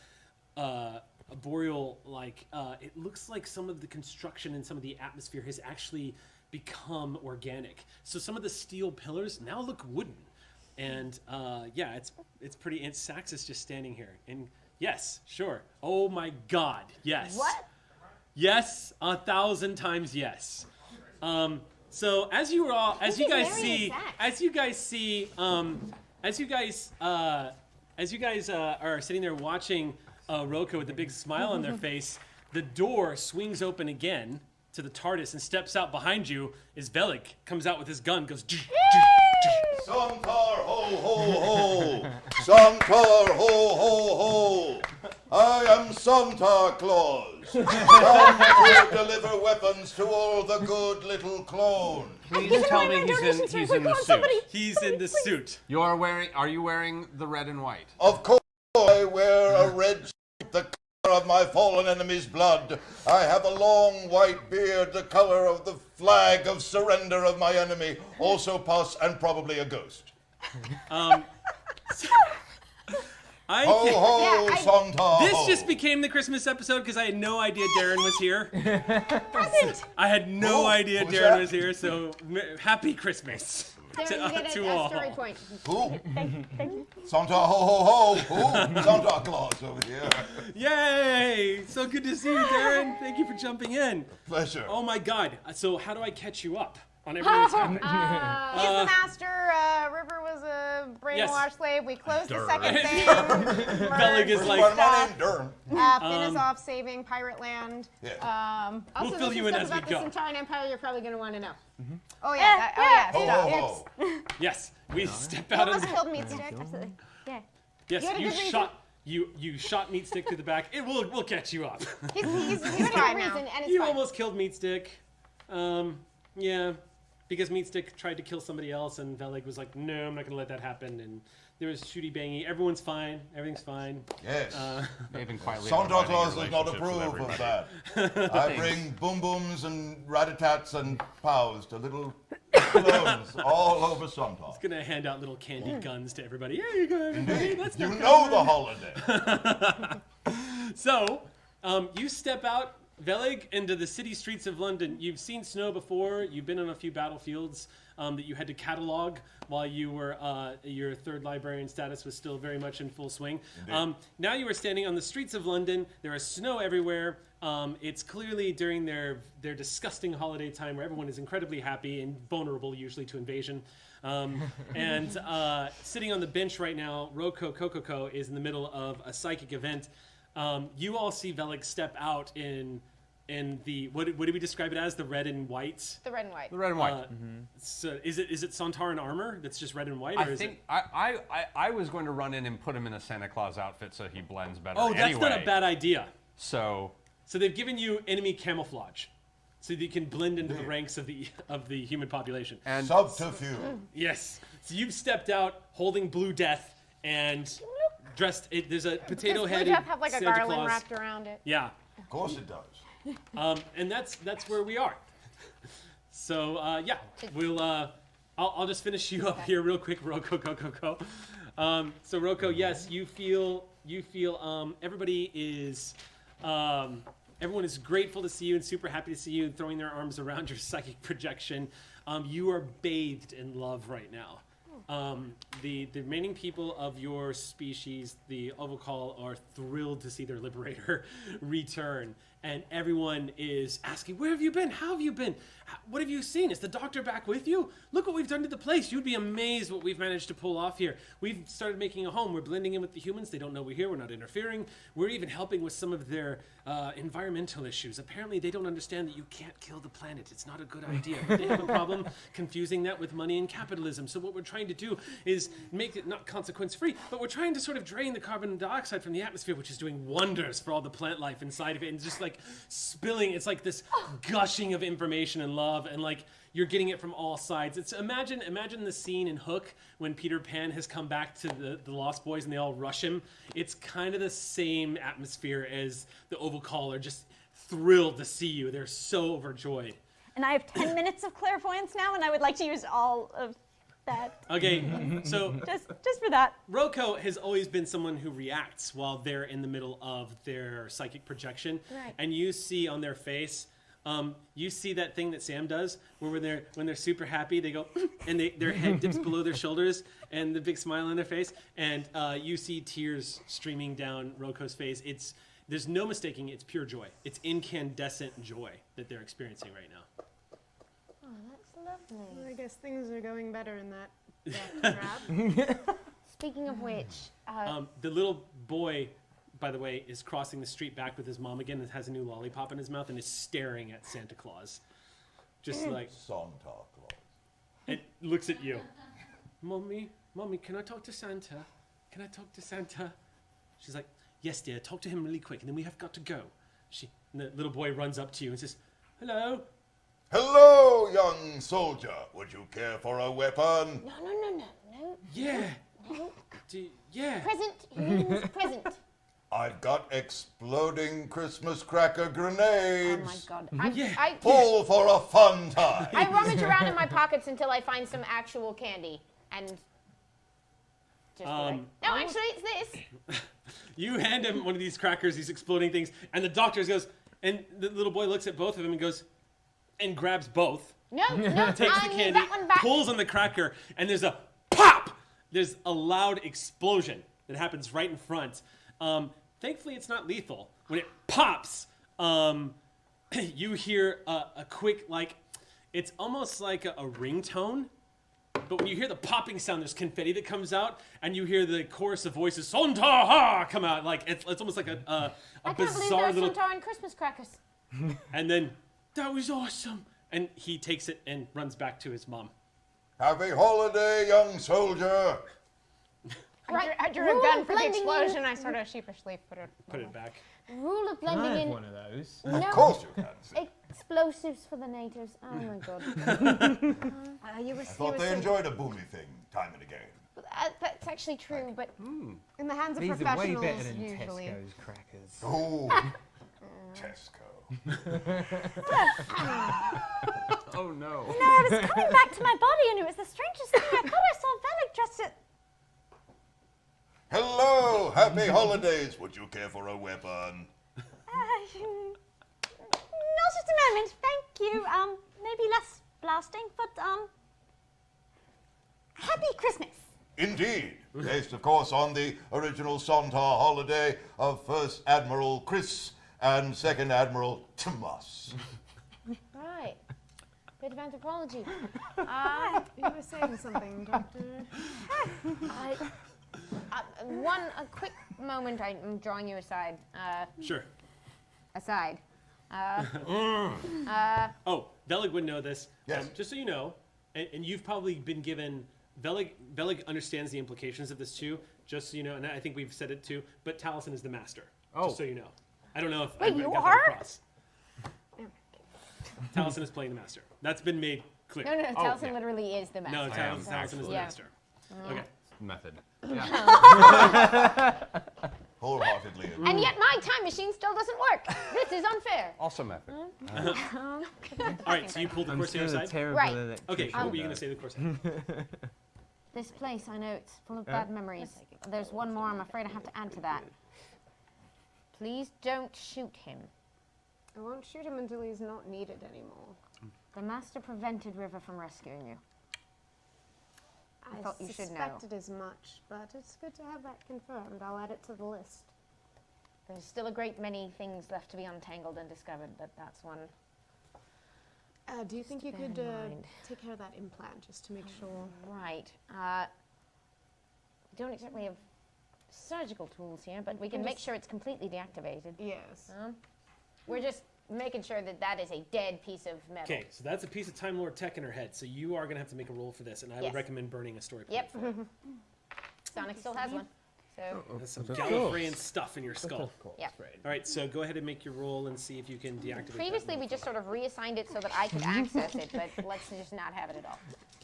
boreal, it looks like some of the construction and some of the atmosphere has actually become organic. So some of the steel pillars now look wooden. And it's pretty, and Sax is just standing here. And yes, sure. Oh my God, yes. What? Yes, 1,000 times yes. So as you guys are sitting there watching Roko with a big smile on their face, the door swings open again to the TARDIS, and steps out behind you is Velig. Comes out with his gun, goes. Somtar ho ho ho! Somtar ho ho ho! I am Santa Claus, come to deliver weapons to all the good little clones. Please tell me he's in the suit. He's in the suit. Are you wearing the red and white? Of course, I wear a red suit, the color of my fallen enemy's blood. I have a long white beard, the color of the flag of surrender of my enemy, also pus and probably a ghost. Ho ho, Santa. This just became the Christmas episode because I had no idea Darren was here. I had no idea Darren was here, so happy Christmas. Darren, you get to a all. story point. Who? Thank you. Santa ho ho ho! Who? Santa Claus over here. Yay! So good to see you, Darren. Thank you for jumping in. Pleasure. Oh my God. So how do I catch you up on everything that's happening? He's the master. River was a brainwashed slave. We closed the second thing. Velig is like, my name, Durham. Finn is off saving pirate land. Yeah. Also, We'll fill there's you some in stuff as we about go. the Centauran Empire you're probably going to want to know. Mm-hmm. Oh yeah. Ho ho ho! yes, we step You out almost of killed Meat Stick. Absolutely. Yeah. Yes, You had a you good reason. shot you shot Meat Stick through the back. We'll catch you up. He's fine now. Reason, and it's You fine. almost killed Meat Stick. Yeah, because Meat Stick tried to kill somebody else, and Velig was like, "No, I'm not gonna let that happen." And there was shooty bangy. Everyone's fine. Everything's fine. Yes. They've been quietly Santa providing Claus does not relationships with approve of everybody. that. I bring boom booms and rat-a-tats and pows to little clones all over Santa. Gonna hand out little candy guns to everybody. Here you go, everybody. Let's You not know the holiday. So, you step out, Velig, into the city streets of London. You've seen snow before. You've been on a few battlefields that you had to catalog while you were your third librarian status was still very much in full swing. Now you are standing on the streets of London. There is snow everywhere. It's clearly during their disgusting holiday time where everyone is incredibly happy and vulnerable usually to invasion. And sitting on the bench right now, Roko Kokoko is in the middle of a psychic event. You all see Velig step out in the what did we describe it as? The red and white. The red and white. The red and white. So is it Sontaran armor that's just red and white? I think I was going to run in and put him in a Santa Claus outfit so he blends better. Oh, that's anyway. not a bad idea. So they've given you enemy camouflage, so that you can blend into the ranks of the human population. and Subterfuge. Yes. So you've stepped out holding Blue Death and dressed. There's a potato Does Blue headed Death have like a Santa garland Claus. wrapped around it? Yeah. Of course it does. And that's where we are. So yeah, we'll I'll just finish you up here real quick, Roko Kokoko. So Roko, yes, you feel everybody is everyone is grateful to see you and super happy to see you and throwing their arms around your psychic projection. You are bathed in love right now. The remaining people of your species, the Ovokal, are thrilled to see their liberator return. And everyone is asking, where have you been? How have you been? What have you seen? Is the doctor back with you? Look what we've done to the place. You'd be amazed what we've managed to pull off here. We've started making a home. We're blending in with the humans. They don't know we're here. We're not interfering. We're even helping with some of their environmental issues. Apparently, they don't understand that you can't kill the planet. It's not a good idea. But they have a problem confusing that with money and capitalism. So what we're trying to do is make it not consequence-free, but we're trying to sort of drain the carbon dioxide from the atmosphere, which is doing wonders for all the plant life inside of it, and just like spilling. It's like this gushing of information and love, and like you're getting it from all sides. It's imagine the scene in Hook when Peter Pan has come back to the Lost Boys and they all rush him. It's kind of the same atmosphere as the Ovokal are just thrilled to see you. They're so overjoyed. and I have 10 minutes of clairvoyance now, and I would like to use all of that. Okay, so Just for that. Roko has always been someone who reacts while they're in the middle of their psychic projection. Right. And you see on their face, you see that thing that Sam does, where when they're super happy, they go, and their head dips below their shoulders, and the big smile on their face, and you see tears streaming down Roko's face. There's no mistaking, it's pure joy. It's incandescent joy that they're experiencing right now. Oh, that's lovely. Well, I guess things are going better in that trap. Speaking of which, The little boy, by the way, is crossing the street back with his mom again and has a new lollipop in his mouth and is staring at Santa Claus. Just like, Santa Claus. it looks at you. Mommy, can I talk to Santa? Can I talk to Santa? She's like, yes, dear, talk to him really quick, and then we have got to go. And the little boy runs up to you and says, hello. Hello, young soldier. Would you care for a weapon? no. Yeah. No. Yeah. Present. Use present. I've got exploding Christmas cracker grenades. Oh my god. Yeah. Pull for a fun time. I rummage around in my pockets until I find some actual candy. And just be like, no, actually, it's this. You hand him one of these crackers, these exploding things, and the doctor goes, and the little boy looks at both of them and goes, and grabs both. No, Takes I the need candy, that one back. pulls on the cracker, and there's a pop! There's a loud explosion that happens right in front. Thankfully, it's not lethal. When it pops, you hear a quick, like, it's almost like a ringtone. But when you hear the popping sound, there's confetti that comes out, and you hear the chorus of voices, Sontar come out. Like, it's almost like a I can't believe bizarre there's little... Sontar and Christmas crackers. And then, that was awesome. And he takes it and runs back to his mom. Happy holiday, young soldier. I drew Rule a gun of for the blending explosion. in. I sort of sheepishly put it back. Rule of Can I blending have in. one of those? No. Of course you can. Explosives for the natives. Oh my god. You were, I thought they enjoyed a boomy thing time and again. That's actually true, but in the hands of These are way professionals better than usually. Tesco's crackers. Oh, Tesco. Oh no. No, I was coming back to my body, and it was the strangest thing. I thought I saw Velik dressed it. Hello, happy holidays. Would you care for a weapon? Not at the moment, thank you. Maybe less blasting, but happy Christmas. Indeed. Based, of course, on the original Sontar holiday of First Admiral Chris and Second Admiral Tomas. right. Bit of anthropology. You were saying something, Doctor. A quick moment. I'm drawing you aside. Sure. Aside. Oh, Velik would know this. Yes. Just so you know, and you've probably been given... Velik understands the implications of this too, just so you know, and I think we've said it too, but Taliesin is the master, just so you know. I don't know if Wait, everybody you got are? that across. Taliesin is playing the master. That's been made clear. No, Taliesin literally is the master. No, Taliesin is the master. Okay. Method. Wholeheartedly. And yet my time machine still doesn't work. This is unfair. Also method. All right, so you pulled the I'm Corsair still a aside? terrible Right. electrician. Okay, what were you going to say the Corsair? This place, I know it's full of bad memories. There's one more I'm afraid I have to add to that. Please don't shoot him. I won't shoot him until he's not needed anymore. The master prevented River from rescuing you. I thought you should know. suspected as much, but it's good to have that confirmed. I'll add it to the list. There's still a great many things left to be untangled and discovered, but that's one. Do you think you bear in could mind. take care of that implant just to make sure? Right. We don't exactly have surgical tools here, but we can can make just- sure it's completely deactivated. Yes. We're just making sure that that is a dead piece of metal. Okay, so that's a piece of Time Lord tech in her head, so you are going to have to make a roll for this, and I would Yes. recommend burning a story point Yep. for it. Sonic still has one. So, That's some Gallifreyan stuff in your skull. yeah. All right, so go ahead and make your roll and see if you can deactivate Previously, that. we just sort of reassigned it so that I could access it, but let's just not have it at all.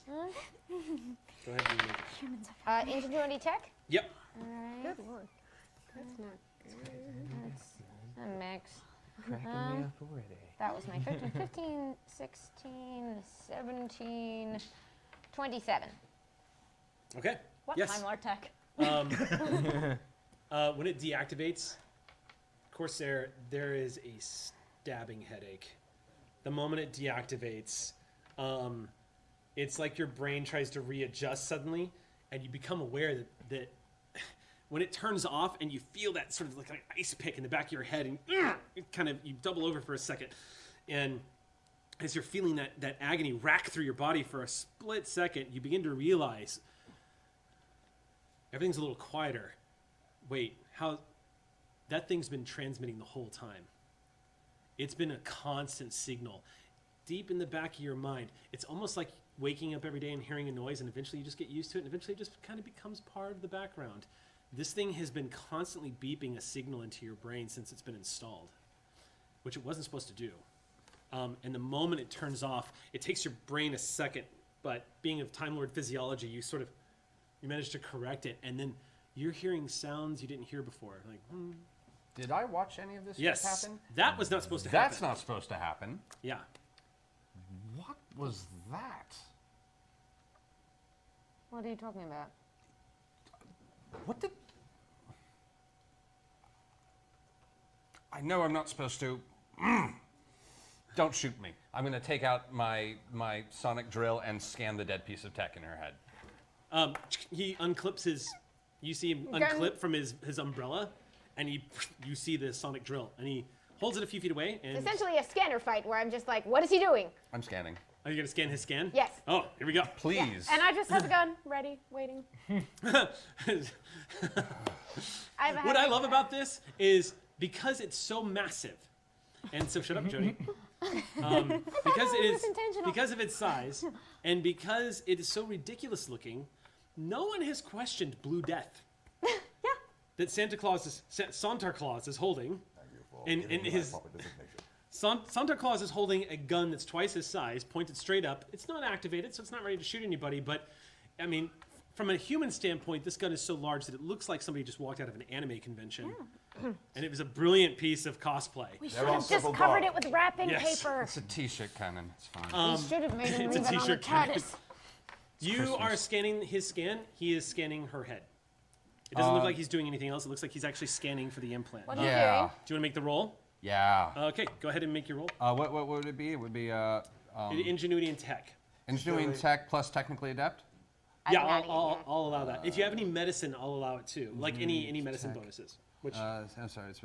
Go ahead and make it. Ingenuity tech? Yep. Alright. Good lord. That's not. That's a mix. Cracking me up already. That was my 13, 15, 16, 17, 27. Okay. What Yes. Time Lord Tech? When it deactivates, Corsair, there is a stabbing headache. The moment it deactivates, it's like your brain tries to readjust suddenly, and you become aware that when it turns off and you feel that sort of like an ice pick in the back of your head, and it kind of, you double over for a second, and as you're feeling that agony rack through your body for a split second, you begin to realize everything's a little quieter. Wait, how? That thing's been transmitting the whole time. It's been a constant signal. Deep in the back of your mind, it's almost like waking up every day and hearing a noise, and eventually you just get used to it, and eventually it just kind of becomes part of the background. This thing has been constantly beeping a signal into your brain since it's been installed, which it wasn't supposed to do. And the moment it turns off, it takes your brain a second, but being of Time Lord physiology, you manage to correct it, and then you're hearing sounds you didn't hear before. Like, Did I watch any of this yes, happen? that was not supposed to happen. That's not supposed to happen. Yeah. What was that? What are you talking about? What did... I know I'm not supposed to... Don't shoot me. I'm going to take out my sonic drill and scan the dead piece of tech in her head. He unclips his. You see him unclip from his umbrella, and you see the sonic drill, and he holds it a few feet away. And Essentially a scanner fight where I'm just like, what is he doing? I'm scanning. are you gonna scan his scan? Yes. Oh, here we go. Please. And I just have the gun ready, waiting. What I love about this is because it's so massive, and so shut up, Jody. Because of its size, and because it is so ridiculous looking, no one has questioned Blue Death. That Santa Claus is holding, and his Santa Claus is holding a gun that's twice his size, pointed straight up. It's not activated, so it's not ready to shoot anybody. But I mean, from a human standpoint, this gun is so large that it looks like somebody just walked out of an anime convention. And it was a brilliant piece of cosplay. We should have just covered it with wrapping paper. It's a t-shirt cannon. It's fine. We should have made him It's a leave it on the t-shirt cannon. TARDIS. You are scanning his scan. He is scanning her head. It doesn't look like he's doing anything else. It looks like he's actually scanning for the implant. What are you Yeah. doing? Do you want to make the roll? Yeah. Okay, go ahead and make your roll. What would it be? It would be Ingenuity and tech. engineering tech plus technically adept. Yeah, I'll allow that. If you have any medicine, I'll allow it too. Like any medicine bonuses. Which I'm sorry, it's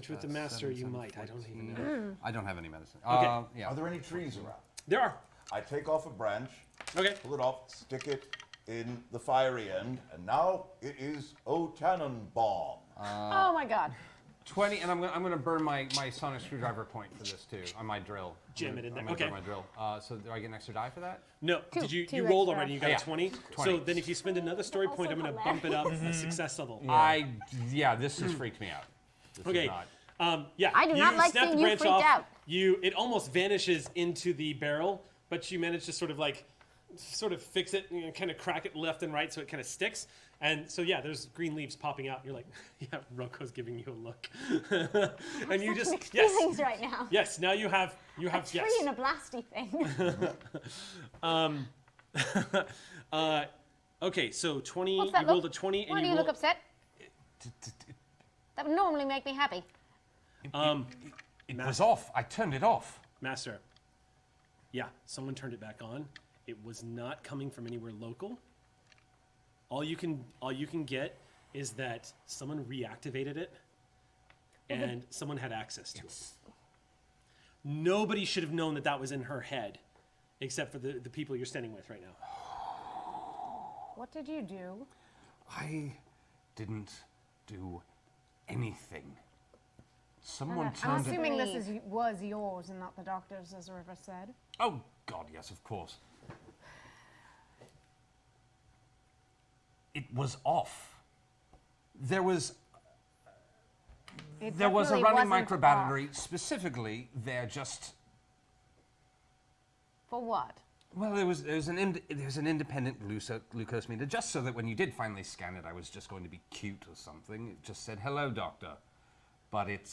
with the master you might. I don't even know. I don't have any medicine. Okay. Yeah. Are there any trees around? There are. I take off a branch, Okay. pull it off, stick it in the fiery end, and now it is O Tannenbaum. Oh my god. 20, and I'm gonna burn my sonic screwdriver point for this too on my drill. Jam it in there. I'm gonna Okay. burn my drill. So do I get an extra die for that? No, did you two rolled extra. already? You got Yeah. a 20? 20. So then if you spend another story point, I'm going to bump it up a success level. This has freaked me out. This is Okay. not- Yeah. I do not like snap the seeing you branch freaked off. out. It almost vanishes into the barrel, but you manage to sort of fix it and kind of crack it left and right so it kind of sticks. And so yeah, there's green leaves popping out. You're like, yeah, Roko's giving you a look. And you just Mixed feelings right now. Yes, now you have A tree and a blasty thing. Okay, so 20 What's that you rolled a look? 20 and Why do you you look rolled upset? That would normally make me happy. It was off. I turned it off. Master. Yeah, someone turned it back on. It was not coming from anywhere local. All you can get is that someone reactivated it and someone had access to it. Nobody should have known that that was in her head except for the people you're standing with right now. What did you do? I didn't do anything. Someone I'm turned it. assuming this was yours and not the doctor's, as River said. Oh God, yes, of course. It was off. There was a definitely running wasn't microbattery specifically there. Just For what? well, there was an independent glucose meter, just so that when you did finally scan it, I was just going to be cute or something. It just said hello, doctor, but it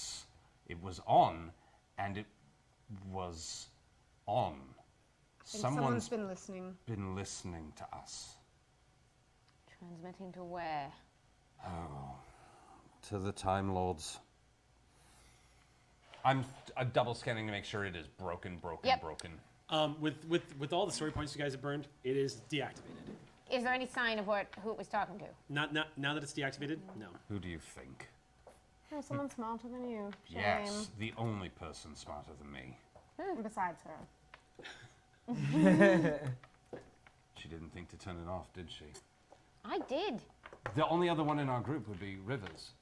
was on, and it was on. Someone's been listening. Been listening to us. Transmitting to where? Oh, to the Time Lords. I'm double scanning to make sure it is broken. Yep. With all the story points you guys have burned, it is deactivated. Is there any sign of who it was talking to? Not now that it's deactivated. No. Who do you think? Oh, someone smarter than you. Shame. Yes, the only person smarter than me. Besides her. She didn't think to turn it off, did she? I did. The only other one in our group would be Rivers.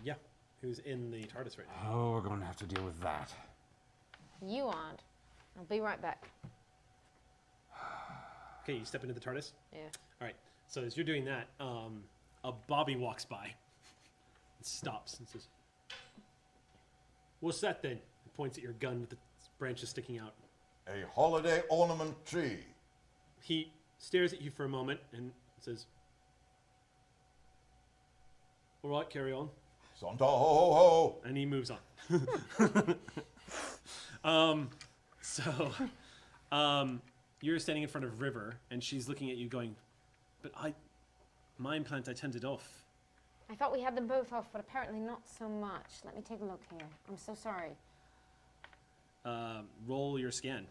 Yeah. Who's in the TARDIS right now? Oh, we're going to have to deal with that. You aren't. I'll be right back. Okay, you step into the TARDIS. Yeah. All right. So as you're doing that, a Bobby walks by, and stops, and says, "What's that then?" He points at your gun with the branches sticking out. A holiday ornament tree. He stares at you for a moment and says, "All right, carry on." Santa ho ho ho. And he moves on. You're standing in front of River, and she's looking at you going, "But my implant, I turned it off." I thought we had them both off, but apparently not so much. Let me take a look here. I'm so sorry. Roll your scan.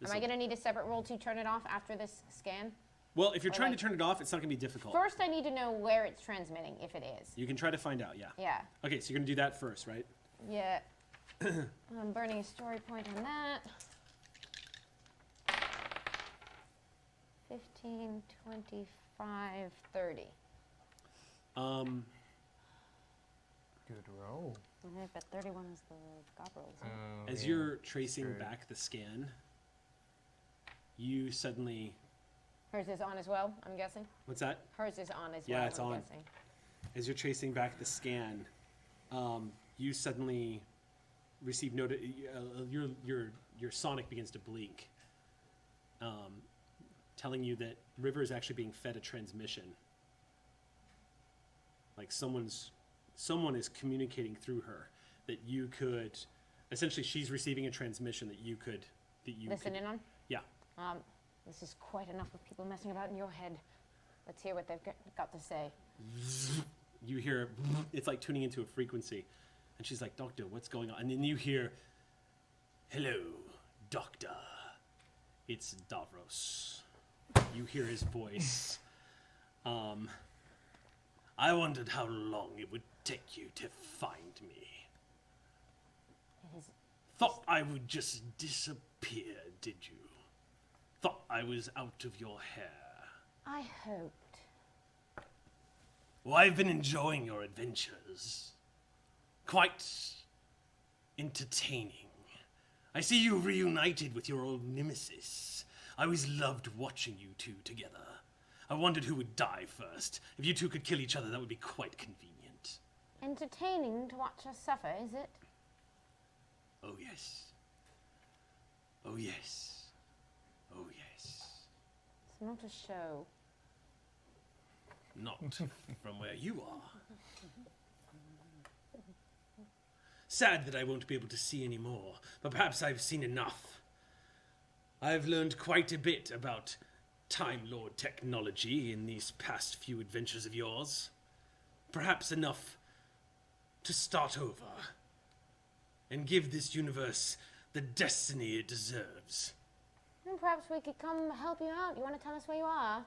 Am I going to need a separate roll to turn it off after this scan? Well, if you're trying to turn it off, it's not going to be difficult. First, I need to know where it's transmitting, if it is. You can try to find out, yeah. Yeah. Okay, so you're going to do that first, right? Yeah. I'm burning a story point on that. 15, 25, 30. Good roll. But 31 is the gob rolls. As you're tracing back the scan, you suddenly... Hers is on as well, I'm guessing? What's that? Hers is on as well, Yeah, it's I'm on. guessing. As you're tracing back the scan, you suddenly receive your sonic begins to blink, telling you that River is actually being fed a transmission. Like someone is communicating through her that you could, essentially she's receiving a transmission that you could Listen in on? Yeah. This is quite enough of people messing about in your head. Let's hear what they've got to say. You hear, it's like tuning into a frequency. And she's like, "Doctor, what's going on?" And then you hear, "Hello, Doctor. It's Davros." You hear his voice. "I wondered how long it would take you to find me. Thought I would just disappear, did you? Thought I was out of your hair. I hoped. Well, I've been enjoying your adventures. Quite entertaining. I see you reunited with your old nemesis. I always loved watching you two together. I wondered who would die first. If you two could kill each other, that would be quite convenient." Entertaining to watch us suffer, is it? "Oh, yes. Oh, yes. Oh, yes. It's not a show. Not from where you are. Sad that I won't be able to see any more, but perhaps I've seen enough. I've learned quite a bit about Time Lord technology in these past few adventures of yours. Perhaps enough to start over and give this universe the destiny it deserves." Well, perhaps we could come help you out. You want to tell us where you are?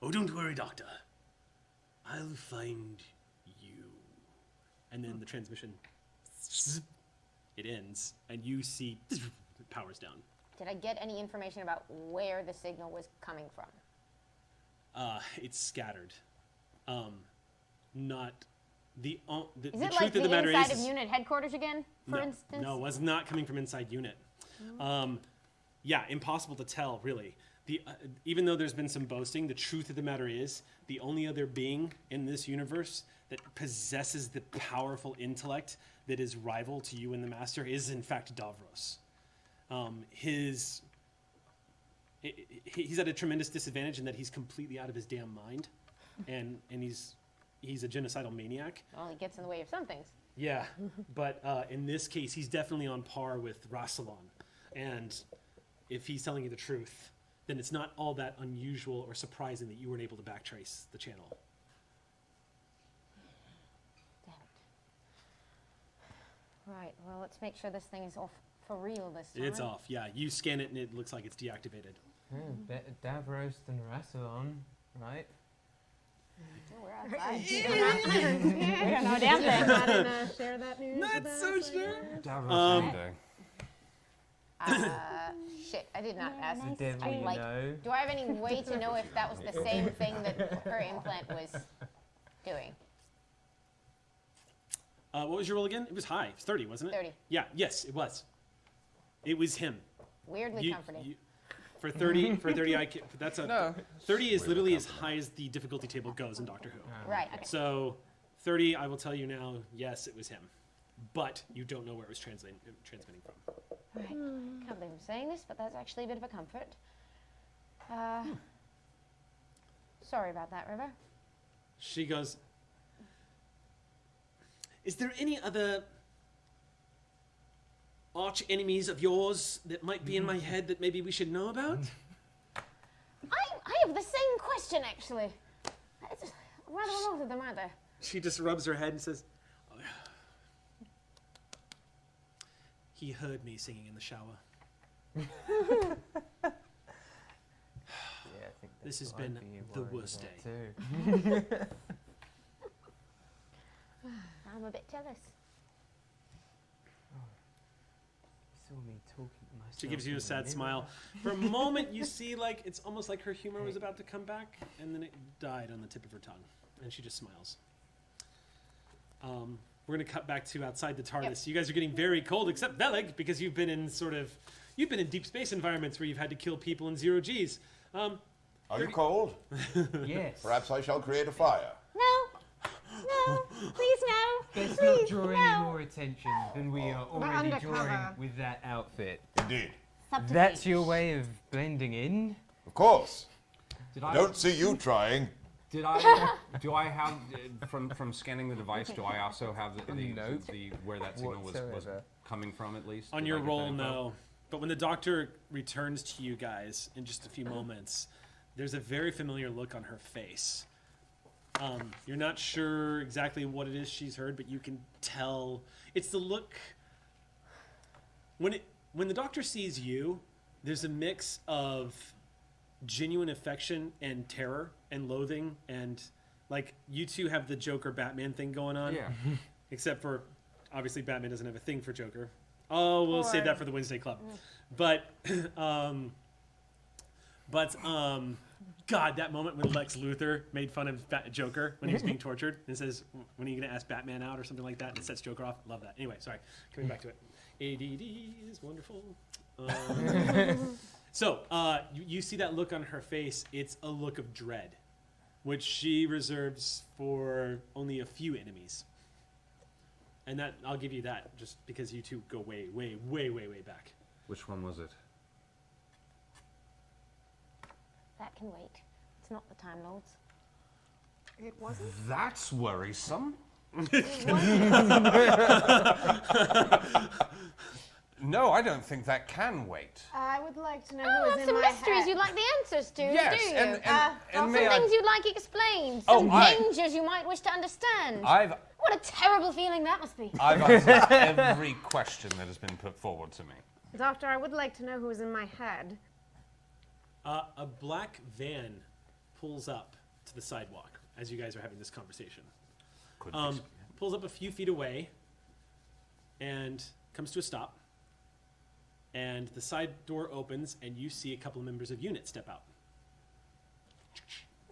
"Oh, don't worry, Doctor. I'll find you." And then the transmission, it ends, and you see it powers down. Did I get any information about where the signal was coming from? It's scattered. Not the Is the it truth like of the the matter inside is of unit headquarters again, for instance? No, it was not coming from inside unit. Yeah, impossible to tell, really. Even though there's been some boasting, the truth of the matter is the only other being in this universe that possesses the powerful intellect that is rival to you and the Master is, in fact, Davros. He's at a tremendous disadvantage in that he's completely out of his damn mind, and he's he's a genocidal maniac. Well, he gets in the way of some things. Yeah, but in this case, he's definitely on par with Rassilon. And if he's telling you the truth, then it's not all that unusual or surprising that you weren't able to backtrace the channel. Damn it. Right, well, let's make sure this thing is off for real this time. It's off, yeah. You scan it and it looks like it's deactivated. Davros and Rassilon, right? We're outside. We don't know a damn thing. Not in share that news. Not with so us, I sure. guess? Davros Shit, I did not ask. The devil I'd you like- know. Do I have any way to know if that was the same thing that her implant was doing? What was your roll again? It was high. It was 30, wasn't it? 30. Yeah, yes, it was. It was him. Weirdly comforting. For 30, that's a 30 is literally as high as the difficulty table goes in Doctor Who. Right, okay. So 30, I will tell you now, yes, it was him. But you don't know where it was transmitting from. Right. Can't believe I'm saying this, but that's actually a bit of a comfort. Sorry about that, River. She goes, is there any other arch enemies of yours that might be in my head that maybe we should know about? I have the same question, actually. It's rather a lot of them, aren't there? She just rubs her head and says, oh, he heard me singing in the shower. Yeah, I think This has that's what I'd been be the worried worst about day. too. I'm a bit jealous. You saw me talking to myself. She gives you in a the sad mirror. smile. For a moment, you see like it's almost like her humor was about to come back, and then it died on the tip of her tongue, and she just smiles. We're gonna cut back to outside the TARDIS. Yep. You guys are getting very cold, except Veleg, because you've been in deep space environments where you've had to kill people in 0 Gs. Are you cold? Yes. Perhaps I shall create a fire. No, please no. Let's Please, not draw no. any more attention than we are already drawing undercover. with that outfit. Indeed. That's your way of blending in? Of course. Did I don't see you trying. Do I have from scanning the device? Do I also have the where that signal was Whatsoever. coming from at least? On Did I your get that roll, info? no. But when the doctor returns to you guys in just a few moments, there's a very familiar look on her face. You're not sure exactly what it is she's heard, but you can tell. It's the look. When the doctor sees you, there's a mix of genuine affection and terror and loathing, and like you two have the Joker Batman thing going on. Yeah. Except for obviously Batman doesn't have a thing for Joker. Oh, we'll save that for the Wednesday Club. But God, that moment when Lex Luthor made fun of Joker when he was being tortured and says, when are you going to ask Batman out or something like that, and it sets Joker off. Love that. Anyway, sorry. Coming back to it. ADD is wonderful. So, you see that look on her face. It's a look of dread, which she reserves for only a few enemies. And that I'll give you that just because you two go way, way, way, way, way back. Which one was it? That can wait. It's not the Time Lords. It wasn't? That's worrisome. No, I don't think that can wait. I would like to know Oh, who is that's in some my mysteries head. you'd like the answers to, Yes, do you? and some may I- things you'd like explained, Oh, some I- dangers you might wish to understand. What a terrible feeling that must be. I've answered every question that has been put forward to me. Doctor, I would like to know who is in my head. A black van pulls up to the sidewalk as you guys are having this conversation. Pulls up a few feet away and comes to a stop. And the side door opens, and you see a couple of members of UNIT step out.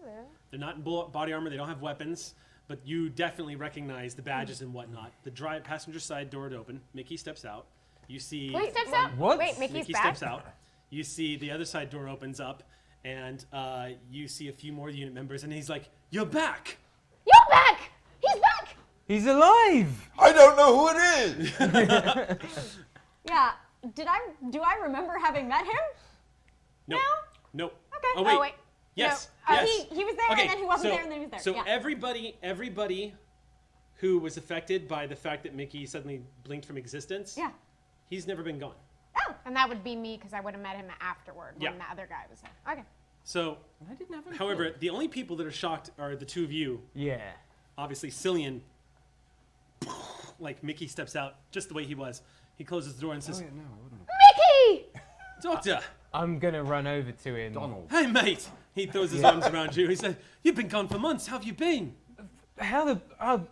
Hello. They're not in body armor. They don't have weapons, but you definitely recognize the badges and whatnot. The passenger side door is open. Mickey steps out. You see. Wait, steps out? What? Wait, Mickey's Mickey back? steps out. You see the other side door opens up, and you see a few more UNIT members, and he's like, "You're back!" You're back! He's back! He's alive! I don't know who it is. Yeah. Do I remember having met him? Nope. Nope. Okay. Oh wait. Oh, wait. Yes. No, yes. he was there, and then he wasn't there, and then he was there. So Yeah. everybody who was affected by the fact that Mickey suddenly blinked from existence, Yeah. he's never been gone. And that would be me because I would have met him afterward when Yeah. the other guy was there. Okay. So, I didn't have any however, clue. the only people that are shocked are the two of you. Yeah. Obviously, Cillian, like Mickey steps out just the way he was. He closes the door and says, Oh, yeah, no, I wouldn't have. Mickey! Doctor, I'm gonna run over to him. Donald. hey mate. He throws his arms around you. He said, you've been gone for months. How have you been? How the?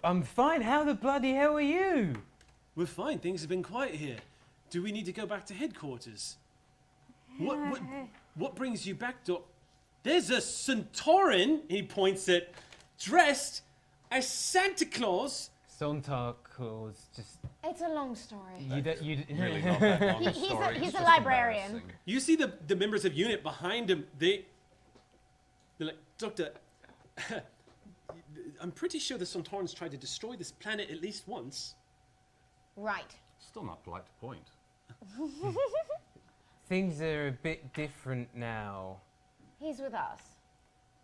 I'm fine. How the bloody hell are you? We're fine. Things have been quiet here. Do we need to go back to headquarters? What brings you back, Doc? There's a Centauran, he points at, dressed as Santa Claus. Santa Claus just. It's a long story. You don't. You. Really not that long a He's story. a It's just librarian. embarrassing. You see the members of UNIT behind him. They're like, Doctor, I'm pretty sure the Centaurans tried to destroy this planet at least once. Right. Still not polite to point. Things are a bit different now. He's with us.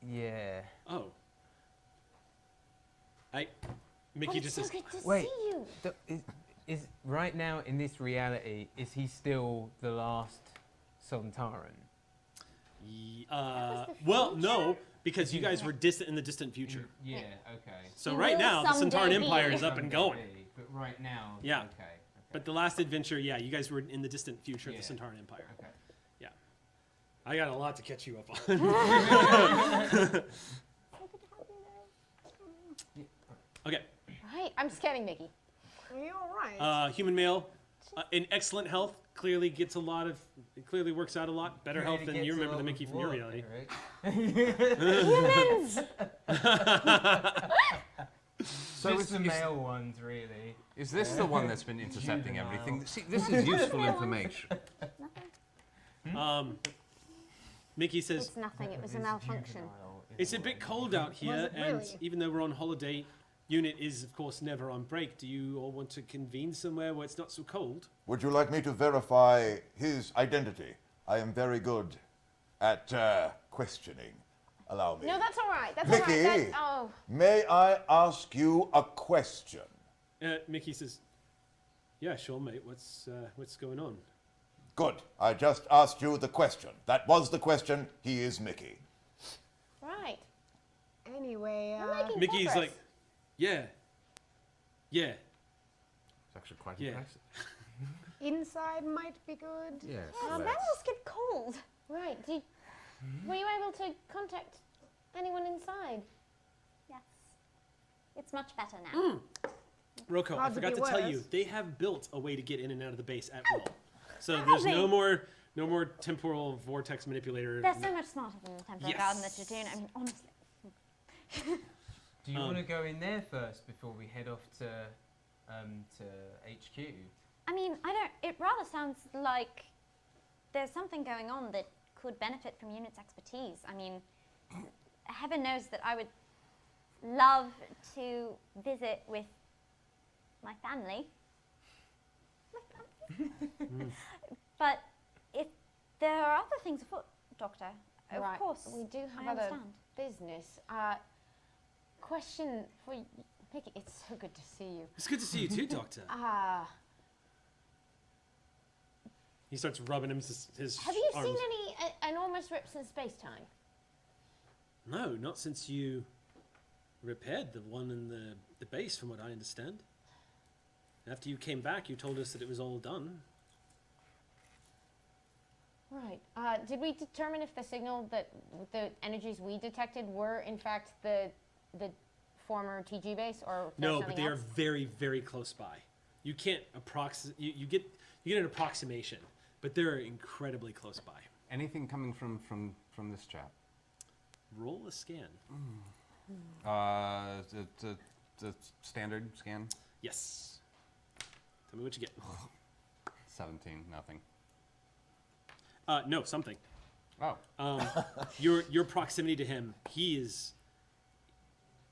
Yeah. Oh. Mickey Oh, it's just so says, good to Wait. see you. Is right now in this reality, is he still the last Sontaran? well, no, because you guys were distant in the distant future. Yeah. Okay. So He right will now, the someday Centauran be. Empire is up and going. But right now. Yeah. Okay. But the last adventure, yeah, you guys were in the distant future of the Yeah. Centauran Empire. Okay. Yeah. I got a lot to catch you up on. Okay. Right, I'm scanning Mickey. Are you all right? Human male, in excellent health, clearly gets a lot of, clearly works out a lot better health than you remember the Mickey from your reality. Humans! So Just the male ones, really. Is this the one that's been intercepting Juvenile. everything? See, this is useful information. Mickey says, It's nothing. It was a malfunction. it's a bit cold out here, Was it and really? even though we're on holiday, UNIT is, of course, never on break. Do you all want to convene somewhere where it's not so cold? Would you like me to verify his identity? I am very good at questioning. Allow me. No, that's all right. That's Mickey! all right. Oh, May I ask you a question? Mickey says, yeah, sure, mate. What's going on? Good. I just asked you the question. That was the question. He is Mickey. right. Anyway, We're making Mickey's progress. like, yeah. It's actually quite Yeah. impressive. inside might be good. Yes. Yeah, that must get cold. Right. Were you able to contact anyone inside? Yes. It's much better now. Rocco, I Hard to forgot be to tell worse. you, they have built a way to get in and out of the base at will. So Have there's they? no more temporal vortex manipulator. They're so much smarter than the Temporal Yes. Garden that you're doing. I mean, honestly. Do you want to go in there first before we head off to HQ? I mean, I don't. It rather sounds like there's something going on that could benefit from UNIT's expertise. I mean, heaven knows that I would love to visit with my family. But if there are other things afoot, Doctor, of Right. course, We do have I other understand. business. Question for Mickey. It's so good to see you. It's good to see you too, Doctor. He starts rubbing his Have you arms. seen any enormous rips in space-time? No, not since you repaired the one in the base, from what I understand. After you came back, you told us that it was all done. Right. Did we determine if the signal that the energies we detected were in fact the former TG base, or if there's No, but something they are else? very, very close by. You can't you get an approximation, but they're incredibly close by. Anything coming from this chap? Roll a scan. The standard scan? Yes. Tell me what you get. 17, nothing. No, something. Oh. Your proximity to him,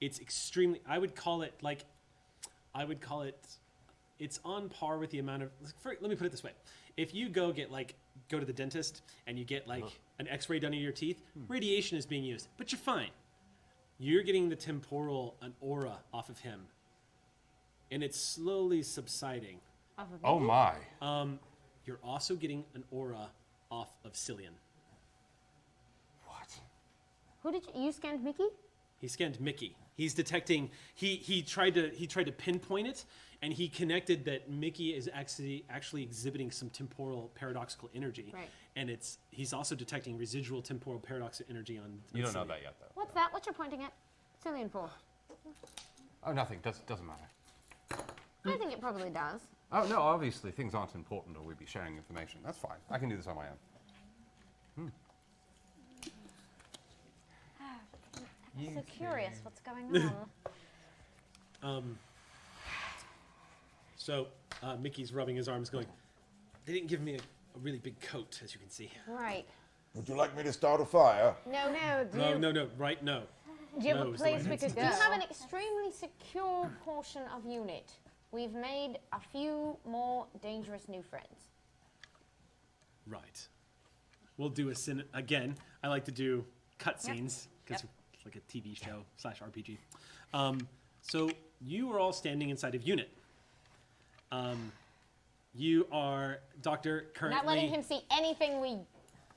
it's extremely, I would call it, it's on par with the amount of, let me put it this way. If you go get like go to the dentist and you get like an X-ray done in your teeth, radiation is being used, but you're fine. You're getting the temporal, an aura off of him, and it's slowly subsiding. Oh my. You're also getting an aura off of Cillian. What? Who did you scanned Mickey? He scanned Mickey. He's detecting. He tried to pinpoint it, and he connected that Mickey is actually exhibiting some temporal paradoxical energy. Right. And he's also detecting residual temporal paradoxical energy on. You don't know Cillian. that yet, though. What's that? What you're pointing at? Cillian for? Oh, nothing. Doesn't matter. I think it probably does. Oh, no, obviously things aren't important or we'd be sharing information. That's fine. I can do this on my own. I'm so curious what's going on. So Mickey's rubbing his arms, going, "They didn't give me a really big coat, as you can see." Right. Would you like me to start a fire? No, No. Right? No. do you have No a is the way place we to could go? We have an extremely secure portion of unit. We've made a few more dangerous new friends. Right. We'll do a again. I like to do cutscenes because it's like a TV show / RPG. So you are all standing inside of unit. You are Doctor currently. Not letting him see anything we.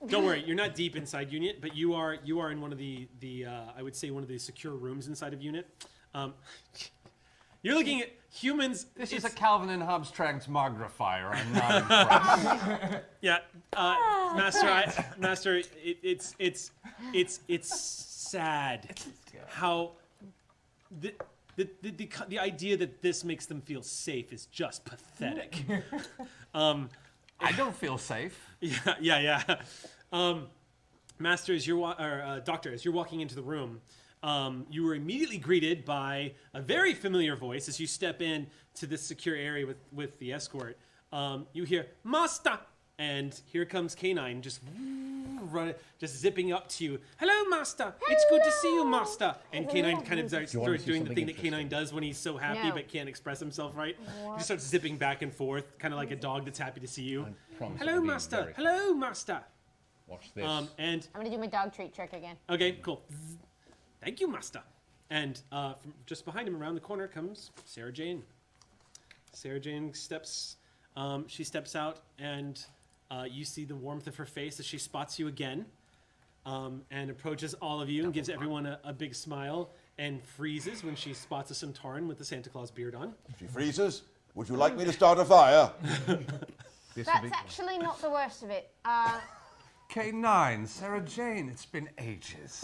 Don't worry, you're not deep inside unit, but you are in one of the I would say one of the secure rooms inside of unit. You're looking at humans. This is a Calvin and Hobbes transmogrifier. I'm not impressed. Yeah, Master. It's sad how the idea that this makes them feel safe is just pathetic. I don't feel safe. Yeah. Master, Doctor, as you're walking into the room, you were immediately greeted by a very familiar voice as you step in to this secure area with the escort. You hear, "Master!" And here comes K9 just zipping up to you. "Hello, Master! It's good to see you, Master!" And K9 kind of starts doing the thing that K9 does when he's so happy but can't express himself right. He just starts zipping back and forth, kind of like a dog that's happy to see you. "Hello, Master! Hello, Master!" Watch this. And I'm gonna do my dog treat trick again. okay, cool. "Thank you, Master." And from just behind him, around the corner, comes Sarah Jane. Sarah Jane steps out, and you see the warmth of her face as she spots you again, and approaches all of you and gives everyone a big smile, and freezes when she spots a Centauran with the Santa Claus beard on. She freezes. Would you like me to start a fire? That's actually not the worst of it. K9, Sarah Jane, it's been ages.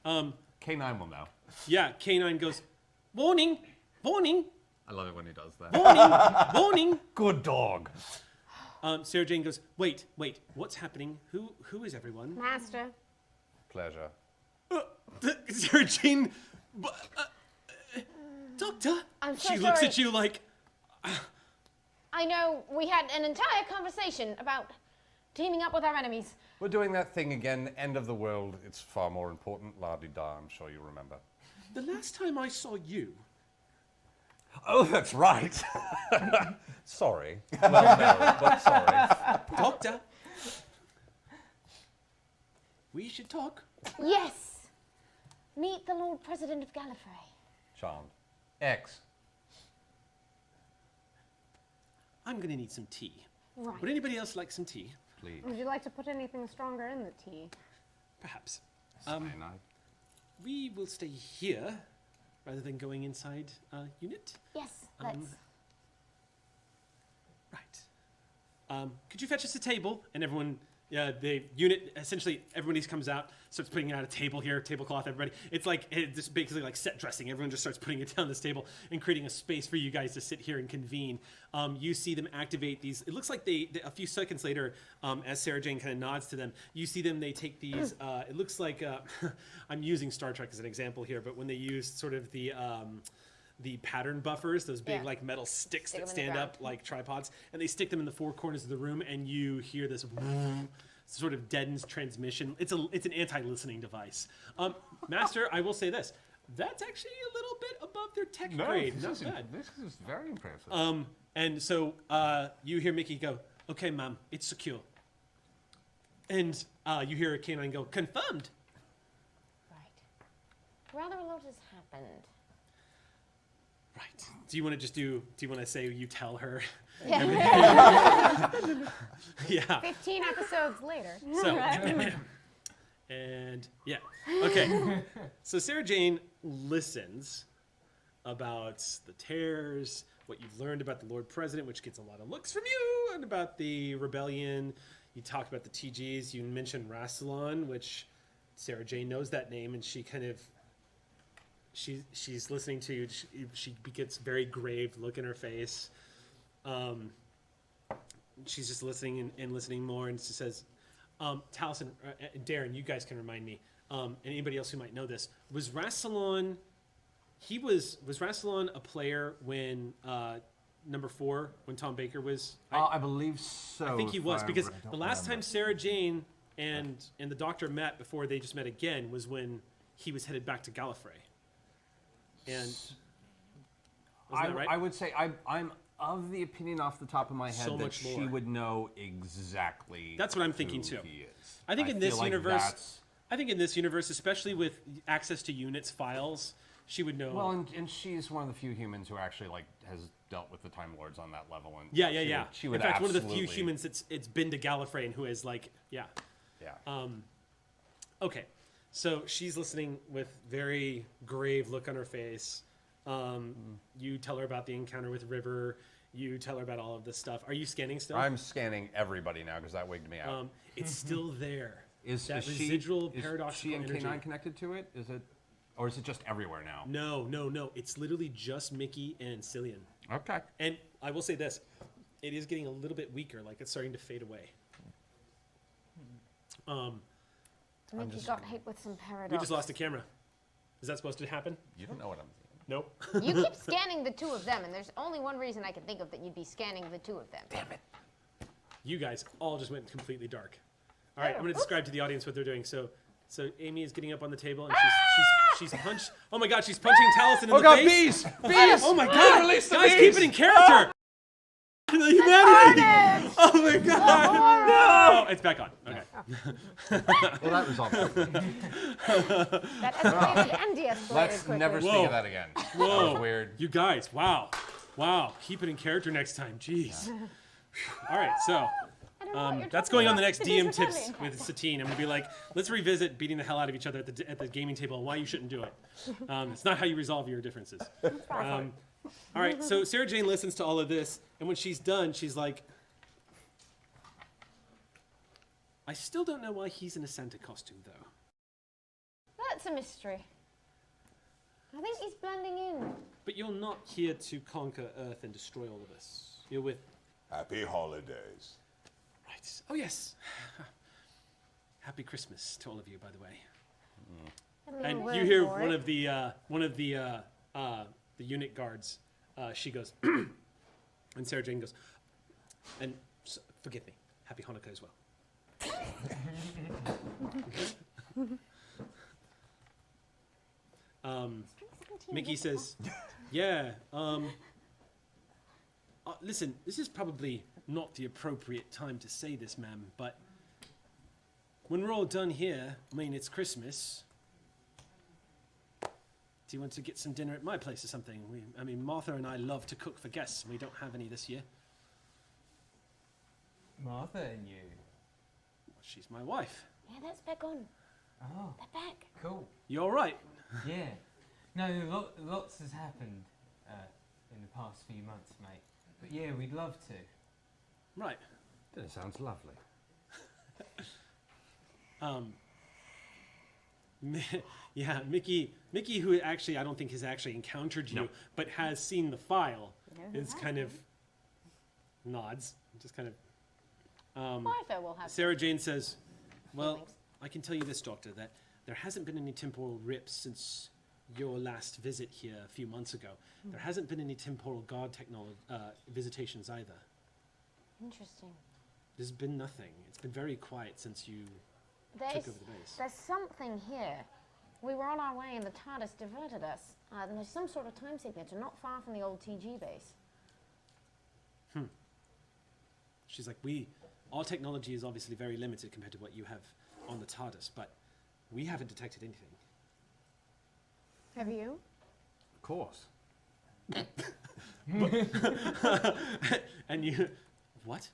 K9 will know. Yeah, K9 goes, "Warning! Warning! I love it when he does that. Warning! Warning!" Good dog. Sarah Jane goes, wait, what's happening? Who is everyone? Master. Pleasure. Sarah Jane, Doctor. I'm so She looks sorry. at you like, I know we had an entire conversation about teaming up with our enemies. We're doing that thing again, end of the world. It's far more important. La-di-da, I'm sure you remember. "The last time I saw you." Oh, that's right. Sorry. Well, no, but sorry. "Doctor, we should talk." Yes. Meet the Lord President of Gallifrey. Charmed. X. "I'm gonna need some tea. Right. Would anybody else like some tea?" Please. Would you like to put anything stronger in the tea? Perhaps. Cyanide. We will stay here rather than going inside unit. Yes, let's. Right. Could you fetch us a table? And everyone, the unit, essentially everybody comes out, starts putting out a table here, tablecloth, everybody. It's like, it's basically like set dressing. Everyone just starts putting it down this table and creating a space for you guys to sit here and convene. You see them activate these. It looks like they a few seconds later, as Sarah Jane kind of nods to them, you see them, they take these, it looks like, I'm using Star Trek as an example here, but when they use sort of the pattern buffers, those big like metal sticks that stand up like tripods, and they stick them in the four corners of the room, and you hear this sort of deadens transmission. It's an anti-listening device. Master, I will say this. That's actually a little bit above their tech grade. Not bad. This is very impressive. And so you hear Mickey go, Okay, ma'am, it's secure. And you hear a canine go, confirmed. Right. Rather a lot has happened. Right. Do you want to say you tell her? Yeah. Yeah. 15 episodes later. So, and yeah. Okay. So Sarah Jane listens about the tears, what you've learned about the Lord President, which gets a lot of looks from you, and about the rebellion. You talk about the TGs. You mentioned Rassilon, which Sarah Jane knows that name, and she kind of she's listening to you. She gets very grave look in her face. She's just listening and listening more, and she says, Taliesin, Darren, you guys can remind me, and anybody else who might know this, was Rassilon Rassilon a player when number 4, when Tom Baker was? I believe so. I think he was, because I don't the last remember. time Sarah Jane and the Doctor met before they just met again was when he was headed back to Gallifrey. And wasn't that right? I would say I'm of the opinion off the top of my head So that much she more. would know exactly. That's what I'm thinking who too. He is. I think in feel this like universe, that's- I think in this universe, especially with access to units files, she would know. Well, and she's one of the few humans who actually has dealt with the Time Lords on that level. And yeah. She would in fact, one of the few absolutely- humans it's been to Gallifrey and who has yeah. Okay, so she's listening with very grave look on her face. You tell her about the encounter with River. You tell her about all of this stuff. Are you scanning still? I'm scanning everybody now because that wigged me out. It's still there. Is that she residual paradoxical she and energy. K9 connected to it? Is it, or is it just everywhere now? No. It's literally just Mickey and Cillian. Okay. And I will say this: it is getting a little bit weaker. Like it's starting to fade away. Mickey got hit with some paradox. We just lost a camera. Is that supposed to happen? You don't know what I'm seeing. Nope. You keep scanning the two of them, and there's only one reason I can think of that you'd be scanning the two of them. Damn it. You guys all just went completely dark. All right, I'm going to describe to the audience what they're doing. So Amy is getting up on the table and she's punched. Oh my God, she's punching Taliesin in the God, face. bees! Oh my God, Release the guys, bees! keep it in character. The humanity. Oh my God. No, it's back on. Okay. Well, that resolved it. That escalated and de-escalated Let's quickly. never speak Whoa. of that again. Whoa. That was weird. You guys, wow. Keep it in character next time. Jeez. All right, so that's going on the next DM tips with Satine. I'm gonna be like, let's revisit beating the hell out of each other at the gaming table and why you shouldn't do it. It's not how you resolve your differences. All right, so Sarah Jane listens to all of this, and when she's done, she's like, I still don't know why he's in a Santa costume, though. That's a mystery. I think he's blending in. But you're not here to conquer Earth and destroy all of us. You're with... Happy holidays. Right. Oh, yes. Happy Christmas to all of you, by the way. And you hear one of the unit guards. She goes, and Sarah Jane goes, and forgive me. Happy Hanukkah as well. Mickey says, "Yeah. Listen, this is probably not the appropriate time to say this, ma'am, but when we're all done here, I mean, it's Christmas. Do you want to get some dinner at my place or something? Martha and I love to cook for guests, and we don't have any this year." Martha and you. She's my wife. Yeah, that's back on. Oh, They're back. cool. You all right? Yeah. No, lots has happened in the past few months, mate. But yeah, we'd love to. Right. That sounds lovely. Yeah, Mickey, who actually I don't think has actually encountered you, but has seen the file, is kind of nods, just kind of. Martha will have Sarah Jane says, "Well, feelings. I can tell you this, Doctor, that there hasn't been any temporal rips since your last visit here a few months ago. There hasn't been any temporal guard visitations either. Interesting. There's been nothing. It's been very quiet since you took over the base." There's something here. We were on our way and the TARDIS diverted us. And there's some sort of time signature not far from the old TG base. She's like, all technology is obviously very limited compared to what you have on the TARDIS, but we haven't detected anything. Have you? Of course. And you, what?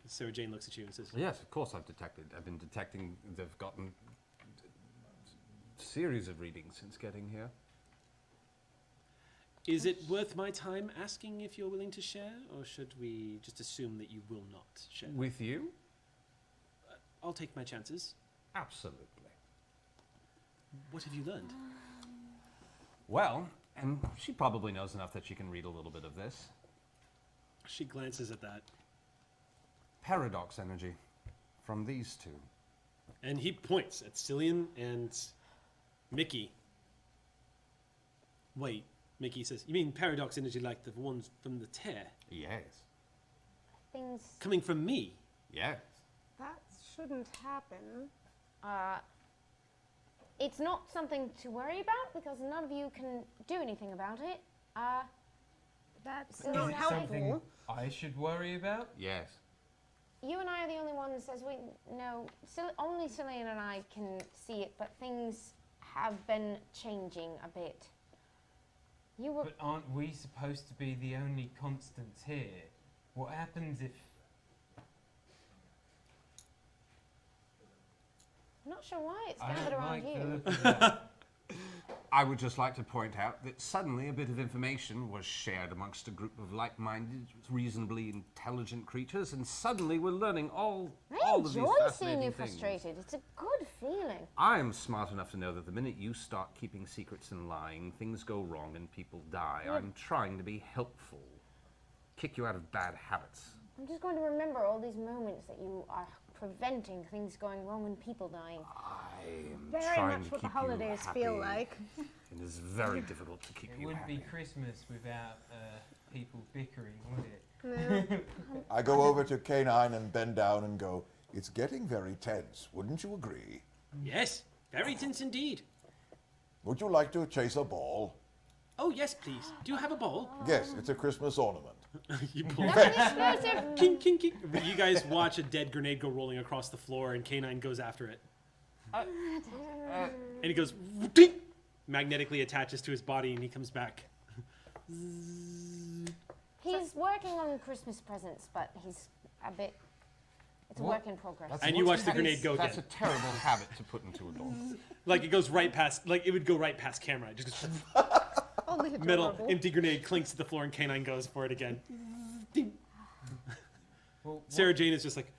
Sarah Jane looks at you and says, Yes, of course I've detected. I've been detecting. They've gotten a series of readings since getting here. is it worth my time asking if you're willing to share, or should we just assume that you will not share? With you? I'll take my chances. Absolutely. What have you learned? Well, and she probably knows enough that she can read a little bit of this. She glances at that, Paradox energy from these two. and he points at Cillian and Mickey. Wait, Mickey says, you mean paradox energy like the ones from the tear? Yes. Things. Coming from me? Yes. That shouldn't happen. It's not something to worry about because none of you can do anything about it. That's So not is it Something helpful. I should worry about? Yes. You and I are the only ones, as we know. Only Cillian and I can see it, but things have been changing a bit. You were. But aren't we supposed to be the only constants here? What happens if... I'm not sure why it's I gathered don't around like the you. look of that. I would just like to point out that suddenly a bit of information was shared amongst a group of like-minded, reasonably intelligent creatures, and suddenly we're learning all I of these enjoy seeing fascinating you things. frustrated. It's a good feeling. I am smart enough to know that the minute you start keeping secrets and lying, things go wrong and people die. I'm trying to be helpful. Kick you out of bad habits. I'm just going to remember all these moments that you are preventing things going wrong and people dying. I am Very trying much to what the keep you holidays feel happy. like. It is very difficult to keep It you wouldn't happy. be Christmas without people bickering, would it? I go over to K9 and bend down and go, it's getting very tense, wouldn't you agree? Yes, very tense indeed. Would you like to chase a ball? Oh, yes, please. Do you have a ball? Yes, it's a Christmas ornament. You pull Nothing explosive! King, king, king. You guys watch a dead grenade go rolling across the floor, and K9 goes after it. And he goes, ding! Magnetically attaches to his body, and he comes back. He's working on Christmas presents, but he's a bit. It's a What? work in progress. That's And you watch the grenade go That's again. a terrible habit to put into a dog. Like, it goes right past, like, it would go right past camera. It just goes, Only metal, adorable. empty grenade clinks to the floor, and K9 goes for it again. Ding. Well, Sarah Jane is just like,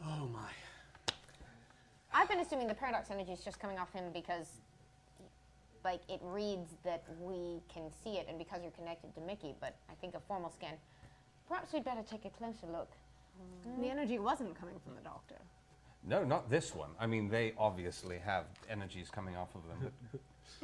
oh my. I've been assuming the paradox energy is just coming off him because, like, it reads that we can see it, and because you're connected to Mickey. But I think a formal scan. Perhaps we'd better take a closer look. The energy wasn't coming from the doctor. No, not this one. I mean, they obviously have energies coming off of them. But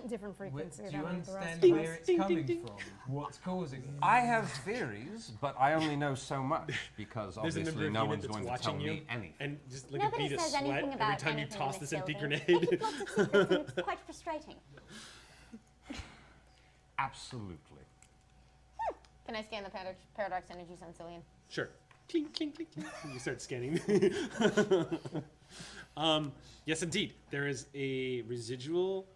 Different Wh- frequency do than you the understand rest of where us. it's coming from? What's causing it? I have theories, but I only know so much because There's a obviously member no of one's unit going that's to tell watching you, me anything. and just like Nobody a bead of says sweat anything every about time you anything toss in this this empty building. grenade. They keep lots of secrets, and it's quite frustrating. Absolutely. Can I scan the paradox energies on Cillian? Sure. Clink, clink, clink, clink. You start scanning. Yes, indeed. There is a residual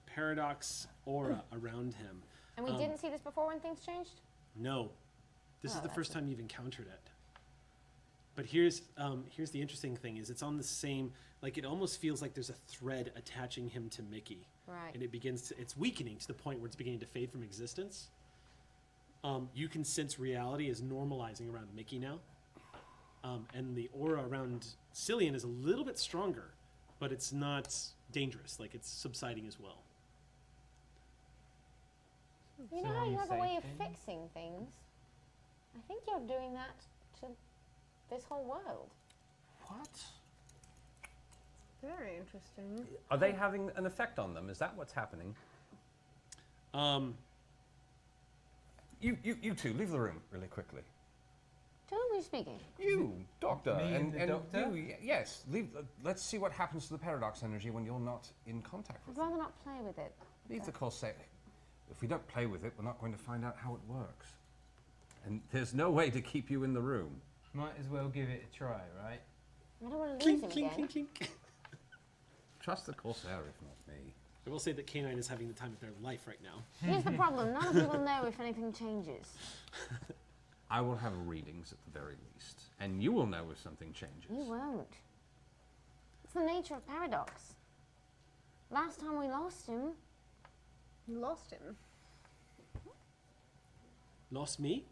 paradox aura around him. And we didn't see this before when things changed? No. This is Oh, the that's first time you've encountered it. But here's the interesting thing is it's on the same, like it almost feels like there's a thread attaching him to Mickey. Right. And it begins to, it's weakening to the point where it's beginning to fade from existence. You can sense reality is normalizing around Mickey now. And the aura around Cillian is a little bit stronger, but it's not dangerous. Like it's subsiding as well. You So know how you have a way of unsafe then? fixing things? I think you're doing that to this whole world. What? Very interesting. Are they having an effect on them? Is that what's happening? You two, leave the room really quickly. To whom are you speaking? You, Doctor. Me and the Doctor? Yes, leave. Let's see what happens to the paradox energy when you're not in contact with I'd it. rather not play with it. Leave the corset. If we don't play with it, we're not going to find out how it works. And there's no way to keep you in the room. Might as well give it a try, right? I don't want to lose him Clink, again. clink, clink. Trust the Corsair, if not me. I will say that K9 is having the time of their life right now. Here's the problem. None of you will know if anything changes. I will have readings at the very least, and you will know if something changes. You won't. It's the nature of Paradox. Last time we lost him, You lost him. Lost me?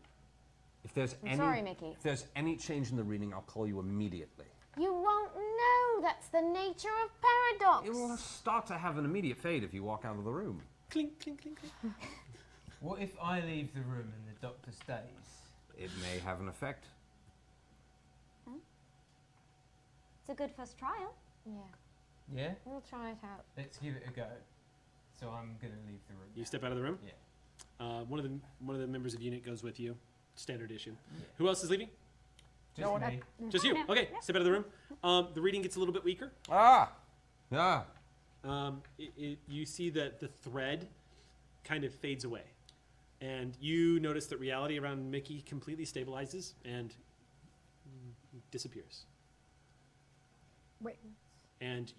If there's I'm sorry, Mickey. if there's any change in the reading, I'll call you immediately. You won't know. That's the nature of Paradox. It will start to have an immediate fade if you walk out of the room. Clink, clink, clink, clink. What if I leave the room and the doctor stays? It may have an effect. It's a good first trial. Yeah, Yeah? we'll try it out. Let's give it a go. So I'm going to leave the room. You step out of the room? Yeah. One of the members of unit goes with you. Standard issue. Yeah. Who else is leaving? Just me. Just you. Okay, step out of the room. The reading gets a little bit weaker. Ah! Yeah. You see that the thread kind of fades away. And you notice that reality around Mickey completely stabilizes and disappears. Wait. And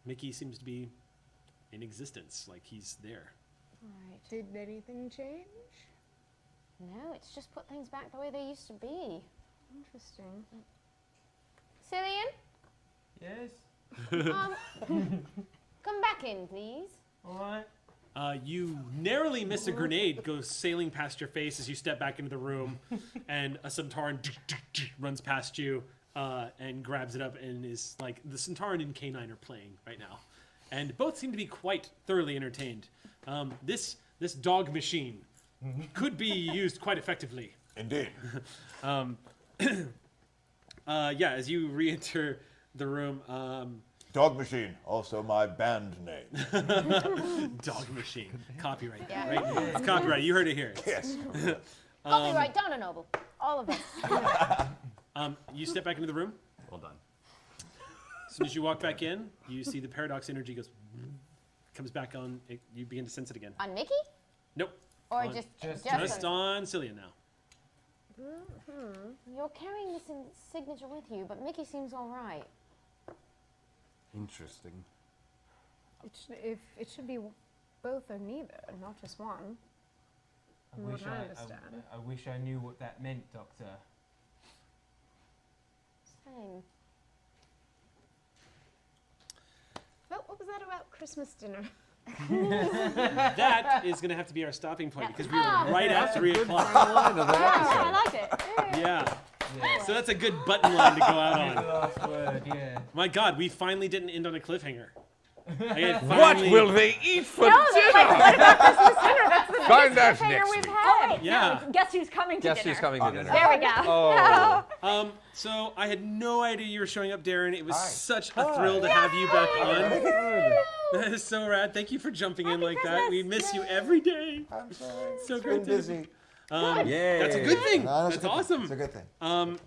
Mickey seems to be in existence, like he's there. Right. Did anything change? No, it's just put things back the way they used to be. Interesting. Cillian, Yes? come back in, please. Alright. You narrowly miss a grenade goes sailing past your face as you step back into the room, and a Centauran runs past you and grabs it up and is like, the Centauran and K9 are playing right now. And both seem to be quite thoroughly entertained. This dog machine could be used quite effectively. Indeed. Yeah, as you re-enter the room, Dog Machine, also my band name. dog machine, copyright, right? It's copyright. You heard it here. Yes. Copyright Donna Noble. All of us. You step back into the room. Well done. As soon as you walk back in, you see the paradox energy comes back on. You begin to sense it again. On Mickey? Nope. Or On- just on Cillian now. You're carrying this signature with you, but Mickey seems all right. Interesting. It should be both or neither, not just one. From what I understand. I wish I knew what that meant, Doctor. Same. Well, what was that about Christmas dinner? That is going to have to be our stopping point because we were right at 3 o'clock. I liked it. Yeah. So that's a good button line to go out The on. last word, yeah. My God, we finally didn't end on a cliffhanger. I had What finally- will they eat for No, dinner? what about Christmas dinner? That's the Find out cliffhanger next we've week. had. Yeah. No, guess who's coming to Guess dinner? who's coming to dinner? There we go. Oh. So I had no idea you were showing up, Darren. It was Hi. such a thrill to have you back on. That is so rad. Thank you for jumping in like that. We miss you every day. I'm sorry. So It's great been to- busy. Yay. That's a good thing. No, That's a good awesome. Thing. It's a good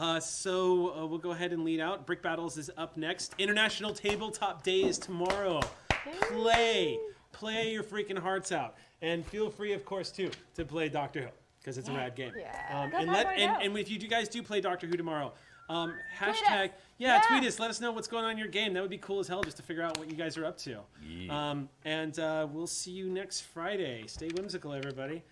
thing. So we'll go ahead and lead out. Brick Battles is up next. International Tabletop Day is tomorrow. Play your freaking hearts out, and feel free, of course, too, to play Doctor Who because it's a rad game. Yeah. Go And find out. and if you guys do play Doctor Who tomorrow, hashtag us. tweet us. Let us know what's going on in your game. That would be cool as hell just to figure out what you guys are up to. And we'll see you next Friday. Stay whimsical, everybody.